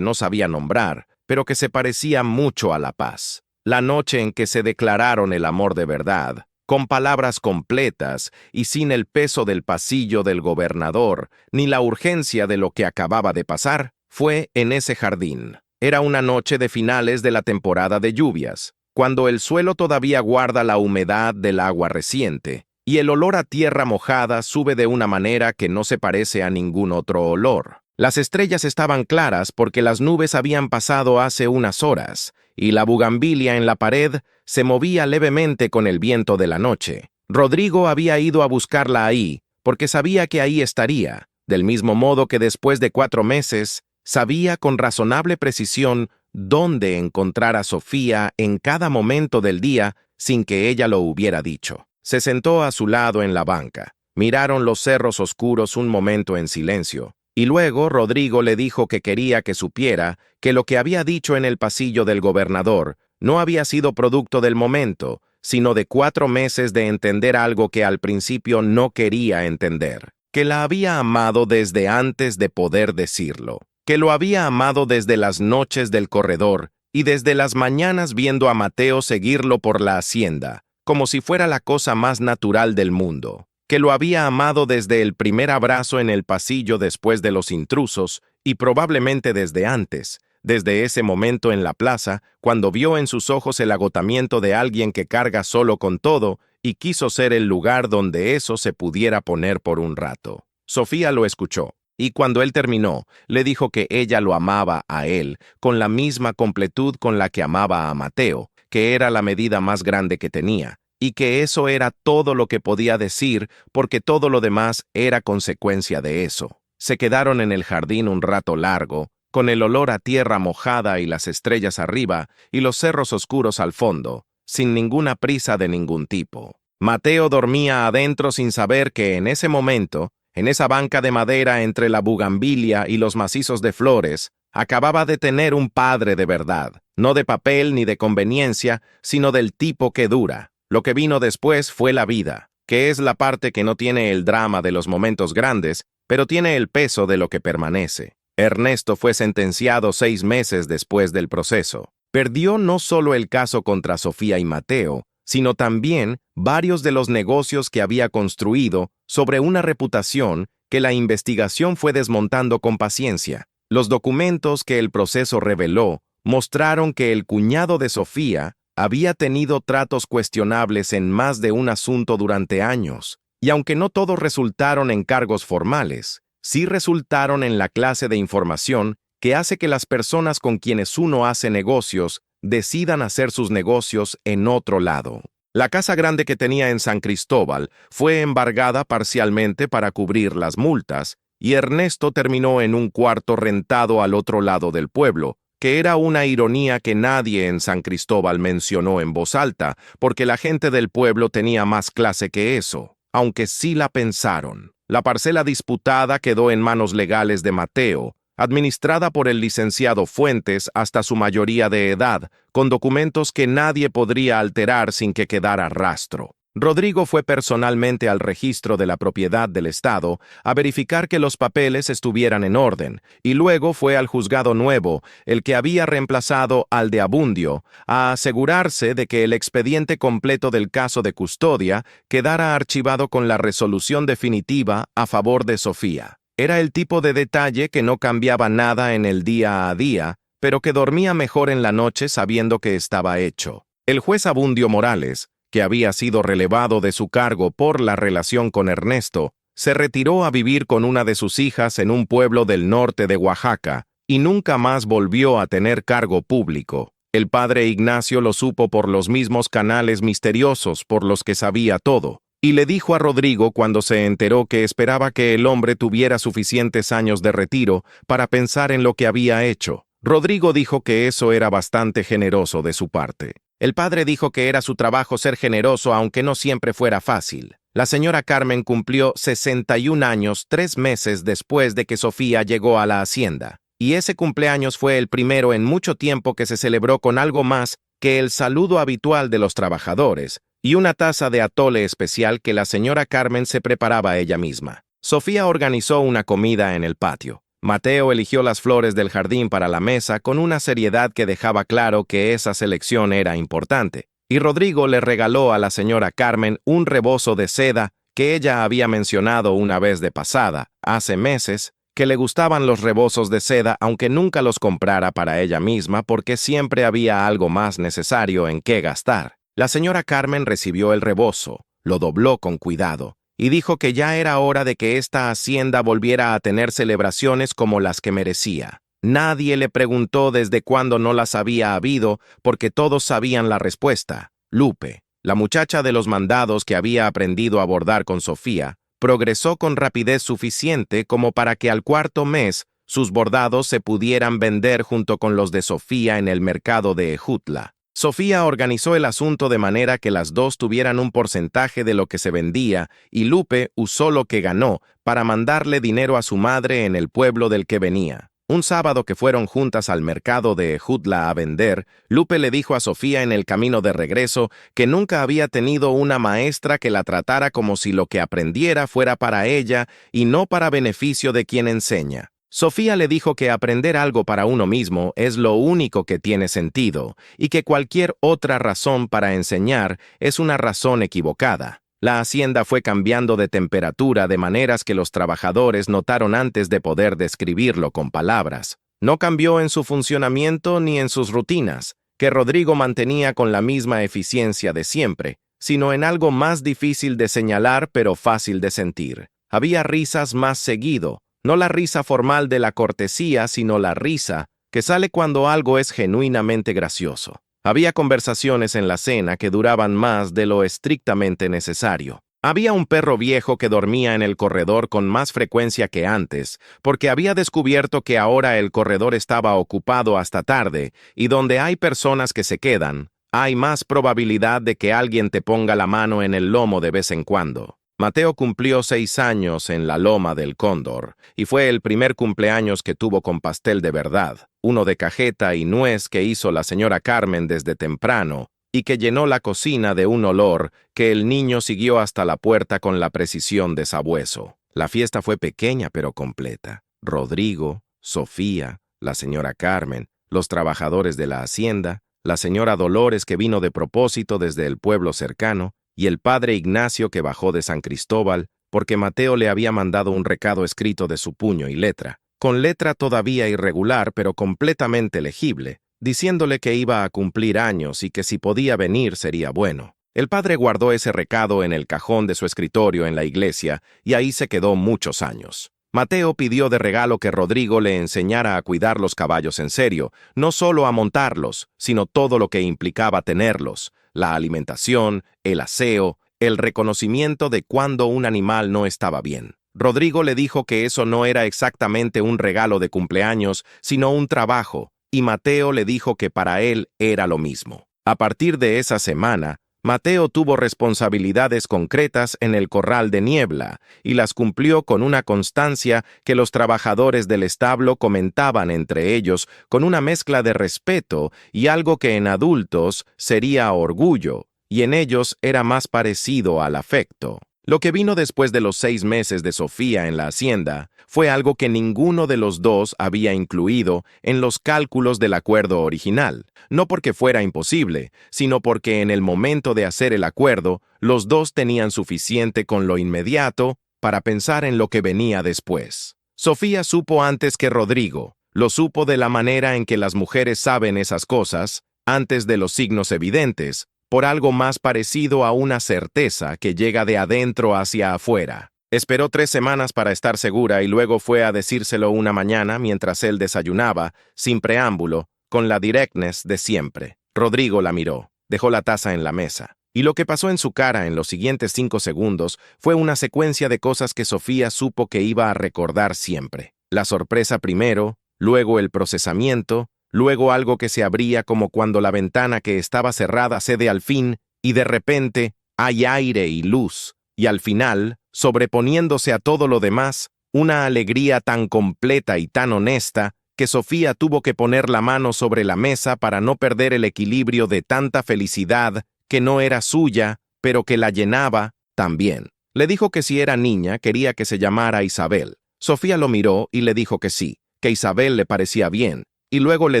no sabía nombrar, pero que se parecía mucho a la paz. La noche en que se declararon el amor de verdad, con palabras completas y sin el peso del pasillo del gobernador, ni la urgencia de lo que acababa de pasar, fue en ese jardín. Era una noche de finales de la temporada de lluvias, cuando el suelo todavía guarda la humedad del agua reciente, y el olor a tierra mojada sube de una manera que no se parece a ningún otro olor. Las estrellas estaban claras porque las nubes habían pasado hace unas horas, y la bugambilia en la pared se movía levemente con el viento de la noche. Rodrigo había ido a buscarla ahí, porque sabía que ahí estaría, del mismo modo que después de 4 meses, sabía con razonable precisión dónde encontrar a Sofía en cada momento del día sin que ella lo hubiera dicho. Se sentó a su lado en la banca. Miraron los cerros oscuros un momento en silencio. Y luego Rodrigo le dijo que quería que supiera que lo que había dicho en el pasillo del gobernador no había sido producto del momento, sino de 4 meses de entender algo que al principio no quería entender, que la había amado desde antes de poder decirlo, que lo había amado desde las noches del corredor y desde las mañanas viendo a Mateo seguirlo por la hacienda, como si fuera la cosa más natural del mundo, que lo había amado desde el primer abrazo en el pasillo después de los intrusos y probablemente desde antes, desde ese momento en la plaza, cuando vio en sus ojos el agotamiento de alguien que carga solo con todo y quiso ser el lugar donde eso se pudiera poner por un rato. Sofía lo escuchó, y cuando él terminó, le dijo que ella lo amaba a él con la misma completud con la que amaba a Mateo, que era la medida más grande que tenía, y que eso era todo lo que podía decir porque todo lo demás era consecuencia de eso. Se quedaron en el jardín un rato largo, con el olor a tierra mojada y las estrellas arriba y los cerros oscuros al fondo, sin ninguna prisa de ningún tipo. Mateo dormía adentro sin saber que en ese momento, en esa banca de madera entre la bugambilia y los macizos de flores, acababa de tener un padre de verdad, no de papel ni de conveniencia, sino del tipo que dura. Lo que vino después fue la vida, que es la parte que no tiene el drama de los momentos grandes, pero tiene el peso de lo que permanece. Ernesto fue sentenciado 6 meses después del proceso. Perdió no solo el caso contra Sofía y Mateo, sino también varios de los negocios que había construido sobre una reputación que la investigación fue desmontando con paciencia. Los documentos que el proceso reveló mostraron que el cuñado de Sofía había tenido tratos cuestionables en más de un asunto durante años, y aunque no todos resultaron en cargos formales, sí resultaron en la clase de información que hace que las personas con quienes uno hace negocios decidan hacer sus negocios en otro lado. La casa grande que tenía en San Cristóbal fue embargada parcialmente para cubrir las multas, y Ernesto terminó en un cuarto rentado al otro lado del pueblo, que era una ironía que nadie en San Cristóbal mencionó en voz alta, porque la gente del pueblo tenía más clase que eso, aunque sí la pensaron. La parcela disputada quedó en manos legales de Mateo, administrada por el licenciado Fuentes hasta su mayoría de edad, con documentos que nadie podría alterar sin que quedara rastro. Rodrigo fue personalmente al registro de la propiedad del Estado a verificar que los papeles estuvieran en orden, y luego fue al juzgado nuevo, el que había reemplazado al de Abundio, a asegurarse de que el expediente completo del caso de custodia quedara archivado con la resolución definitiva a favor de Sofía. Era el tipo de detalle que no cambiaba nada en el día a día, pero que dormía mejor en la noche sabiendo que estaba hecho. El juez Abundio Morales, que había sido relevado de su cargo por la relación con Ernesto, se retiró a vivir con una de sus hijas en un pueblo del norte de Oaxaca y nunca más volvió a tener cargo público. El padre Ignacio lo supo por los mismos canales misteriosos por los que sabía todo, y le dijo a Rodrigo cuando se enteró que esperaba que el hombre tuviera suficientes años de retiro para pensar en lo que había hecho. Rodrigo dijo que eso era bastante generoso de su parte. El padre dijo que era su trabajo ser generoso aunque no siempre fuera fácil. La señora Carmen cumplió 61 años 3 meses después de que Sofía llegó a la hacienda, y ese cumpleaños fue el primero en mucho tiempo que se celebró con algo más que el saludo habitual de los trabajadores y una taza de atole especial que la señora Carmen se preparaba ella misma. Sofía organizó una comida en el patio. Mateo eligió las flores del jardín para la mesa con una seriedad que dejaba claro que esa selección era importante, y Rodrigo le regaló a la señora Carmen un rebozo de seda que ella había mencionado una vez de pasada, hace meses, que le gustaban los rebozos de seda aunque nunca los comprara para ella misma porque siempre había algo más necesario en qué gastar. La señora Carmen recibió el rebozo, lo dobló con cuidado, y dijo que ya era hora de que esta hacienda volviera a tener celebraciones como las que merecía. Nadie le preguntó desde cuándo no las había habido, porque todos sabían la respuesta. Lupe, la muchacha de los mandados que había aprendido a bordar con Sofía, progresó con rapidez suficiente como para que al cuarto mes sus bordados se pudieran vender junto con los de Sofía en el mercado de Ejutla. Sofía organizó el asunto de manera que las dos tuvieran un porcentaje de lo que se vendía y Lupe usó lo que ganó para mandarle dinero a su madre en el pueblo del que venía. Un sábado que fueron juntas al mercado de Ejutla a vender, Lupe le dijo a Sofía en el camino de regreso que nunca había tenido una maestra que la tratara como si lo que aprendiera fuera para ella y no para beneficio de quien enseña. Sofía le dijo que aprender algo para uno mismo es lo único que tiene sentido y que cualquier otra razón para enseñar es una razón equivocada. La hacienda fue cambiando de temperatura de maneras que los trabajadores notaron antes de poder describirlo con palabras. No cambió en su funcionamiento ni en sus rutinas, que Rodrigo mantenía con la misma eficiencia de siempre, sino en algo más difícil de señalar pero fácil de sentir. Había risas más seguido, no la risa formal de la cortesía, sino la risa que sale cuando algo es genuinamente gracioso. Había conversaciones en la cena que duraban más de lo estrictamente necesario. Había un perro viejo que dormía en el corredor con más frecuencia que antes, porque había descubierto que ahora el corredor estaba ocupado hasta tarde, y donde hay personas que se quedan, hay más probabilidad de que alguien te ponga la mano en el lomo de vez en cuando. Mateo cumplió 6 años en la Loma del Cóndor, y fue el primer cumpleaños que tuvo con pastel de verdad, uno de cajeta y nuez que hizo la señora Carmen desde temprano, y que llenó la cocina de un olor que el niño siguió hasta la puerta con la precisión de sabueso. La fiesta fue pequeña pero completa. Rodrigo, Sofía, la señora Carmen, los trabajadores de la hacienda, la señora Dolores que vino de propósito desde el pueblo cercano, y el padre Ignacio que bajó de San Cristóbal porque Mateo le había mandado un recado escrito de su puño y letra, con letra todavía irregular pero completamente legible, diciéndole que iba a cumplir años y que si podía venir sería bueno. El padre guardó ese recado en el cajón de su escritorio en la iglesia y ahí se quedó muchos años. Mateo pidió de regalo que Rodrigo le enseñara a cuidar los caballos en serio, no solo a montarlos, sino todo lo que implicaba tenerlos, la alimentación, el aseo, el reconocimiento de cuando un animal no estaba bien. Rodrigo le dijo que eso no era exactamente un regalo de cumpleaños, sino un trabajo, y Mateo le dijo que para él era lo mismo. A partir de esa semana, Mateo tuvo responsabilidades concretas en el corral de Niebla y las cumplió con una constancia que los trabajadores del establo comentaban entre ellos con una mezcla de respeto y algo que en adultos sería orgullo, y en ellos era más parecido al afecto. Lo que vino después de los 6 meses de Sofía en la hacienda fue algo que ninguno de los dos había incluido en los cálculos del acuerdo original, no porque fuera imposible, sino porque en el momento de hacer el acuerdo, los dos tenían suficiente con lo inmediato para pensar en lo que venía después. Sofía supo antes que Rodrigo, lo supo de la manera en que las mujeres saben esas cosas, antes de los signos evidentes, por algo más parecido a una certeza que llega de adentro hacia afuera. Esperó 3 semanas para estar segura y luego fue a decírselo una mañana mientras él desayunaba, sin preámbulo, con la directness de siempre. Rodrigo la miró, dejó la taza en la mesa. Y lo que pasó en su cara en los siguientes 5 segundos fue una secuencia de cosas que Sofía supo que iba a recordar siempre. La sorpresa primero, luego el procesamiento, luego algo que se abría como cuando la ventana que estaba cerrada cede al fin, y de repente hay aire y luz, y al final, sobreponiéndose a todo lo demás, una alegría tan completa y tan honesta que Sofía tuvo que poner la mano sobre la mesa para no perder el equilibrio de tanta felicidad que no era suya, pero que la llenaba también. Le dijo que si era niña quería que se llamara Isabel. Sofía lo miró y le dijo que sí, que Isabel le parecía bien, y luego le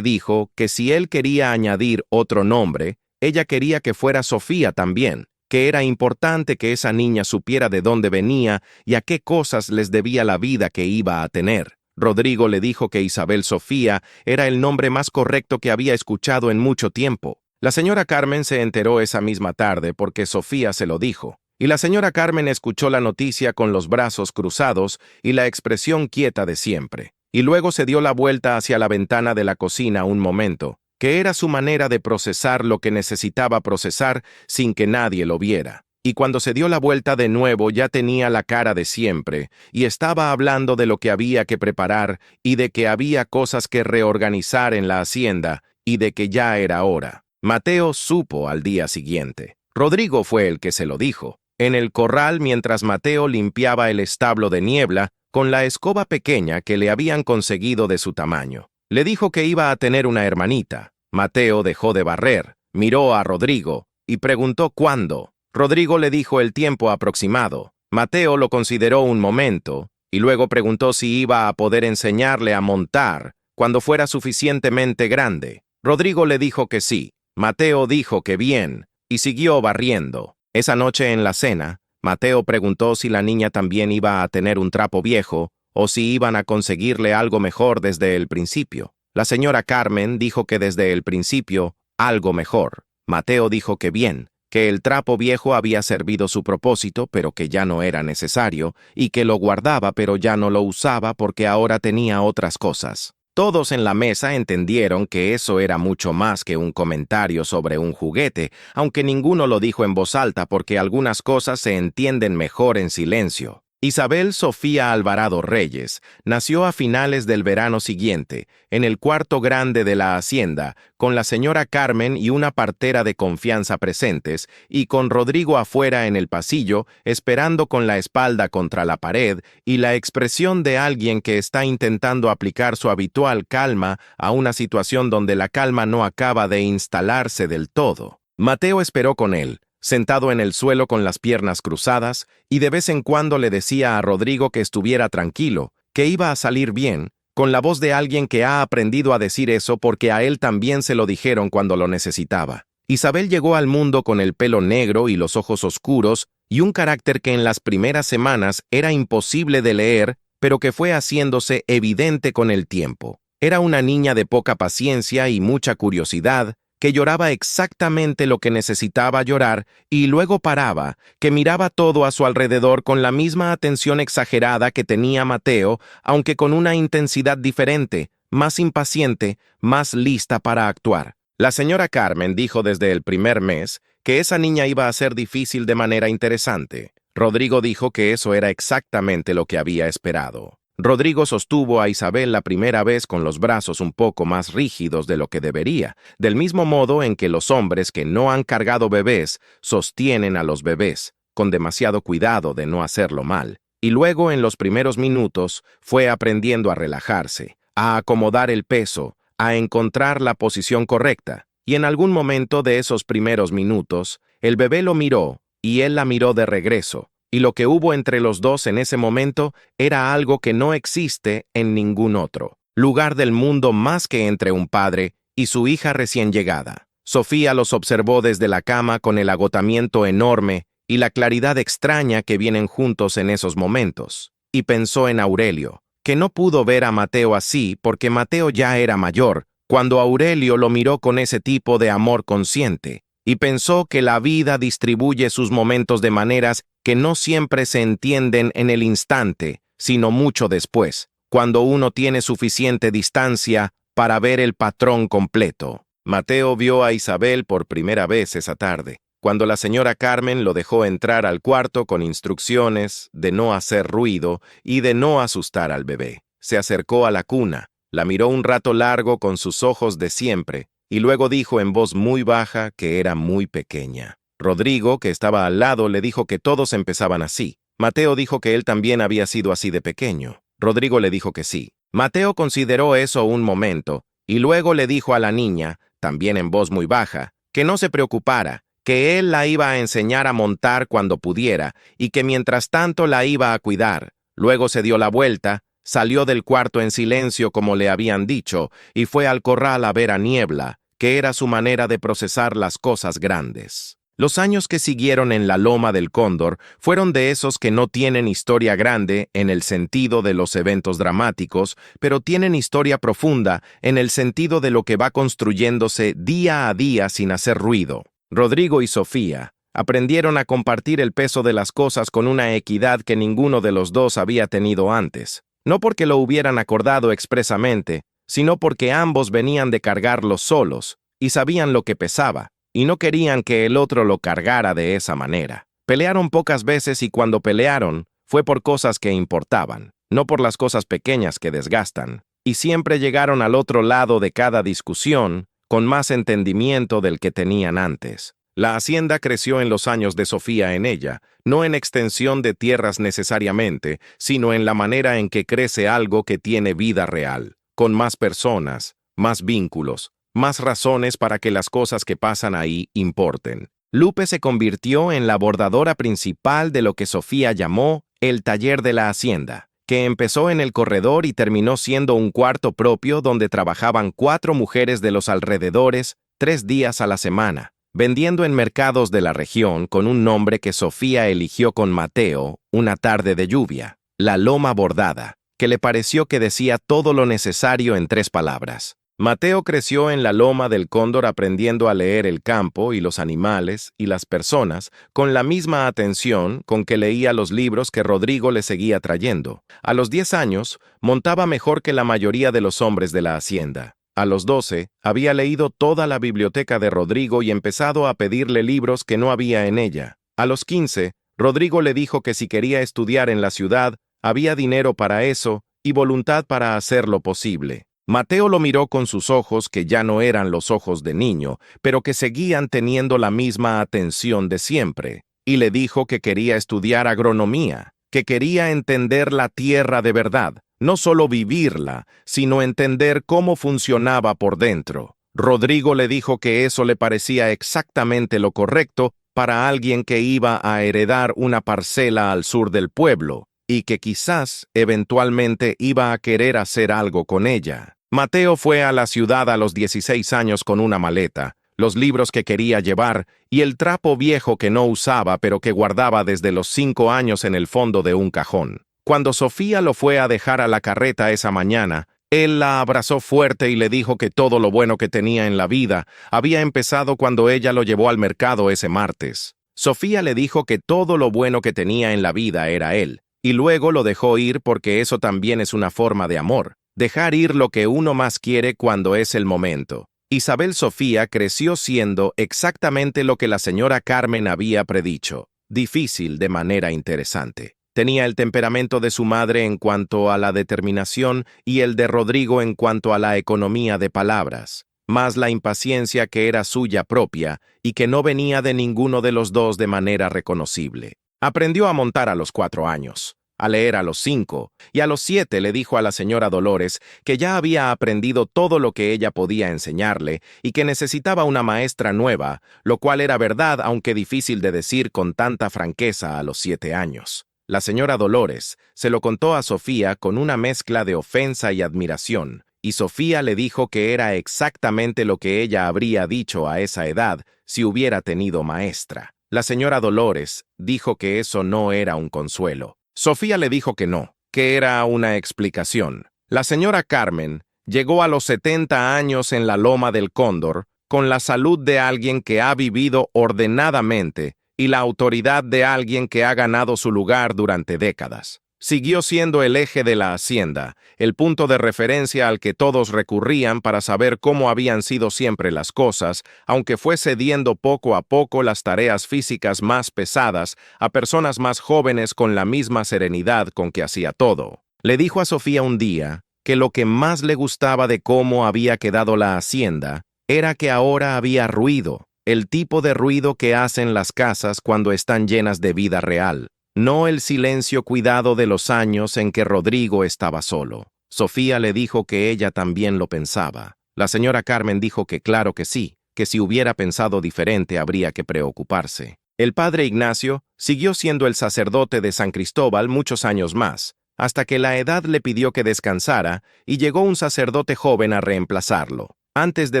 dijo que si él quería añadir otro nombre, ella quería que fuera Sofía también, que era importante que esa niña supiera de dónde venía y a qué cosas les debía la vida que iba a tener. Rodrigo le dijo que Isabel Sofía era el nombre más correcto que había escuchado en mucho tiempo. La señora Carmen se enteró esa misma tarde porque Sofía se lo dijo, y la señora Carmen escuchó la noticia con los brazos cruzados y la expresión quieta de siempre, y luego se dio la vuelta hacia la ventana de la cocina un momento, que era su manera de procesar lo que necesitaba procesar sin que nadie lo viera. Y cuando se dio la vuelta de nuevo ya tenía la cara de siempre, y estaba hablando de lo que había que preparar, y de que había cosas que reorganizar en la hacienda, y de que ya era hora. Mateo supo al día siguiente. Rodrigo fue el que se lo dijo. En el corral mientras Mateo limpiaba el establo de Niebla con la escoba pequeña que le habían conseguido de su tamaño. Le dijo que iba a tener una hermanita. Mateo dejó de barrer, miró a Rodrigo y preguntó cuándo. Rodrigo le dijo el tiempo aproximado. Mateo lo consideró un momento y luego preguntó si iba a poder enseñarle a montar cuando fuera suficientemente grande. Rodrigo le dijo que sí. Mateo dijo que bien y siguió barriendo. Esa noche en la cena, Mateo preguntó si la niña también iba a tener un trapo viejo o si iban a conseguirle algo mejor desde el principio. La señora Carmen dijo que desde el principio, algo mejor. Mateo dijo que bien, que el trapo viejo había servido su propósito, pero que ya no era necesario, y que lo guardaba pero ya no lo usaba porque ahora tenía otras cosas. Todos en la mesa entendieron que eso era mucho más que un comentario sobre un juguete, aunque ninguno lo dijo en voz alta porque algunas cosas se entienden mejor en silencio. Isabel Sofía Alvarado Reyes nació a finales del verano siguiente, en el cuarto grande de la hacienda, con la señora Carmen y una partera de confianza presentes, y con Rodrigo afuera en el pasillo, esperando con la espalda contra la pared, y la expresión de alguien que está intentando aplicar su habitual calma a una situación donde la calma no acaba de instalarse del todo. Mateo esperó con él, sentado en el suelo con las piernas cruzadas, y de vez en cuando le decía a Rodrigo que estuviera tranquilo, que iba a salir bien, con la voz de alguien que ha aprendido a decir eso porque a él también se lo dijeron cuando lo necesitaba. Isabel llegó al mundo con el pelo negro y los ojos oscuros, y un carácter que en las primeras semanas era imposible de leer, pero que fue haciéndose evidente con el tiempo. Era una niña de poca paciencia y mucha curiosidad, que lloraba exactamente lo que necesitaba llorar y luego paraba, que miraba todo a su alrededor con la misma atención exagerada que tenía Mateo, aunque con una intensidad diferente, más impaciente, más lista para actuar. La señora Carmen dijo desde el primer mes que esa niña iba a ser difícil de manera interesante. Rodrigo dijo que eso era exactamente lo que había esperado. Rodrigo sostuvo a Isabel la primera vez con los brazos un poco más rígidos de lo que debería, del mismo modo en que los hombres que no han cargado bebés sostienen a los bebés, con demasiado cuidado de no hacerlo mal. Y luego en los primeros minutos fue aprendiendo a relajarse, a acomodar el peso, a encontrar la posición correcta. Y en algún momento de esos primeros minutos, el bebé lo miró y él la miró de regreso. Y lo que hubo entre los dos en ese momento era algo que no existe en ningún otro lugar del mundo más que entre un padre y su hija recién llegada. Sofía los observó desde la cama con el agotamiento enorme y la claridad extraña que vienen juntos en esos momentos. Y pensó en Aurelio, que no pudo ver a Mateo así porque Mateo ya era mayor, cuando Aurelio lo miró con ese tipo de amor consciente. y pensó que la vida distribuye sus momentos de maneras que no siempre se entienden en el instante, sino mucho después, cuando uno tiene suficiente distancia para ver el patrón completo. Mateo vio a Isabel por primera vez esa tarde, cuando la señora Carmen lo dejó entrar al cuarto con instrucciones de no hacer ruido y de no asustar al bebé. Se acercó a la cuna, la miró un rato largo con sus ojos de siempre, y luego dijo en voz muy baja que era muy pequeña. Rodrigo, que estaba al lado, le dijo que todos empezaban así. Mateo dijo que él también había sido así de pequeño. Rodrigo le dijo que sí. Mateo consideró eso un momento, y luego le dijo a la niña, también en voz muy baja, que no se preocupara, que él la iba a enseñar a montar cuando pudiera, y que mientras tanto la iba a cuidar. Luego se dio la vuelta, salió del cuarto en silencio como le habían dicho, y fue al corral a ver a Niebla, que era su manera de procesar las cosas grandes. Los años que siguieron en la Loma del Cóndor fueron de esos que no tienen historia grande en el sentido de los eventos dramáticos, pero tienen historia profunda en el sentido de lo que va construyéndose día a día sin hacer ruido. Rodrigo y Sofía aprendieron a compartir el peso de las cosas con una equidad que ninguno de los dos había tenido antes. No porque lo hubieran acordado expresamente, sino porque ambos venían de cargarlos solos y sabían lo que pesaba, y no querían que el otro lo cargara de esa manera. Pelearon pocas veces y cuando pelearon, fue por cosas que importaban, no por las cosas pequeñas que desgastan, y siempre llegaron al otro lado de cada discusión con más entendimiento del que tenían antes. La hacienda creció en los años de Sofía en ella, no en extensión de tierras necesariamente, sino en la manera en que crece algo que tiene vida real, con más personas, más vínculos, más razones para que las cosas que pasan ahí importen. Lupe se convirtió en la bordadora principal de lo que Sofía llamó el taller de la hacienda, que empezó en el corredor y terminó siendo un cuarto propio donde trabajaban 4 mujeres de los alrededores 3 días a la semana, vendiendo en mercados de la región con un nombre que Sofía eligió con Mateo una tarde de lluvia, la loma bordada, que le pareció que decía todo lo necesario en 3 palabras. Mateo creció en la Loma del Cóndor aprendiendo a leer el campo y los animales y las personas con la misma atención con que leía los libros que Rodrigo le seguía trayendo. A los 10 años, montaba mejor que la mayoría de los hombres de la hacienda. A los 12, había leído toda la biblioteca de Rodrigo y empezado a pedirle libros que no había en ella. A los 15, Rodrigo le dijo que si quería estudiar en la ciudad, había dinero para eso y voluntad para hacerlo posible. Mateo lo miró con sus ojos que ya no eran los ojos de niño, pero que seguían teniendo la misma atención de siempre, y le dijo que quería estudiar agronomía, que quería entender la tierra de verdad, no solo vivirla, sino entender cómo funcionaba por dentro. Rodrigo le dijo que eso le parecía exactamente lo correcto para alguien que iba a heredar una parcela al sur del pueblo, y que quizás eventualmente iba a querer hacer algo con ella. Mateo fue a la ciudad a los 16 años con una maleta, los libros que quería llevar y el trapo viejo que no usaba pero que guardaba desde los 5 años en el fondo de un cajón. Cuando Sofía lo fue a dejar a la carreta esa mañana, él la abrazó fuerte y le dijo que todo lo bueno que tenía en la vida había empezado cuando ella lo llevó al mercado ese martes. Sofía le dijo que todo lo bueno que tenía en la vida era él, y luego lo dejó ir porque eso también es una forma de amor. Dejar ir lo que uno más quiere cuando es el momento. Isabel Sofía creció siendo exactamente lo que la señora Carmen había predicho, difícil de manera interesante. Tenía el temperamento de su madre en cuanto a la determinación y el de Rodrigo en cuanto a la economía de palabras, más la impaciencia que era suya propia y que no venía de ninguno de los dos de manera reconocible. Aprendió a montar a los 4 años. A leer a los 5, y a los 7 le dijo a la señora Dolores que ya había aprendido todo lo que ella podía enseñarle y que necesitaba una maestra nueva, lo cual era verdad aunque difícil de decir con tanta franqueza a los 7 años. La señora Dolores se lo contó a Sofía con una mezcla de ofensa y admiración, y Sofía le dijo que era exactamente lo que ella habría dicho a esa edad si hubiera tenido maestra. La señora Dolores dijo que eso no era un consuelo. Sofía le dijo que no, que era una explicación. La señora Carmen llegó a los 70 años en la Loma del Cóndor con la salud de alguien que ha vivido ordenadamente y la autoridad de alguien que ha ganado su lugar durante décadas. Siguió siendo el eje de la hacienda, el punto de referencia al que todos recurrían para saber cómo habían sido siempre las cosas, aunque fue cediendo poco a poco las tareas físicas más pesadas a personas más jóvenes con la misma serenidad con que hacía todo. Le dijo a Sofía un día que lo que más le gustaba de cómo había quedado la hacienda era que ahora había ruido, el tipo de ruido que hacen las casas cuando están llenas de vida real. No el silencio cuidado de los años en que Rodrigo estaba solo. Sofía le dijo que ella también lo pensaba. La señora Carmen dijo que claro que sí, que si hubiera pensado diferente habría que preocuparse. El padre Ignacio siguió siendo el sacerdote de San Cristóbal muchos años más, hasta que la edad le pidió que descansara y llegó un sacerdote joven a reemplazarlo. Antes de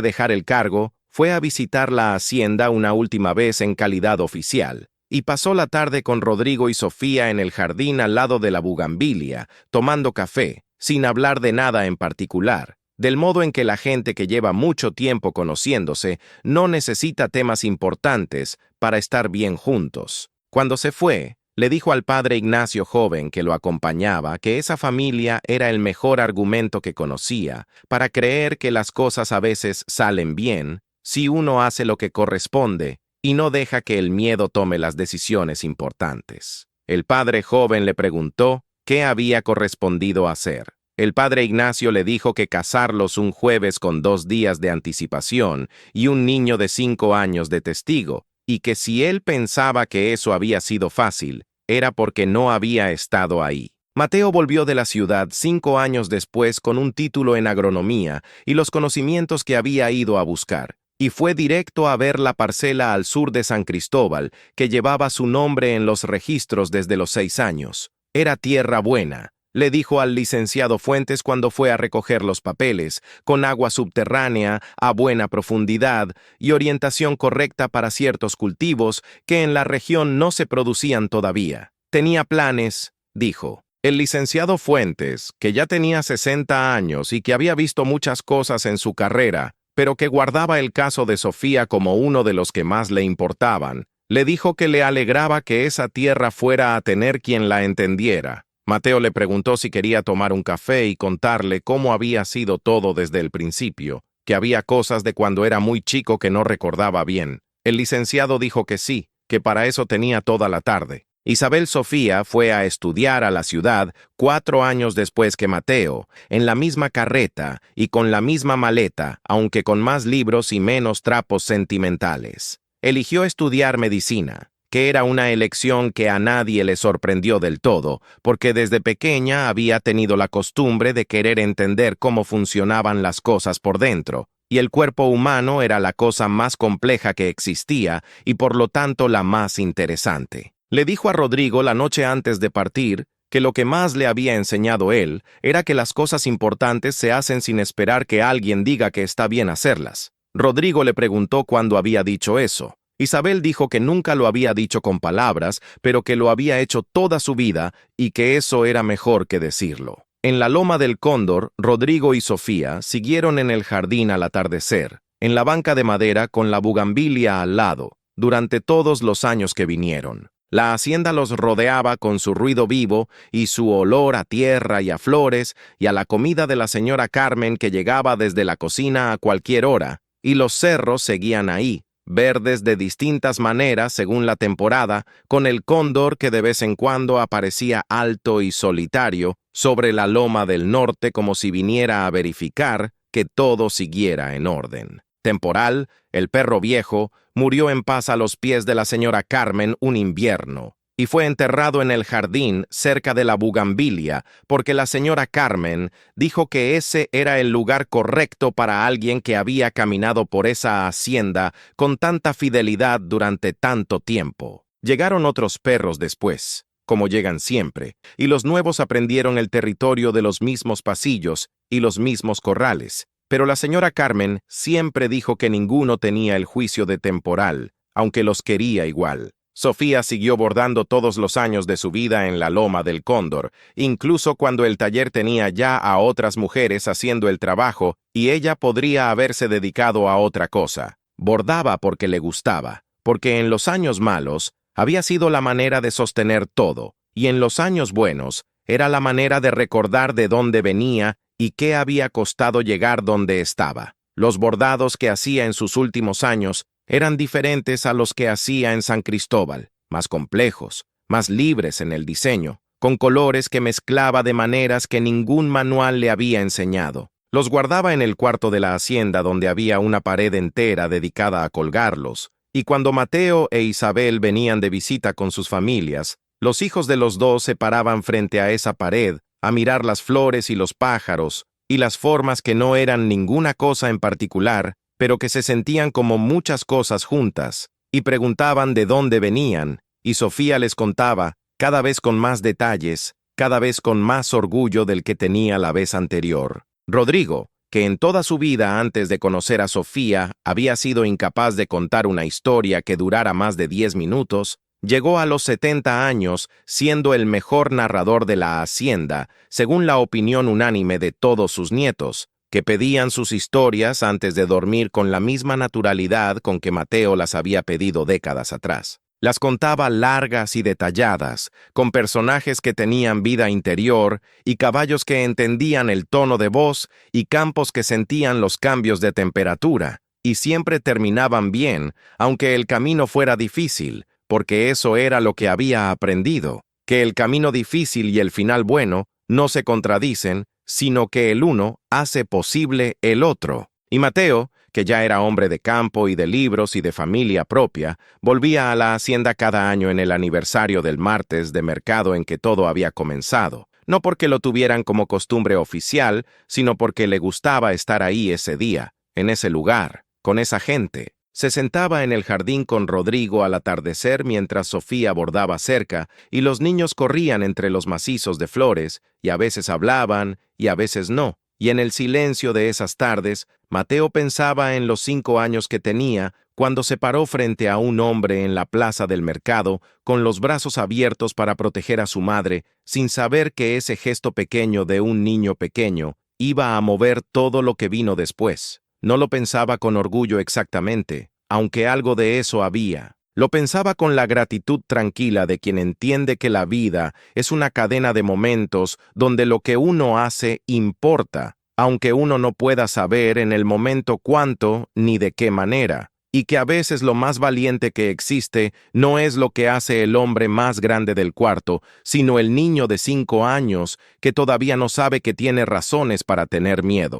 dejar el cargo, fue a visitar la hacienda una última vez en calidad oficial, y pasó la tarde con Rodrigo y Sofía en el jardín al lado de la bugambilia, tomando café, sin hablar de nada en particular, del modo en que la gente que lleva mucho tiempo conociéndose no necesita temas importantes para estar bien juntos. Cuando se fue, le dijo al padre Ignacio joven que lo acompañaba que esa familia era el mejor argumento que conocía para creer que las cosas a veces salen bien si uno hace lo que corresponde y no deja que el miedo tome las decisiones importantes. El padre joven le preguntó qué había correspondido hacer. El padre Ignacio le dijo que casarlos un jueves con 2 días de anticipación y un niño de 5 años de testigo, y que si él pensaba que eso había sido fácil, era porque no había estado ahí. Mateo volvió de la ciudad 5 años después con un título en agronomía y los conocimientos que había ido a buscar, y fue directo a ver la parcela al sur de San Cristóbal, que llevaba su nombre en los registros desde los 6 años. Era tierra buena, le dijo al licenciado Fuentes cuando fue a recoger los papeles, con agua subterránea, a buena profundidad y orientación correcta para ciertos cultivos que en la región no se producían todavía. Tenía planes, dijo. El licenciado Fuentes, que ya tenía 60 años y que había visto muchas cosas en su carrera, pero que guardaba el caso de Sofía como uno de los que más le importaban, le dijo que le alegraba que esa tierra fuera a tener quien la entendiera. Mateo le preguntó si quería tomar un café y contarle cómo había sido todo desde el principio, que había cosas de cuando era muy chico que no recordaba bien. El licenciado dijo que sí, que para eso tenía toda la tarde. Isabel Sofía fue a estudiar a la ciudad 4 años después que Mateo, en la misma carreta y con la misma maleta, aunque con más libros y menos trapos sentimentales. Eligió estudiar medicina, que era una elección que a nadie le sorprendió del todo, porque desde pequeña había tenido la costumbre de querer entender cómo funcionaban las cosas por dentro, y el cuerpo humano era la cosa más compleja que existía y por lo tanto la más interesante. Le dijo a Rodrigo la noche antes de partir que lo que más le había enseñado él era que las cosas importantes se hacen sin esperar que alguien diga que está bien hacerlas. Rodrigo le preguntó cuándo había dicho eso. Isabel dijo que nunca lo había dicho con palabras, pero que lo había hecho toda su vida y que eso era mejor que decirlo. En la loma del Cóndor, Rodrigo y Sofía siguieron en el jardín al atardecer, en la banca de madera con la bugambilia al lado, durante todos los años que vinieron. La hacienda los rodeaba con su ruido vivo y su olor a tierra y a flores y a la comida de la señora Carmen que llegaba desde la cocina a cualquier hora, y los cerros seguían ahí, verdes de distintas maneras según la temporada, con el cóndor que de vez en cuando aparecía alto y solitario sobre la loma del norte como si viniera a verificar que todo siguiera en orden. Temporal, el perro viejo, murió en paz a los pies de la señora Carmen un invierno, y fue enterrado en el jardín cerca de la bugambilia, porque la señora Carmen dijo que ese era el lugar correcto para alguien que había caminado por esa hacienda con tanta fidelidad durante tanto tiempo. Llegaron otros perros después, como llegan siempre, y los nuevos aprendieron el territorio de los mismos pasillos y los mismos corrales. Pero la señora Carmen siempre dijo que ninguno tenía el juicio de temporal, aunque los quería igual. Sofía siguió bordando todos los años de su vida en la Loma del Cóndor, incluso cuando el taller tenía ya a otras mujeres haciendo el trabajo y ella podría haberse dedicado a otra cosa. Bordaba porque le gustaba, porque en los años malos había sido la manera de sostener todo, y en los años buenos era la manera de recordar de dónde venía y qué había costado llegar donde estaba. Los bordados que hacía en sus últimos años eran diferentes a los que hacía en San Cristóbal, más complejos, más libres en el diseño, con colores que mezclaba de maneras que ningún manual le había enseñado. Los guardaba en el cuarto de la hacienda donde había una pared entera dedicada a colgarlos, y cuando Mateo e Isabel venían de visita con sus familias, los hijos de los dos se paraban frente a esa pared a mirar las flores y los pájaros, y las formas que no eran ninguna cosa en particular, pero que se sentían como muchas cosas juntas, y preguntaban de dónde venían, y Sofía les contaba, cada vez con más detalles, cada vez con más orgullo del que tenía la vez anterior. Rodrigo, que en toda su vida antes de conocer a Sofía había sido incapaz de contar una historia que durara más de 10 minutos, llegó a los 70 años siendo el mejor narrador de la hacienda, según la opinión unánime de todos sus nietos, que pedían sus historias antes de dormir con la misma naturalidad con que Mateo las había pedido décadas atrás. Las contaba largas y detalladas, con personajes que tenían vida interior y caballos que entendían el tono de voz y campos que sentían los cambios de temperatura, y siempre terminaban bien, aunque el camino fuera difícil, porque eso era lo que había aprendido, que el camino difícil y el final bueno no se contradicen, sino que el uno hace posible el otro. Y Mateo, que ya era hombre de campo y de libros y de familia propia, volvía a la hacienda cada año en el aniversario del martes de mercado en que todo había comenzado, no porque lo tuvieran como costumbre oficial, sino porque le gustaba estar ahí ese día, en ese lugar, con esa gente. Se sentaba en el jardín con Rodrigo al atardecer mientras Sofía bordaba cerca y los niños corrían entre los macizos de flores y a veces hablaban y a veces no. Y en el silencio de esas tardes, Mateo pensaba en los 5 años que tenía cuando se paró frente a un hombre en la plaza del mercado con los brazos abiertos para proteger a su madre, sin saber que ese gesto pequeño de un niño pequeño iba a mover todo lo que vino después. No lo pensaba con orgullo exactamente, aunque algo de eso había. Lo pensaba con la gratitud tranquila de quien entiende que la vida es una cadena de momentos donde lo que uno hace importa, aunque uno no pueda saber en el momento cuánto ni de qué manera, y que a veces lo más valiente que existe no es lo que hace el hombre más grande del cuarto, sino el niño de 5 años que todavía no sabe que tiene razones para tener miedo.